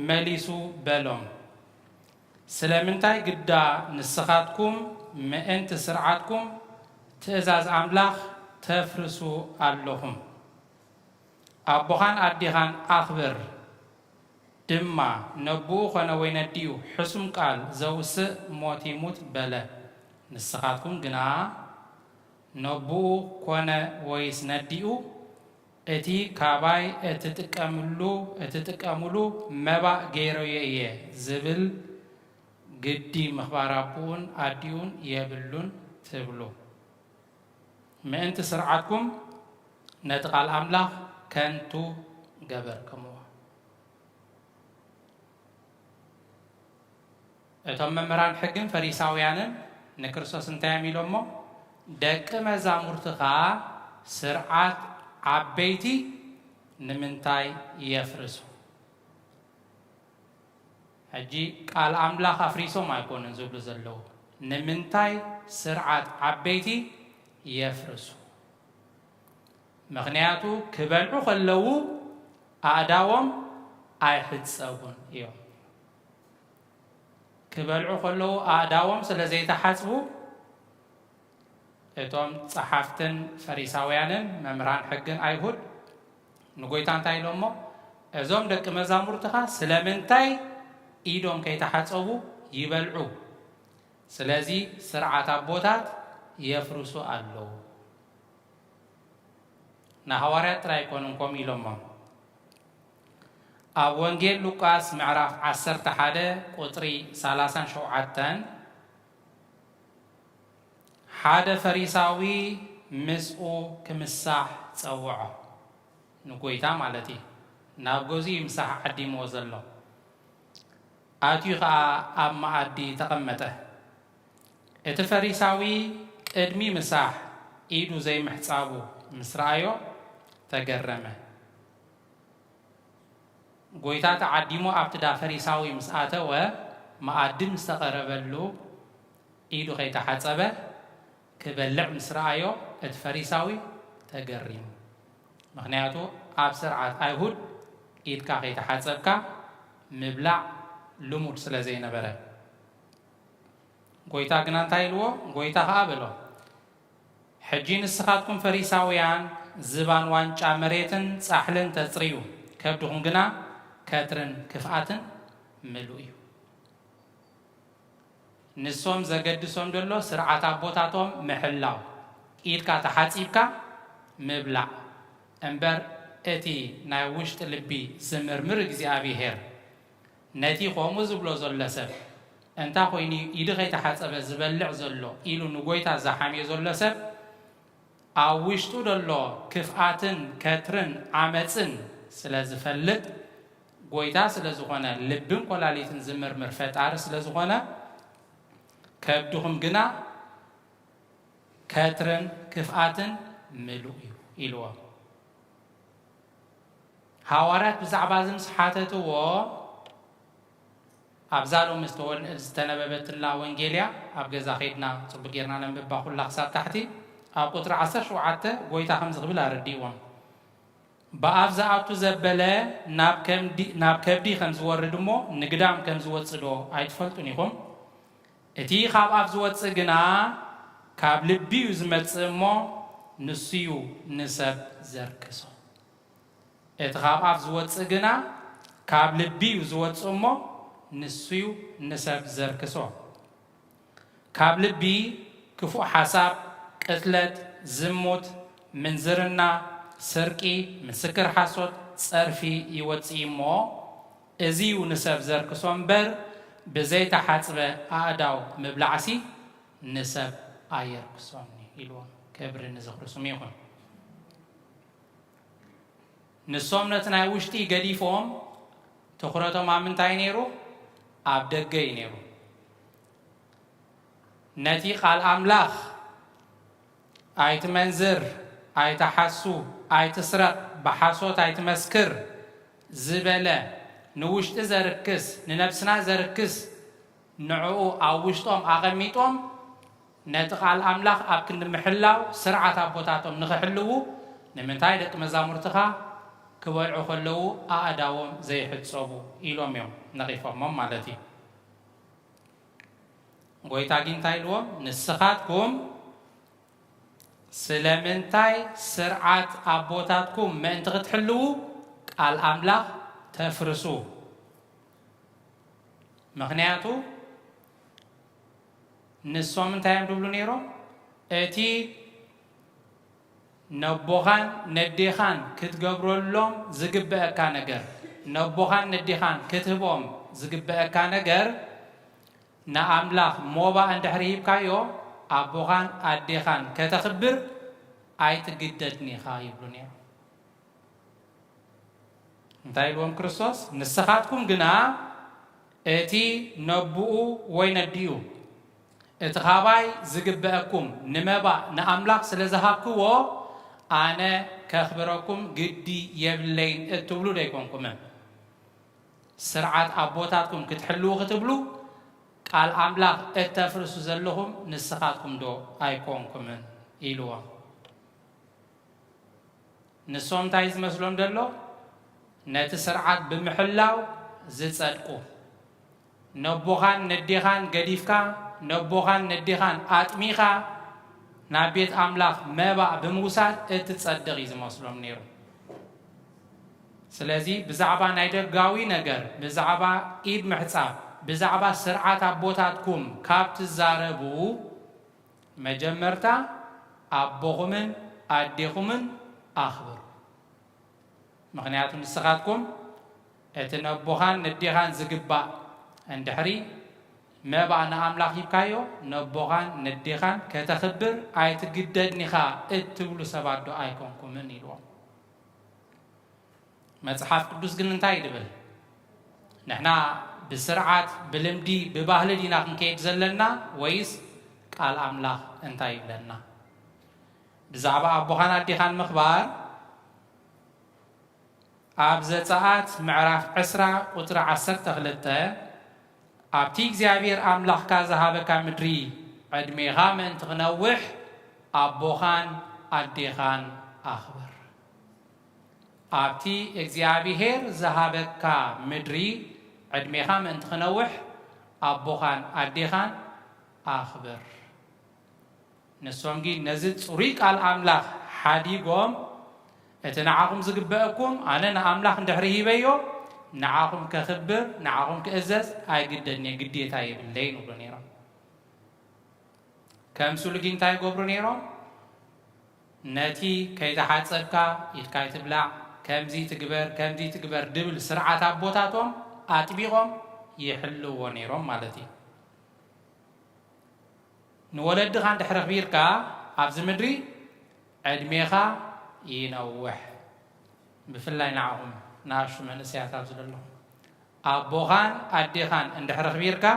መሊሱ በሎም ስለምንታይ ግዳ ንስኻትኩም ምእንቲ ስርዓትኩም ትእዛዝ ኣምላኽ ተፍርሱ ኣለኹም? ኣቦኻን ኣዲኻን ኣኽብር ድማ ነብኡ ኾነ ወይ ነዲኡ ሕሱም ቃል ዘውስእ ሞት ይሙት በለ። ንስኻትኩም ግና ነብኡ ኮነ ወይስ ነዲኡ እቲ ካባይ እትጥቀምሉ መባእ ገይረዮ እየ ዝብል ግዲ ምኽባር ኣቦኡን ኣዲኡን የብሉን ትብሉ። ምእንቲ ስርዓትኩም ነቲ ቃል ኣምላኽ ከንቱ ገበርክምዎ። እቶም መምህራን ሕግን ፈሪሳውያንን ንክርስቶስ እንታይ ኢሎሞ? ደቂ መዛሙርትኻ ስርዓት ዓበይቲ ንምንታይ የፍርሱ? ሕጂ ቃል ኣምላኽ ኣፍሪሶም ኣይኮኑን ዝብሉ ዘለዉ፣ ንምንታይ ስርዓት ዓበይቲ የፍርሱ? ምክንያቱ ክበልዑ ከለዉ ኣእዳዎም ኣይሕፀቡን እዮም። ክበልዑ ከለዉ ኣእዳዎም ስለ ዘይተሓፅቡ እቶም ጸሓፍትን ፈሪሳውያንን መምህራን ሕግን ኣይሁድ ንጎይታ እንታይ ኢሎሞ? እዞም ደቂ መዛሙርትኻ ስለምንታይ ኢዶም ከይተሓፀቡ ይበልዑ? ስለዚ ስርዓት ኣቦታት የፍርሱ ኣለዉ። ንሃዋርያት ጥራይ ኣይኮኑን ከምኡ ኢሎሞም። ኣብ ወንጌል ሉቃስ ምዕራፍ 11 ቁጥሪ 37 ሓደ ፈሪሳዊ ምስኡ ክምሳሕ ፀውዖ፣ ንጎይታ ማለት እዩ። ናብ ገዝኡ ምሳሕ ዓዲምዎ ዘሎ ኣትዩ ከዓ ኣብ መኣዲ ተቐመጠ። እቲ ፈሪሳዊ ቅድሚ ምሳሕ ኢዱ ዘይምሕፃቡ ምስ ረኣዮ ተገረመ። ጎይታ ተዓዲሙ ኣብቲ ዳ ፈሪሳዊ ምስ ኣተወ መኣዲ ምስ ተቐረበሉ ኢዱ ከይተሓፀበ ክበልዕ ምስ ረኣዮ እቲ ፈሪሳዊ ተገሪሙ። ምክንያቱ ኣብ ስርዓት ኣይሁድ إيدكا خيت حسبكا مبلع لمود سلازين برا قويتا قنان تايلو قويتا خابلو حجين السخاتكم فريساويان زبان وانجا مريتن ساحلن تسريو كبدهم قنا كاترن كفاتن ملوئيو نسوم زقدسوم دلو سرعة بوتاتهم محلاو إيدكا تحاتيبكا مبلع أمبر أتي ناوشت لبي زمرمر إغزيابي هير نتي خومو زبلو زلسب أنتا خويني إيدغي تحاتب زبلع زلو إيلو نقويتا زحامي زلسب أوشتو دلو كفاتن كاترن عامتن سلازفلت قويتا سلازخونا لبن قلاليتن زمرمر فتار سلازخونا كبدهم قنا كاترن كفاتن ملوئيو إلوا حوارات بزعبازم صحاتتو أبزالو مستوى استنببت الله وانجيليا أبجزا خيدنا صبقيرنا نمببا كل أقصى تحتي أبقطر عسر شوعته قويتا خمس قبل أرديوان بأفزا أبتو زبالة ناب كبدي خمس وردمو نقدام كمز وصدو أيتفلتونيهم اتي خاب أفز وصقنا كاب لبيو زمتسمو نسيو نسب زركسو اتخاب أفز وصقنا كاب لبيو زوتسمو نسيو نسب زركسو كاب لبي كفو حساب قتلت زموت منزرنا سرقي من سكر حسود صرفي يوصيمو ازيو نسب زركسو امبر بزيت حسبه أداو مبلعسي نسب آير كسومني إلوان كبر نزخر سميهم نسوم نتناي وشتي قديفهم تخرطوا ما من تاينيرو أبدقي نيرو نتي قال أملاخ آيت منزر آيت حسو آيت سرق بحسوت آيت مسكر زبالة نوشت زركس ننفسنا زركس نعو أوشتهم أغميتهم نتقال أملاخ أبكن محلاو سرعة أبوتاتهم نخحلو نمنتاي دك مزامرتخا كوالعو خلو أعداوهم زي حد صوبو إلوم يوم نغيفهم مالتي قويتاقين تايلوهم نسخاتكم سلمنتاي سرعة أبوتاتكم ما انت تحلو قال أملاخ تفرسو مغنياتو نسوم انتايم دوبلو نيرو اتي نبوخان نديخان كتقبرو اللوم زقبئ كانقر نبوخان نديخان كتبوم زقبئ كانقر نا أملاخ موبا اندحريب كايو أبوخان أديخان كتخبر آيت قدتني خايبلو نيرو انتايلوم كريستوس نسخاتكم قنا اتي نبؤو وينديو اتخاباي زقبئكم نمبا نأملاك سلزهابكو أنا كخبركم قدي يبلين اتبلو ديكونكم سرعات أبوتاتكم كتحلو ختبلو قال أملاك اتفرسو زلهم نسخاتكم دو ايكونكم إلوا نسوم تايز مسلوم دلو نتسرعات بمحلاو زيت صدقو نبوخان نديخان قديفكا نبوخان نديخان آتميخا نابيت أملاخ مبا بموساد اتتصدقي زمسلوم نيرو سلازي بزعبا نايدر قاوي نقر بزعبا إيد محصاب بزعبا سرعات أبوتاتكم كابت الزاربو مجمرتا أبوخمن أديخمن أخبر مغنياتو نسخاتكم اتنبوخان نديخان زقبا اندحري ما بقى أملاك يبكايو نبوخان نديخان كتخبر آيت قدد نخا اتبلو سبات دو آيكونكم من إلوان مصحف قدوس قلن تايدبل نحنا بسرعات بلمدي بباهل دينا كنكيد زلنا ويس قال أملاك انتايب لنا بزعبا أبوخان نديخان مخبار أبزت ساعات معرف عسرة قطرة عسر تغلطة أبتيك زيابير أملاخ كازهابك مدري عدمي غامن تغنوح أبوخان أديخان أخبر أبتي إግዚአብሔር زهابك مدري عدميخا من تخنوح أبوخان أديخان أخبر نسومجي نزد صريق الأملاخ حديقهم اتنعاكم زقبأكم أنا نأملاخ ندحريه بيو نعاكم كخبر نعاكم كأزز أي قدني قدية تاي بالليل وبرنيرم كم سلقين تاي قبرنيرم ناتي كي تحاتسبك يتكاي تبلع كم زي تقبر دبل سرعة أبوتاتهم أتبيهم يحلوا ونيرهم مالتي نولد خان تحرق بيركا أبز مدري عدميخا ينوح بفلاي نعهم ناش من السياسة أبزل الله أبوخان أديخان اندحرق بيركا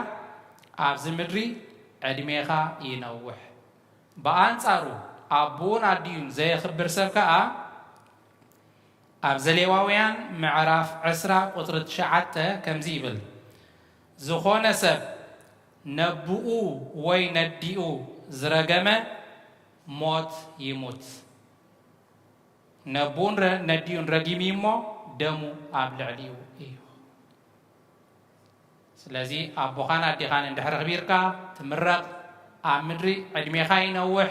أبز مدري عدميخا ينوح بأنصارو أبون أديون زي خبر سبكا أبزليواويان معراف عسرا قطرة شعته كم زيبل زخون سب نبؤو وي ندئو زرقمة موت يموت نبون ندئون رقيميمو دمو أبلعليو إيو سلازي أبوخان أديخان اندحر خبيركا تمرق أمدري عدميخا ينوح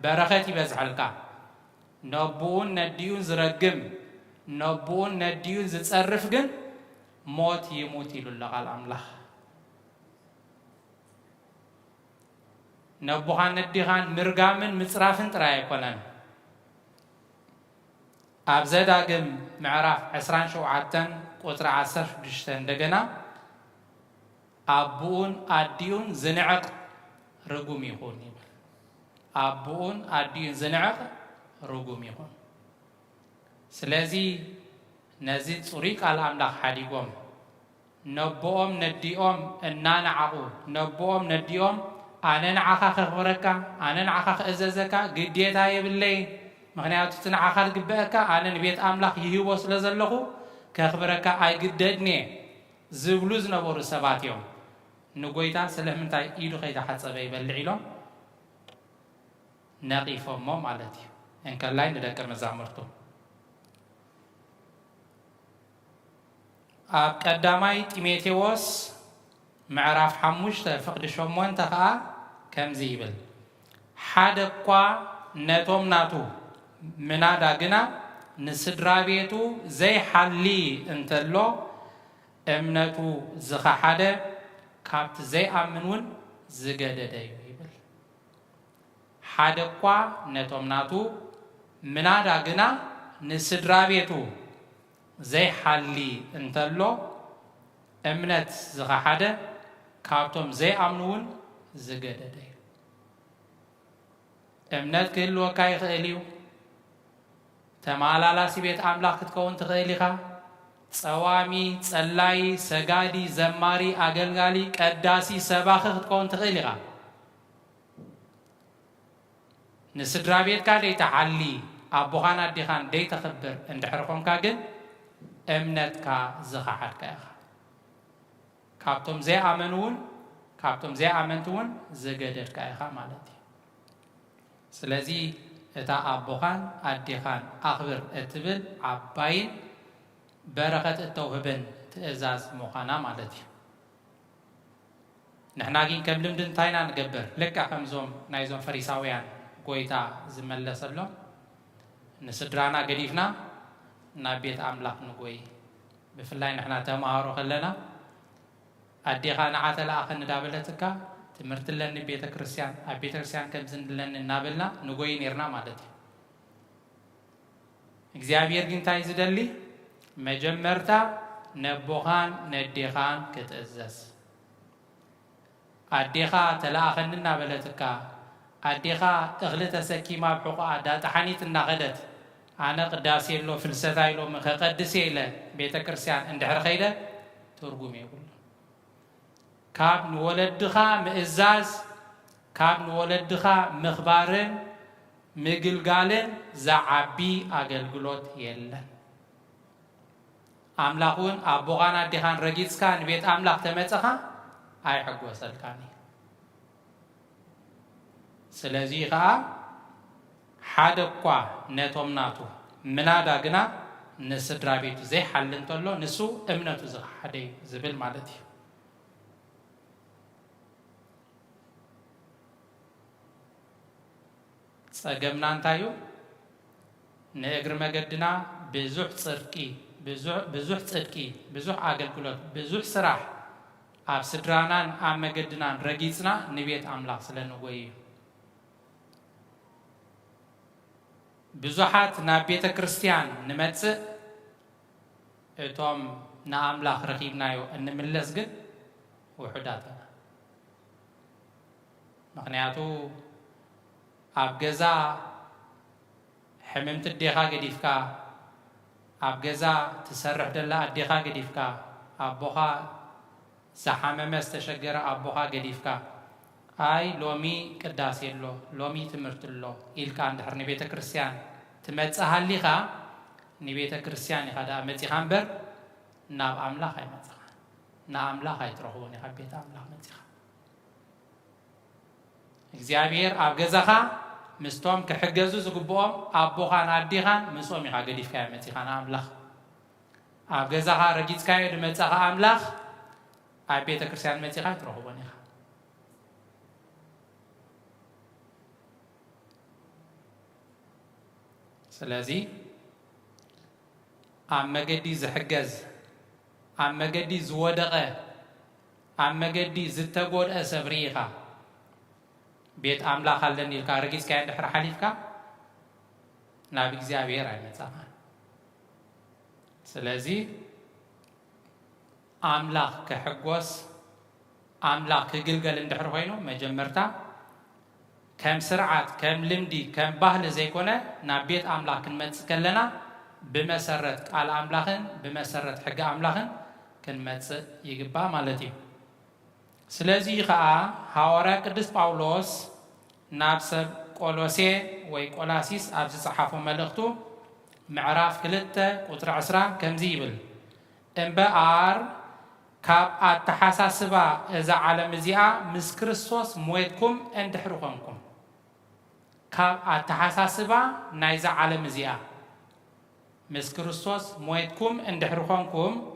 برختي بزحلكا نبون ندئون زرقم نبون نديون زتصرف جن موت يموت يلولغ الأملاخ نبوخان نديخان مرقامن مصرافن تراي كونن أبزداقم معراف عسران شوعاتن قطر عصر دشتن دقنا أبون أديون زنعق رقوم يخون أبون أديون زنعق رقوم يخون سلازي نزيد صريق الأملاخ حديقهم نبوهم نديهم إننا عقو نبوهم نديهم أنا نعاخا خبركا أنا نعاخا إزازكا قديتا يباللين مغنياتو تنعاخا لقبأكا أنا نبيت أملاخ يهيبو سلازلخو كخبركا أي قددني زبلوز نبورو سبات يوم نقويتا سلح من تاي إيدو خيدا حتى بيبالعيلهم نقيفهم مو مالتي إنك الله ندكر مزامرتو قدامي تيموثاوس معراف حموشت فقد شمون تخا كم زيبل حدقوا نتوم ناتو منادا جنا نسدرابيتو زي حلي انتلو امنتو زخا حدا كابت زي امنون زقددي يبل حدقوا نتوم ناتو منادا جنا نسدرابيتو زي حلي انتلو امنت زخا حدا كابتم زي امنون زقددي امنت كله كاي خيليو تمالالا سيبيت املاك تكون تخيليخا صوامي صلاي سغادي زماري اغلغالي قداسي سباخ تكون تخيليخا نسدرا بيت كادي تحلي ابوخانا ديخان دي تخبر اندحركم كاغن امنتك زخحت كاخا كابتم زي امنون كابتم زي امنتون زغدد كاخا مالتي سلازي اتا ابوخان اديخان اخبر اتبل عباين بركه التوهبن تازاز مخانا مالتي نحنا جين كم لمدن تاينا نقبر لك خمزوم نايزوم فريساويان قويتا زملسلهم نسدرانا قريفنا نبيت املاك نقوي بفلاي نحنا تمهارو خلنا اديخان عتلا اخن دابلتك تمرت لنا بيت كريستيان ابيت كريستيان كم زند لنا نابلنا نقوي نيرنا مالتي እግዚአብሔር ግን ታይዝደሊ መጀመርታ ነቦኻን ነዲኻን ክትእዘዝ አዲኻ ተላኸንና በለትካ አዲኻ እኽሊ ተሰኪማ ብሑቋ ዳጣሓኒት እናኸደት ኣነ ቅዳሴሎ ፍልሰታይሎ መኸቀድስ ኢለ ቤተ ክርስቲያን እንድሕር ኸይደ ትርጉም የብሉ ካብ ንወለድኻ ምእዛዝ ካብ ንወለድኻ ምኽባርን ምግልጋልን ዘዓቢ አገልግሎት የለን አምላኹን አቦኻን አዲኻን ረጊጽካ ንቤት አምላኽ ተመጽኻ አይሕጎሰልካኒ ስለዚህ ኸዓ ሓደ እኳ ነቶም ናቱ ምናዳ ግና ንስድራ ቤቱ ዘይሓል እንተሎ ንሱ እምነቱ ዝሓደ ዝብል ማለት እዩ ጸገምና እንታዩ ንእግር መገድና ብዙሕ ጽድቂ ብዙሕ አገልግሎት ብዙሕ ስራሕ ኣብ ስድራናን ኣብ መገድናን ረጊጽና ንቤት ኣምላኽ ስለንጎይ ብዙሓት ናብ ቤተ ክርስቲያን ንመጽእ እቶም ንኣምላኽ ረኺብናዮ እንምለስ ግን ውሑዳት ምክንያቱ ኣብ ገዛ ሕምምት ዴኻ ገዲፍካ ኣብ ገዛ ትሰርሕ ደላ ኣዴኻ ገዲፍካ ኣቦኻ زحمة استشجرة أبوها قديفكا أي لومي قداس يلو لومي تمرت له إل كان دحر نبيت كريستيان تمت أهليها نبيت كريستيان هذا متيخان بر ناب أملاخ هاي متيخان ناب أملاخ هاي تروحوني حبيت أملاخ متيخان إخزيابير أبجزها مستوم كحجزو زقبوم أبوها ناديخان مسومي ها قديفكا متيخان أملاخ أبجزها رجيت كاي دمتها أملاخ أي بيت كريستيان متيخان تروحوني سلازي أم مجدي زحجز أم مجدي زودقة أم مجدي زتقول أسبريها بيت أملا خلني الكارجيس كان دحر حليفك نبي زيابير أي متسامح سلازي أملا كحجوس أملا كجلجل اندحر وينو مجمرتا كم سرعات كم لمدي كم بحل زي كونه نبيت أملاك نمتكلنا بمسرت على أملاخن بمسرت حق أملاخن كنمت يجبا مالتي سلازي خا حوارا قدس باولوس نابسب قولوسي وي قولاسيس أبز صحافو ملغتو معراف كلتا قطر عسرا كم زيبل انبقار كاب التحاساسبا إذا على مزيئة مسكرسوس مويدكم اندحرقنكم كاب التحاساسبا نايزا على مزيئة مسكرسوس مويدكم اندحرقنكم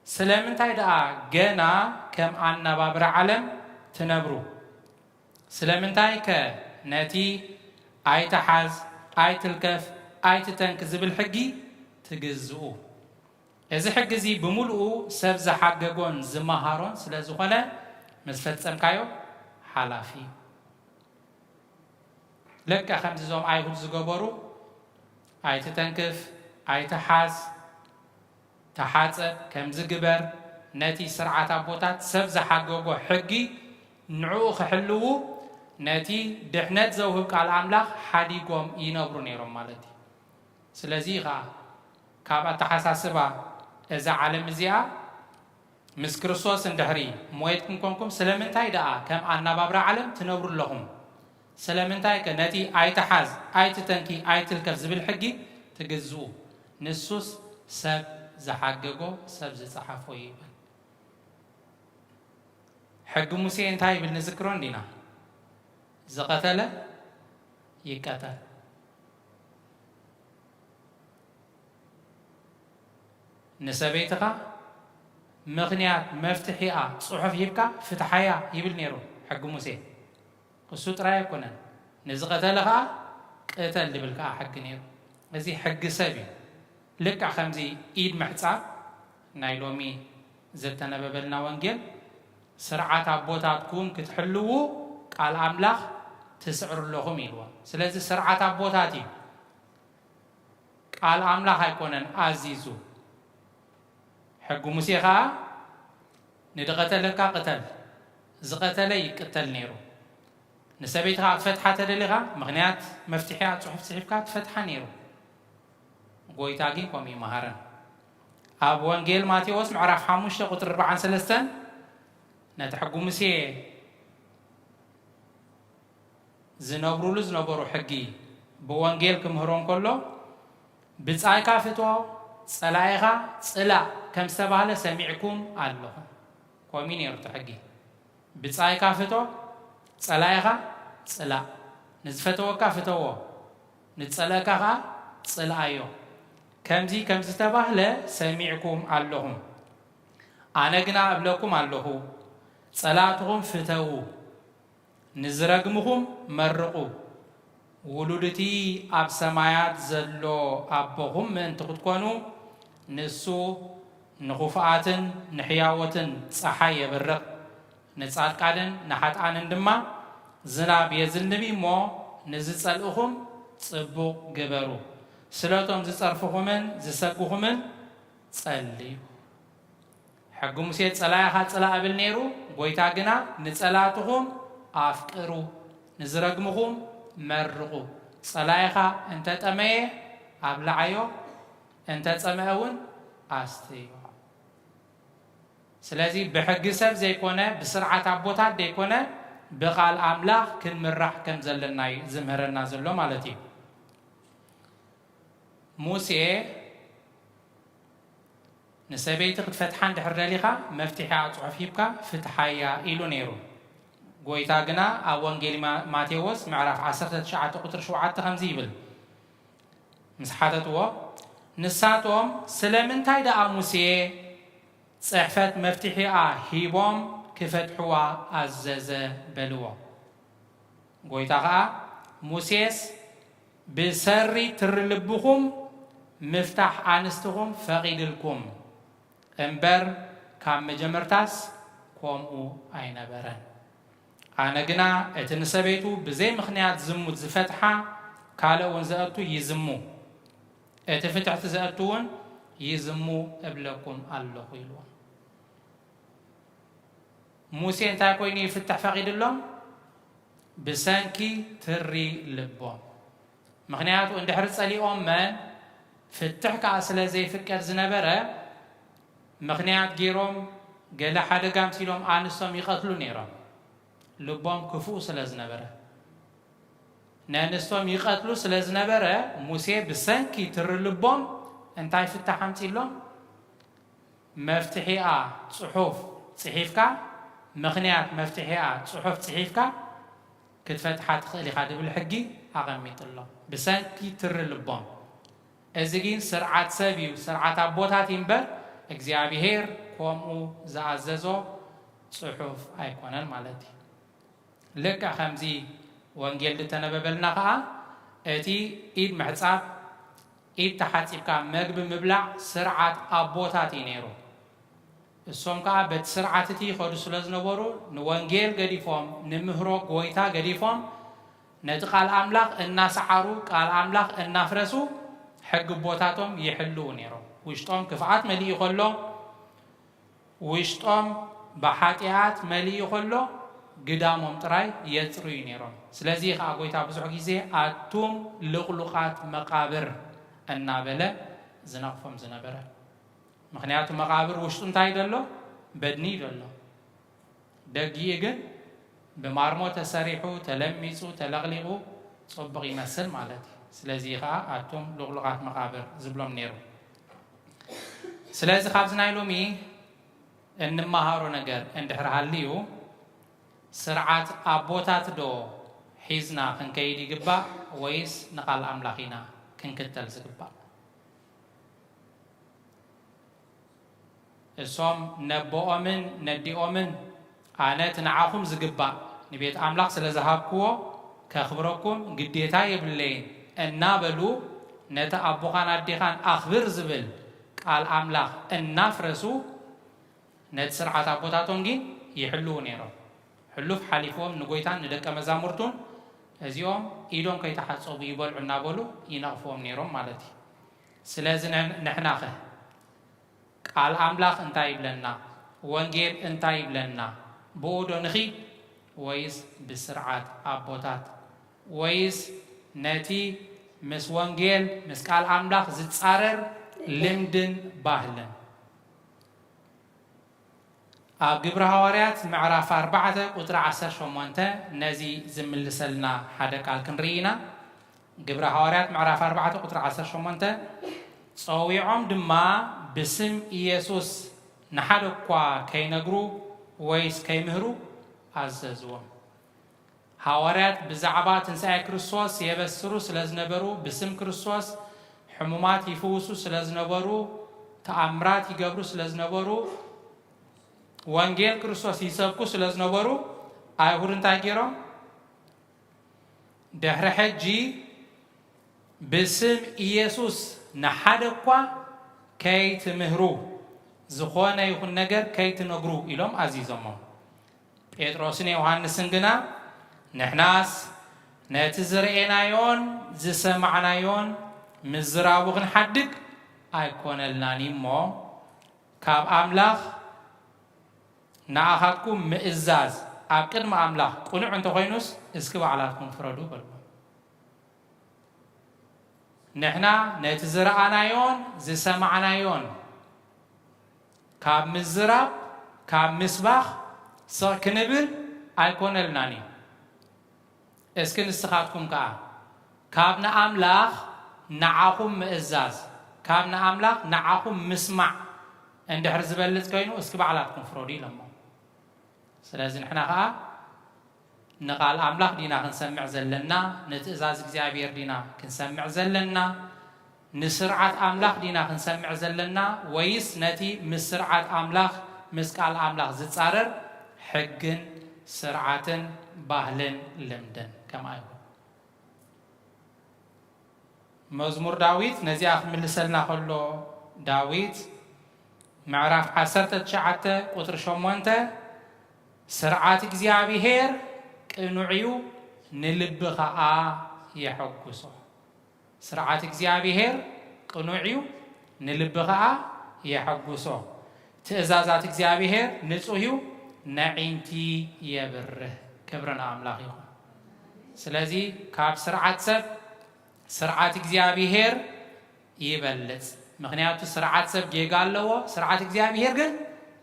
سلامن تايدا جنا كم عنا بابر علم تنبرو سلامن تايك ناتي اي تحاز اي تلكف اي تتنكذب الحقي تجزؤو إذا حجزي بملؤ سبز حققون زمهارون سلازقنا مسفت سمكايو حلافي لك خمس زوم اي هود زقبرو اي تتنكف اي تحاز تحاصب كم زقبر ناتي سرعة بوتات سبز حققو حقي نعو خحلو ناتي دحنت زوهب على الأملاخ حديقوم ينبرو نيرون مالتي سلازيغا كابا تحساسبا إذا علم زيا مسكرسوس اندحري مويتكم كونكم سلامنتاي دا كم عنا بابرا علم تنبرو لهم سلامنتاي كناتي آي تحاز آي تتنكي آي تلكف زبل حقي تجزو نسوس سب زحققو سب زصحفو يبن حق موسى انتاي بالنذكرون دينا زقتله يقتل نسبيتك مغنيات مفتحية صحف يبكى فتحيا يبل نيرو حق موسى قصوت راي كنا نزقتلها قتل اللي بالكا حق نيرو هذه حق سبي لك خمسي ايد محصاب نايلومي زتنا ببلنا وانجيل سرعات ابوتاتكم كتحلو قال املاح تسعر لهم يلوا سلازي سرعات ابوتاتي قال املاح يكونن عزيزو حق موسيقى ندقتلك قتل زقتلي قتل نيرو نسبيتها فتحة تدلغا مغنيات مفتحيات صحف صحفكات فتحة نيرو قويتاقي قومي مهارا أبو وانجيل ماتيوس معرف حاموش قطر 4 نتحق موسي زنبرو زنبرو حقي بوانجيل كمهرون كله بتصاي كافتو صلايغا صلا كم سباله سمعكم الله قومين يرتو حقي بتصاي كافتو صلايغا صلا نزفتو كافتو نتصلاكا صلايو كمزي تباهله سميعكم اللهم أنا جنا أبلكم الله صلاتهم فتوه نزرقمهم مرقوا ولدتي أب سمايات زلو أبهم من تقدكونوا نسو نخوفاتن نحياوتن صحايا برق نصعد قادن نحات عن دما زناب يزلنبي مو نزصلهم صبوق جبرو سلاتهم زصرفهمن زسقوهمن صلي حق موسى صلايا صلا ابل نيرو غويتا غنا نصلاتهم افقرو نزرغمهم مرقو صلايا انت تمي ابلعيو انت تماون استيو سلازي بحق سب زي كونه بسرعه ابوታት ديكونه بقال املاح كنمرح كم زلنا زمهرنا زلو مالتي موسى نسبيت فتحان دحرليخا مفتاح صحفيبكا فتحايا إلو نيرو غويتا غنا اونجيل ماتيوس معرف 19 قطر 7 يبل مسحاتتو نساتهم سلامنتاي دا موسى صحفت مفتاحا هيبوم كفتحوا عزز بلوا غويتا موسيس بسري ترلبهم مفتاح انستهم فقيد لكم امبر كام مجمرتاس كومو اينا برن انا غنا اتنسبيتو بزي مخنيات زموت زفتحا كالون زاتو يزمو اتفتحت زاتون يزمو ابلكم الله يلو موسى انت كويني يفتح فقيد لهم بسانكي تري لبهم مخنياتو اندحر صليهم من فتح كاسلا زي فكر زنبره مخنيات غيروم قال حدا قام سيلهم انسهم يقتلوا نيرهم لبهم كفو سلازنبره نانسهم يقتلوا سلازنبره موسى بسانكي تر لبهم انت يفتح امتيلهم مفتاحي صحف صحيفك مخنيات مفتاحي صحف صحيفك كتفتحات خلي خادم بالحقي اغميت الله بسانكي تر لبهم ازغين سرعات سبيو سرعات ابوታት ينبر እግዚአብሔር ቆምኡ ዘአዘዞ ጽሑፍ አይኮነን ማለት ለካ ከምዚ ወንጌል ተነበበልና ካ እቲ ኢድ መሕጻብ ኢድ ተሓጺብካ መግብ ምብላዕ ስርዓት አቦታት ይነሩ እሶም ካ በስርዓት እቲ ይኸዱ ስለዝነበሩ ንወንጌል ገዲፎም ንምህሮ ጎይታ ገዲፎም ነቲ ቃል አምላኽ እናሰዓሩ ቃል አምላኽ እናፍረሱ ሕግ ቦታቶም ይሕልው ነሩ وشتم كفعات ملي يخلو وشتم بحاتيات ملي يخلو قدامهم تراي يترو ينيرون سلازي خاقويتا بزح غيزي اتوم لقلقات مقابر النابله زنقفم زنبره مخنياتو مقابر وشتم تاي دلو بدني دلو دقيه جن بمارمو تسريحو تلميسو تلغلقو صبغ يمثل مالتي سلازي خا اتوم لقلقات مقابر زبلوم نيرو سلازي خابزنا يلومي ان مهارو نجر اندحر حاليو سرعات ابوتات دو حيزنا كنكيدي غبا ويس نقال املاخينا كنكتل زغبا الصوم نبؤمن نديؤمن انا تنعاكم زغبا نبيت املاخ سلازهابكو كخبركم غديتا يبلين انا بلو نتا ابوخان اديخان اخبر زبل قال املاخ النافرسو نت سرعات ابوتاتون جين يحلو نيرو حلوف حليفهم نغويتان ندق مزامرتون ازيوم ايدون كيتحصبوا يبلعنا بولو ينقفوهم نيرو مالتي سلازن نحناخه قال املاخ انتاي بلنا وانجيل انتاي بلنا بودو نخي ويس بسرعات ابوتات ويس نتي مس وانجيل مس قال املاخ زتصارر لمدن باهلن قبر حواريات معراف 4 قطر 18 نزي زملسلنا حدا قال كنرينا قبر حواريات معراف 4 قطر 18 صويعهم دما بسم يسوس نحدقوا كينغرو ويس كيمهرو عززوا حواريات بزعبات تنساء كريستوس يبسرو سلازنبرو بسم كريستوس حمومات يفوسوا سلازنبرو تأمرات يقبروا سلازنبرو وانجيل كريستوس يسبكوا سلازنبرو أيهودن تاجرهم دهر حجي باسم يسوس نحدقوا كي تمهرو زخوانا يكون نجر كي تنقرو إلهم عزيزهم بيتروسني يوحنسنجنا نحناس نتزرعينايون زسمعنايون مزراوغن حدق أيكون لناني مو كاب أملاخ ناخاكم مئزاز أبكر ما أملاخ قنوع أنت خينوس اسكبوا علىكم فردو بلو نحنا نتزرعنايون زسمعنايون كاب مزراب كاب مسباخ ساكنبل أيكون لناني اسكن استخاتكم كابنا أملاخ نعاكم مئزاز كابنا أملاخ نعاكم مسمع عند حرز بلد كينو اسكب علىكم فرودي لما سلازين احنا نقال أملاخ دينا كنسمع زلنا نتئزاز اكزابير دينا كنسمع زلنا نسرعات أملاخ دينا كنسمع زلنا ويس نتي مسرعات أملاخ مسكال أملاخ زتصارر حقن سرعاتن باهلن لمدن كما يقول مزمور داويت نزياخ من لسلنا خلو داويت معرف عسرت تشعته قطر شمونته سرعات اكزيابيهير كنوعيو نلبخا يحقسو سرعات اكزيابيهير كنوعيو نلبخا يحقسو تأزازات اكزيابيهير نصوهيو نعينتي يبره كبرنا أملاخ يخون سلازي كاب سرعات سب سرعات اكزيابيهير يبلت مغنياتو سرعات سب جيقال لو سرعات اكزيابيهير قل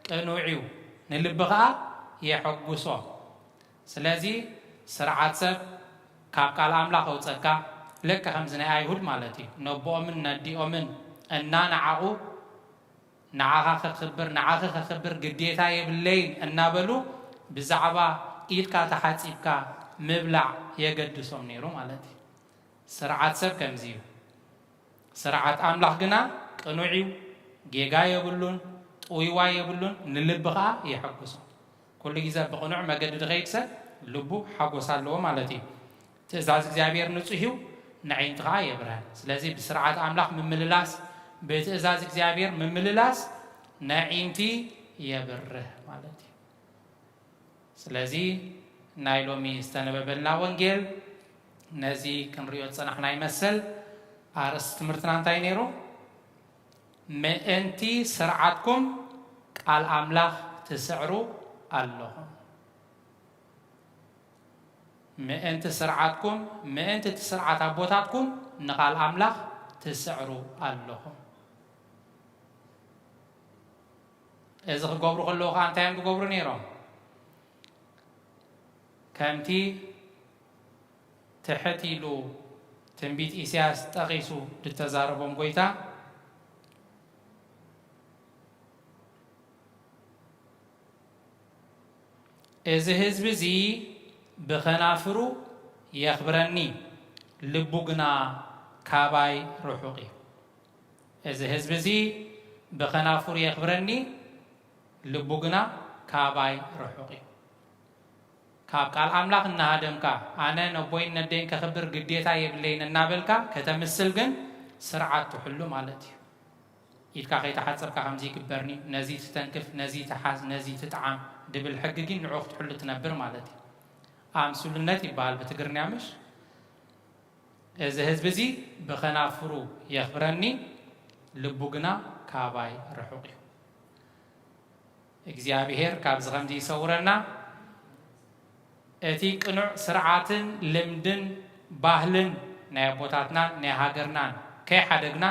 كنوعيو نلبخا يحقسو سلازي سرعات سب كاب قال أملاخ وصكا لك خمسنا أيهود مالتي نبو من ندي أمن أننا نعاقو نعاها خبر قديتا يبلين النابلو بزعبا إيدكا تحاتيبكا مبلع يقدسهم نيرو مالتي سرعات سب كمزيو سرعات أملاخ قنا قنوعيو جيغا يبلون طويوا يبلون نلبخا يحقسهم كل جيزا بقنوع ما قد غيكسا لبو حقوسا لو مالتي تأزاز اكزابير نصحيو نعين تغا يبرهن سلازي بسرعات أملاخ من مللاس بتأزاز اكزابير من مللاس نعينتي يبره مالتي سلازي نايلومي استنببلنا وانجيل نزي كنريو تصنحنا يمثل أرس تمرتنا انتاي نيرو مئنتي سرعاتكم قال أملاخ تسعروا اللهم مئنت سرعاتكم مئنت سرعات أبوتاتكم نقال أملاخ تسعروا اللهم إذا قبروا خلوها أنتين قبروا نيرو كمتي تحتي له تنبيت إسياس تغيسو للتزاربهم قويتا إذا هزب زي بخنافرو يخبرني لبوغنا كاباي روحوقي إذا هزب زي بخنافرو يخبرني لبوغنا كاباي روحوقي كاب قال أملاك النهادمكا أنا نبوين ندين كخبر قديتا يبلين النابلكا كتمثل جن سرعات تحلو مالتي إذا كي تحسب كخمزي كبرني نزي تنكف نزي تحاز نزي تتعام دبل حققين نعوخ تحلو تنبر مالتي سولنتي بال بتقرني عمش إذا هزب زي بخنافرو يخبرني لبوغنا كاباي رحوقي إجزابيهر كابز غمزي صورنا أتي قنوع سرعاتن لمدن باهلن نيبوتاتنا نيهاجرنا كي حدقنا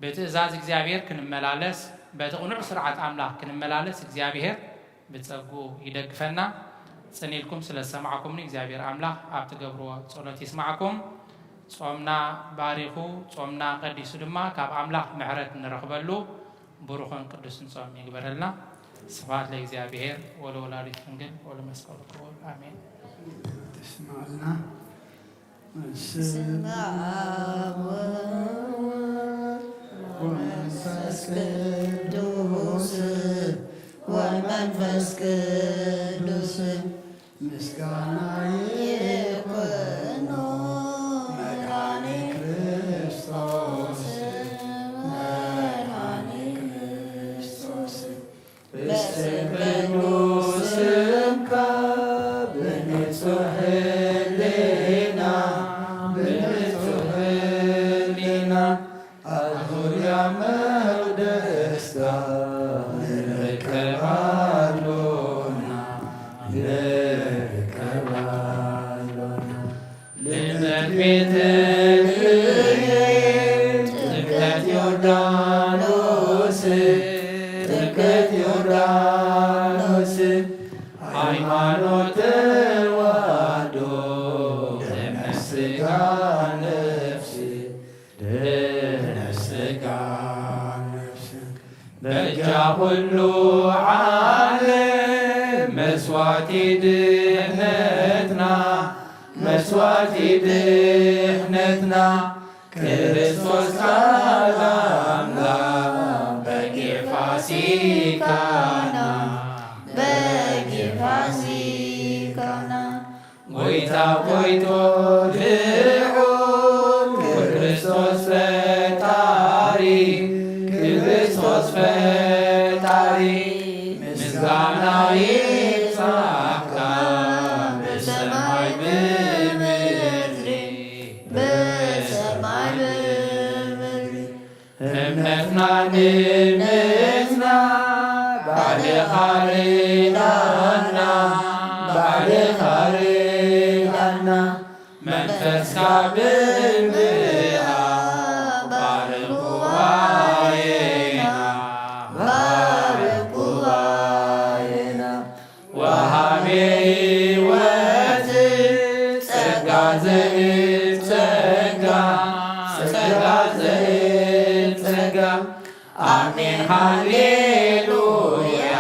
بتأزاز إجزابيهر كنملالس بتقنوع سرعات أملاك كنملالس إجزابيهر بتسقو يدقفنا سنيلكم سلسمعكم إجزابيهر أملاك أبتقبروا صلاة يسمعكم صومنا باريخو صومنا قديسو دما كاب أملاك محرد نرخبلو بروخون قدس صوم يقبر لنا صفات لإجزابيهر ولو لا ريفنجل ولا مسكول قول آمين تسمع لنا በስመ አብ ወመንፈስ ቅዱስ ወመንፈስ ቅዱስ ምስጋና ይኩን መድኃኒተ ክርስቶስ መድኃኒተ ክርስቶስ በቅዱስ ስምከ በንጹሕ ሕሊና በንጹሕ ሕሊና አዙሪያ መቅደስከ እንረከባለና ልደት ቤትህ ጥምቀት ዮርዳኖስ ጥምቀት ዮርዳኖስ ሃይማኖት ተዋሕዶ ደመ ሥጋ ነፍስ ደመ ሥጋ ነፍስ በእጃ ሁሉ ዓለም መስዋዕት ድህነትና መስዋዕት ድህነትና ክርስቶስ ቃል አምላክ በጌፋሲካና በጌፋሲካና ጎይታ ጎይቶ ልዑል ክርስቶስ ፈጣሪ ክርስቶስ ፈጣሪ ምስጋና ይብዛካ በሰማይ በምድር በሰማይ በምድር እምነትና እምነትና ባለኻሬናና ባለኻሬናና መንፈስ ካብንብአ ባርኩዋዬና ባርኩዋዬና ወሃቤ ሕይወት ጸጋ ዘእምጸጋ ጸጋ ዘእምጸጋ አሜን ሃሌሉያ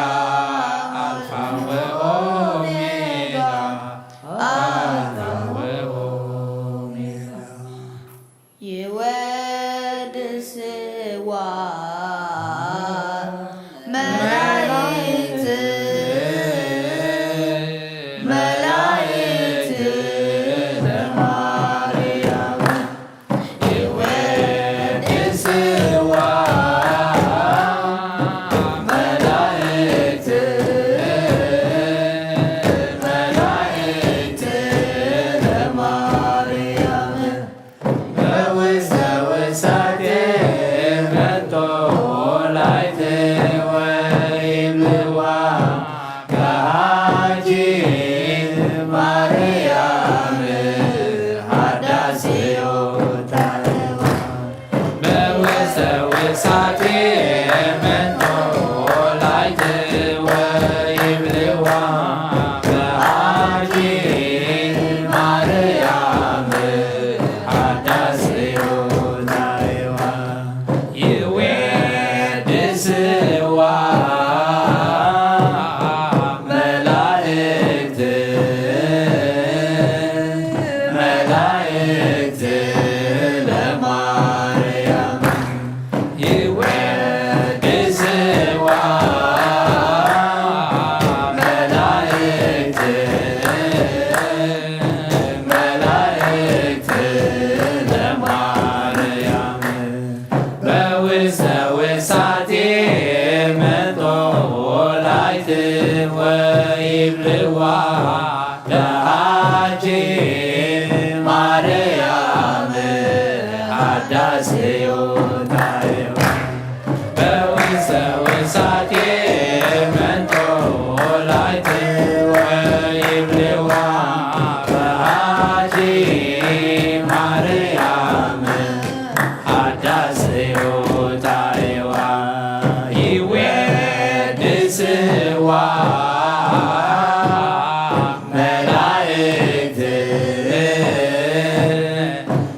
አልፋ ወኦሜጋ አልፋ ወኦሜጋ ይወድስዋ መላእክት መላእክት ለማርያም ይወድስዋ መላእክት መላእክት ለማርያም በውስተ ውሳቴ መጥቶ ላይት ወይምዋ ከአጂ ማርያም ሀዳሴዮ ታረዋ በውስተ ውሳቴ መጥቶ ላይት ወይምዋ ከአጂ ማርያም ሀዳሴዮ ታረዋ ይዌድስዋ መላእክት መላእክት ለማርያም ይዌድስዋ መላእክት መላእክት ለማርያም በውስተ ውሳቴ መጥቶ ላይት ወይብልዋ ለአጂ ማርያም ሀዳሴዮ ታየዋ በውስተ ውሳቴ መጥቶ ላይት ወይብልዋ ለአጂ ማርያም ሀዳሴዮ ታየዋ ይዌድስዋ መላእክት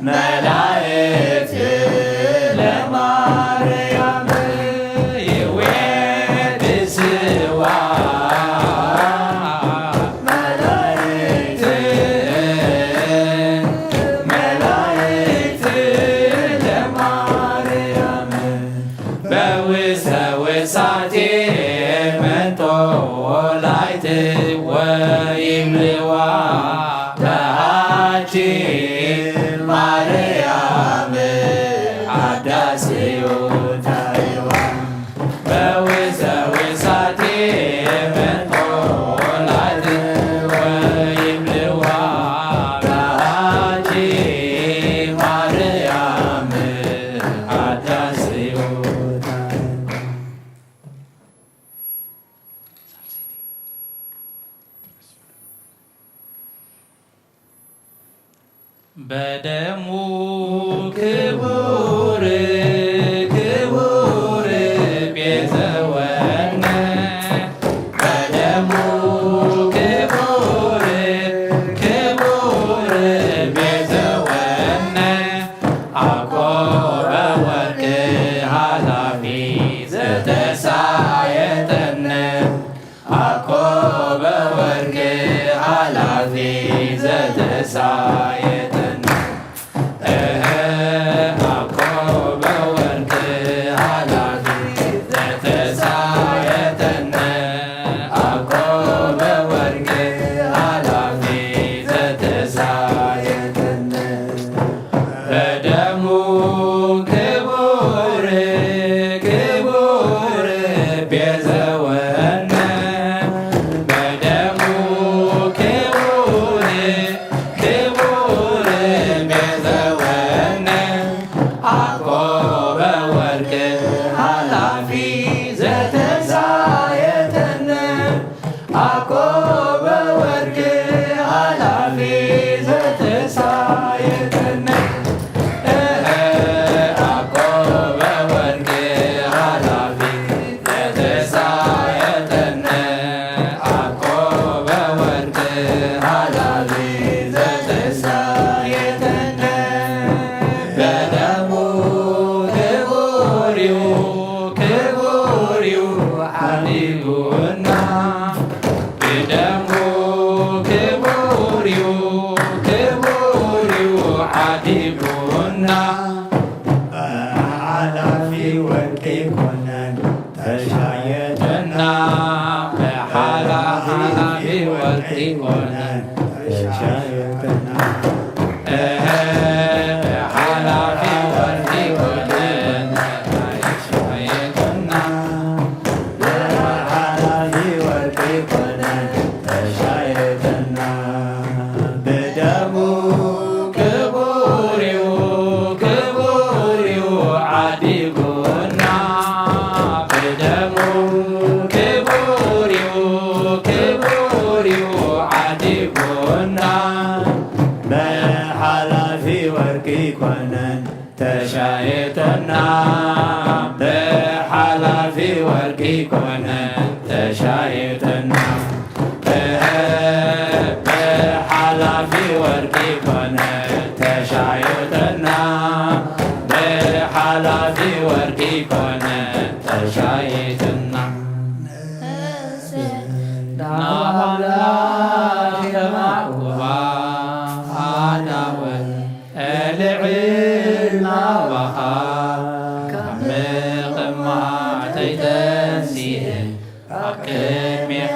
መላእክት ለማርያም ይዌ ወሳቴ መንጦ ወላይት ወይምልዋ በሃቲ ማርያም አዳስዮ ታይዋ በውሰ ወሳቴ መንጦ ወላይት ወይምልዋ በሃቲ ማርያም አዳስዮ በደሙ ክቡር ክቡር ቤዘወነ በደሙ ክቡር ክቡር ቤዘወነ አቆበ ወርቅ ኃላፊ ዘተሳየጠነ አቆበ ወርቅ ኃላፊ ዘተሳየጠነ አቆበ ወርቅ ኃላፊ ዘተሳየጠነ አቆበ ወርቅ ኃላፊ ዘተሳየጠነ በደሙ ክቡር ክቡር ቤዘወነ በደሙ ክቡር ክቡር ቤዘወነ አቆበ ወርቅ ኃላፊ ዘተሳየጠነ አቆበ ወርቅ ኃላፊ ዘተሳየጠነ አቆበ ወርቅ ኃላፊ ዘተሳየጠነ አቆበ ወርቅ ኃላፊ ዘተሳየጠነ በደሙ ክቡሪው ክቡሪው አዲጉና በደሙ ክቡሪው ክቡሪው አዲጉና ኃላፊ ወርቅ ኮነን ተሻየጠና በኃላፊ ወርቅ ኮነን ተሻየጠና ኃላፊ ወርቅ ኮነን ተሻየጠና በኃላፊ ወርቅ ኮነን ተሻየጠና በደሙ ክቡሪው ክቡሪው አዲጉና በደሙ ክቡሪው ክቡሪው አዲጉና በኃላፊ ወርቅ ኮነን ተሻየጠና በኃላፊ ወርቅ ኮነን ተሻየጠና በኃላፊ ወርቅ ኮነን ተሻየጠና በኃላፊ ወርቅ ኮነን ተሻየጠና ናብላክ የማቁባ አዳወን እልዕልና ባኻ ከምቕማ ተይተንሲእ ኣብ ቅድሚኻ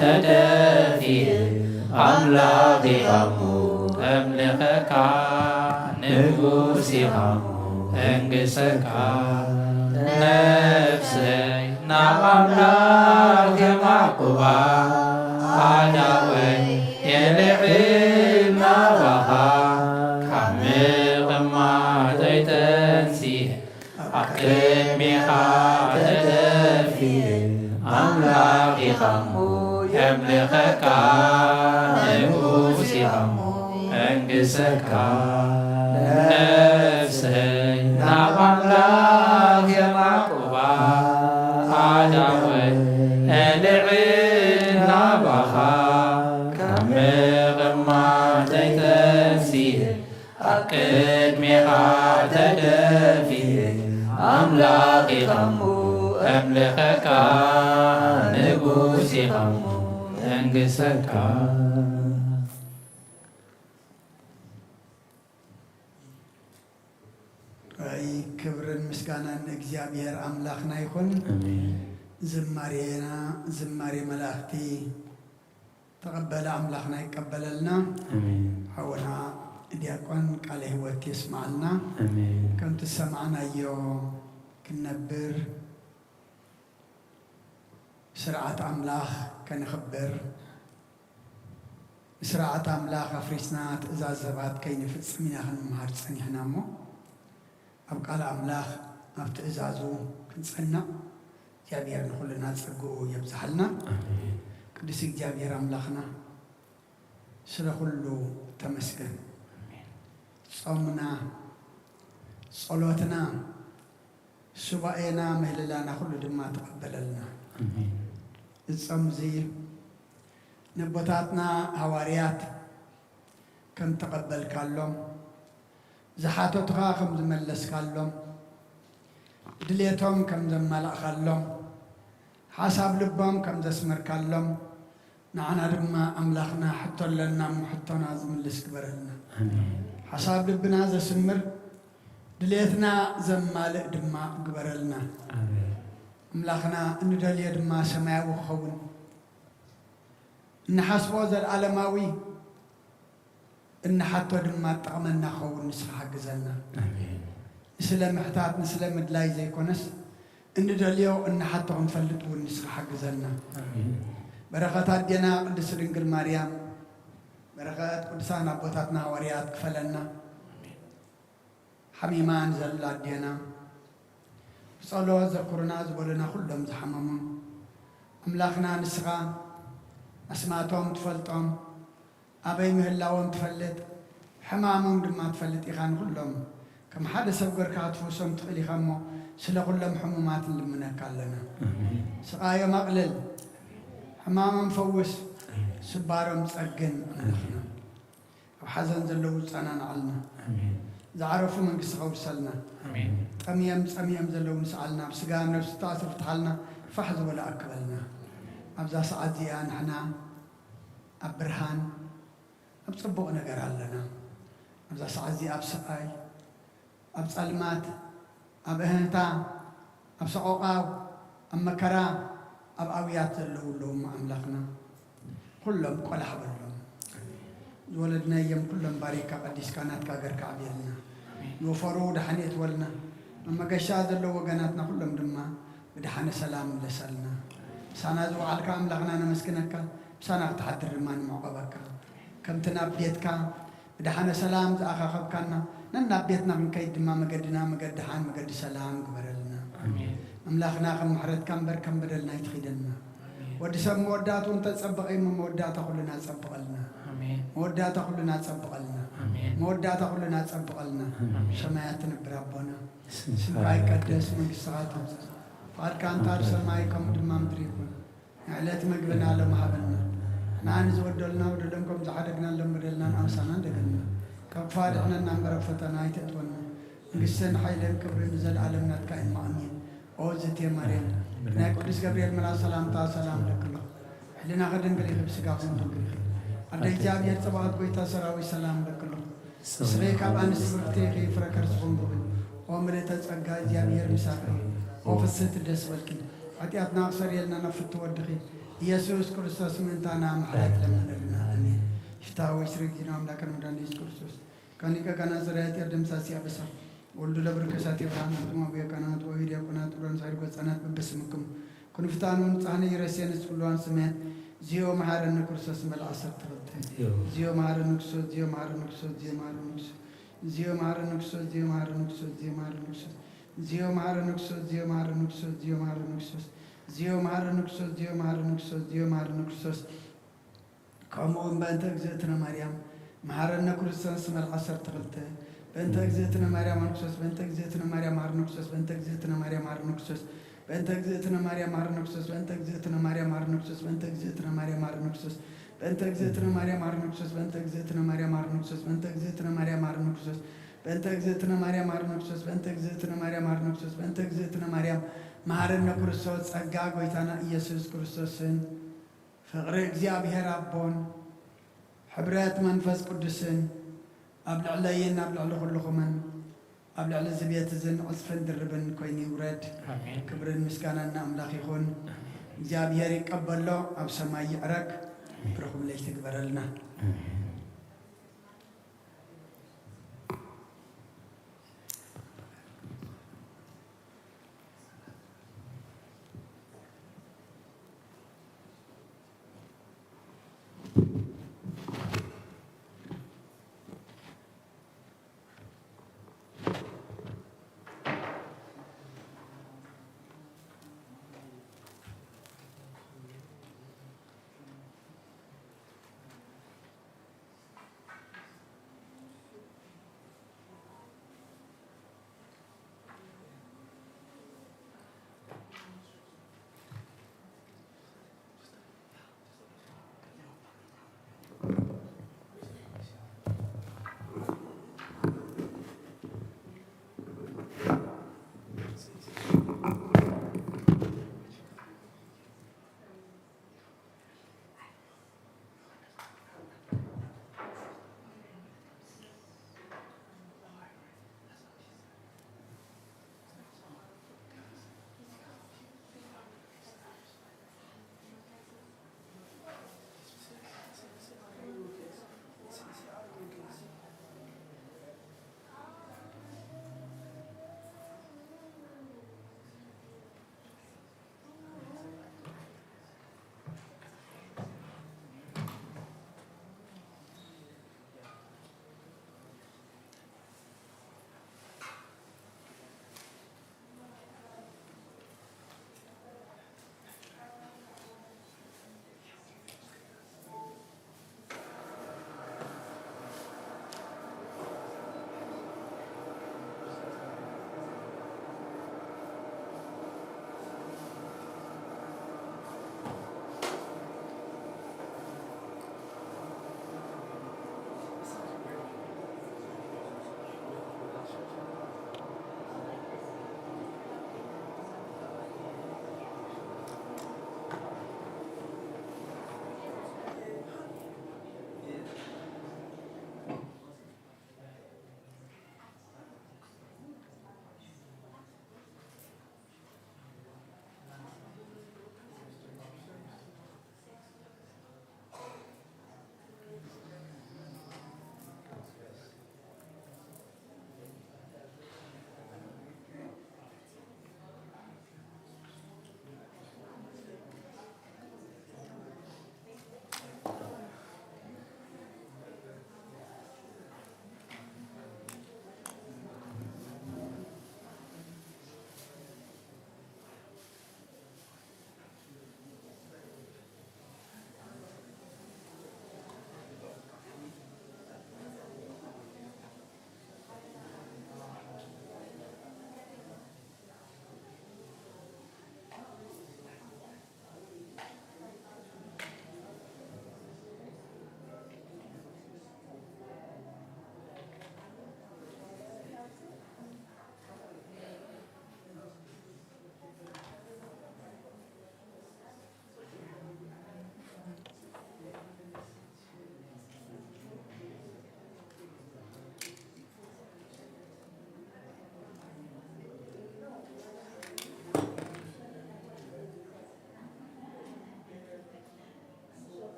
ተደፊእ ኣምላኽ ኢኻሙ እምልኸካ ንጉስ ኢኻሙ እንግሰካ ነፍሰይ ናብ ኣምላኽ የማቁባ ኣዳወይ የልዕልና ባኻ ካብ ምቕማ ዘይተንሲእ ኣብ ቅድሚኻ ተደፊእ ኣምላኽ ኢኻሙ የምልኸካ ንጉስ ኢኻሙ እንግሰካ ነፍሰይ ናብ ኣምላኽ የማቁባ ኣዳወይ እልዕልና ባኻ ካብ ምቕማ ዘይተንሲእ ኣብ ቅድሚኻ ተደፊእ ኣምላኽ ኢኻሙ እምልኸካ ንጉስ ኢኻሙ እንግሰካ ክብርን مسكانا እግዚአብሔር አምላክና ይሁን አሜን ዝማሬ መላእክቲ ተቀበለ አምላክና ይቀበለልና አሜን ሐወና ዲያቆን ቃለ ሕይወት ይስማልና አሜን ከም ትሰማዕናዮ ክንነብር ስርዓት አምላክ ከንኽብር ስርዓት አምላክ አፍሪስና ትእዛዘባት ከይንፍጽም ኢና ክንምሃር ፀኒሕና እሞ ኣብ ቃል አምላክ ኣብ ትእዛዙ ክንጸንዕ እግዚአብሔር ንኹልና ጸግኡ የብዛሕልና ቅዱስ እግዚአብሔር አምላክና ስለ ሁሉ ተመስገን ጾምና ጸሎትና ሱባኤና ምህልላና ሁሉ ድማ ተቀበለልና እጾም ዚ ነቦታትና ሐዋርያት ከም ተቀበልካሎም ዝሓተቱኻ ከም ዝመለስካሎም ድሌቶም ከም ዘመላእኻሎም ሓሳብ ልቦም ከም ዘስመርካሎም ንዓና ድማ ኣምላኽና ሕቶለና ሕቶና ዝምልስ ግበረልና ሓሳብ ልብና ዘስምር ድሌትና ዘማልእ ድማ ግበረልና ኣምላኽና እንደልየ ድማ ሰማያዊ ክኸውን እንሓስቦ ዘለዓለማዊ እንሓቶ ድማ ጠቕመና ክኸውን ንስኻ ሓግዘና ስለ ምሕታት ንስለ ምድላይ ዘይኮነስ እንደልዮ እንሓቶ ክንፈልጥ እውን ንስኻ ሓግዘና በረኸት ኣዴና ቅድስት ድንግል ማርያም በረኸት ቅዱሳን ኣቦታትና ሐዋርያት ክፈለና ሓሚማን ዘላ ኣዴና ጸሎት ዘኩርና ዝበሉና ኩሎም ዝሓመሙ ኣምላኽና ንስኻ ኣስማቶም ትፈልጦም ኣበይ ምህላዎም ትፈልጥ ሕማሞም ድማ ትፈልጥ ኢኻ ንኩሎም ከም ሓደ ሰብ ገርካ ትፍውሶም ትኽእል ኢኻ እሞ ስለ ኩሎም ሕሙማት ንልምነካ ኣለና ስቃዮም ኣቕልል ሕማሞም ፈውስ ስባሮም ፀግን ኣምላኽና ኣብ ሓዘን ዘለዉ ጸናንዓልና ዝዓረፉ መንግሥትኻ ውሰልና ጠምየም ፀሚዮም ዘለዉ ንስኣልና ኣብ ስጋ ነብሲ ተኣስር ትሓልና ፋሕ ዝበለ ኣክበልና ኣብዛ ሰዓት እዚኣ ንሕና ኣብ ብርሃን ኣብ ጽቡቕ ነገር ኣለና ኣብዛ ሰዓት እዚኣ ኣብ ስቃይ ኣብ ጸልማት ኣብ እህንታ ኣብ ሰቆቃው ኣብ መከራ ኣብ ኣብያት ዘለውለዎም ኣምላኽና ኩሎም ቆላሕ በሎም ዝወለድናዮም ኩሎም ባሪካ ቀዲስካ ናትካ ገርካ ዓብየልና ዝወፈሩ ድሓነት ወልና ኣብ መገሻ ዘለዉ ወገናትና ኩሎም ድማ ብድሓነ ሰላም ለሰልና ሳና ዝወዓልካ ኣምላኽና ነመስግነካ ብሳና ክትሓድር ድማ ንምዕቐበካ ከምቲ ናብ ቤትካ ብድሓነ ሰላም ዝኣኻኸብካና ነናብ ቤትና ክንከይድ ድማ መገድና መገዲ ሓን መገዲ ሰላም ግበረልና ኣምላኽና ከም ምሕረትካ እምበር ከም በደልና ይትኺደና ወዲ ሰብ መወዳቱ እንተፀበቐ እሞ መወዳእታ ኩልና ፀብቐልና መወዳእታ ኩልና ፀብቐልና መወዳእታ ኩልና ፀብቐልና ሰማያት ትነብር ኣቦና ስምካ ይቀደስ መንግሥትኻ ትምፅእ ፍቓድካ እንታ ኣብ ሰማይ ከምኡ ድማ ምድሪ ይኩን ንዕለት መግብና ለመሃበልና ንኣን ዝወደልና ወደሎም ከም ዝሓደግናሎም በደልና ንኣምሳና እንደገልና ካብ ፋድሕነና እምበረ ፈተና ኣይተእትወና መንግሥትን ሓይልን ክብርን ዘለዓለም ናትካ ኢማ ኣሚን ኦ ዝትየ ማርያም ናይ ቅዱስ ገብርኤል መልኣክ ሰላምታ ሰላም ለክሎ ሕሊና ከድንግል ይኽብ ስጋኹም ድንግል ይኽብ ኣደ እግዚአብሔር ጽባኦት ጎይታ ሰራዊት ሰላም ለክሎ ስለ ካብ ኣንስቲ ብርክቴ ከይፍረ ከርስኹም ብብል ኦ ምልእተ ጸጋ እግዚአብሔር ምሳኺ ኦ ፍስሕቲ ደስ በልኪ ኃጢአትና ክሰርየልና ነፍቲ ወድኺ ኢየሱስ ክርስቶስ ምእንታና ምሕረት ለመነልና ኣሜን ሽታዊ ስርጊና ኣምላክን መድኃኒት ኢየሱስ ክርስቶስ ከኒቀ ከናዝራየት የርደምሳሲ ያበሳ ወልዱ ለብርከሳት የብርሃን ጥሞ ቤቀናት ወይ ዲያቆናት ብረን ሳይድ ጎጸናት በበስምክም ኩንፍታኑን ጻህነ ይረሴንስ ሁሉዋን ስሜት ዚዮ መሐረነ ክርስቶስ መልአሰር ተፈተ ዚዮ መሐረነ ክርስቶስ ዚዮ መሐረነ ክርስቶስ ዚዮ መሐረነ ክርስቶስ ዚዮ መሐረነ ክርስቶስ ዚዮ መሐረነ ክርስቶስ ዚዮ መሐረነ ክርስቶስ ዚዮ መሐረነ ክርስቶስ ዚዮ መሐረነ ክርስቶስ ዚዮ መሐረነ ክርስቶስ ዚዮ መሐረነ ክርስቶስ ዚዮ መሐረነ ክርስቶስ ዚዮ መሐረነ ክርስቶስ ከምኡውን በእንተ እግዝእትነ ማርያም መሐረነ ክርስቶስ መልአሰር ተፈተ በእንተ እግዝእትነ ማርያም ክርስቶስ በእንተ እግዝእትነ ማርያም መሐረነ ክርስቶስ በእንተ እግዝእትነ ማርያም መሐረነ ክርስቶስ በእንተ እግዝእትነ ማርያም መሐረነ ክርስቶስ በእንተ እግዝእትነ ማርያም መሐረነ ክርስቶስ በእንተ እግዝእትነ ማርያም መሐረነ ክርስቶስ በእንተ እግዝእትነ ማርያም መሐረነ ክርስቶስ በእንተ እግዝእትነ ማርያም መሐረነ ክርስቶስ በእንተ እግዝእትነ ማርያም መሐረነ ክርስቶስ በእንተ እግዝእትነ ማርያም መሐረነ ክርስቶስ በእንተ እግዝእትነ ማርያም መሐረነ ክርስቶስ በእንተ እግዝእትነ ማርያም መሐረነ ክርስቶስ ጸጋ ጎይታና ኢየሱስ ክርስቶስን ፍቅሪ እግዚአብሔር አቦን ሕብረት መንፈስ ቅዱስን ኣብ ልዕለይን ኣብ ልዕሊ ኩልኹምን قبل على زبيت زن عصفن دربن كويني ورد كبرن مسكانا أملاك يخون جاب يريك قبل له أب سماي أرك برخم ليش تكبر لنا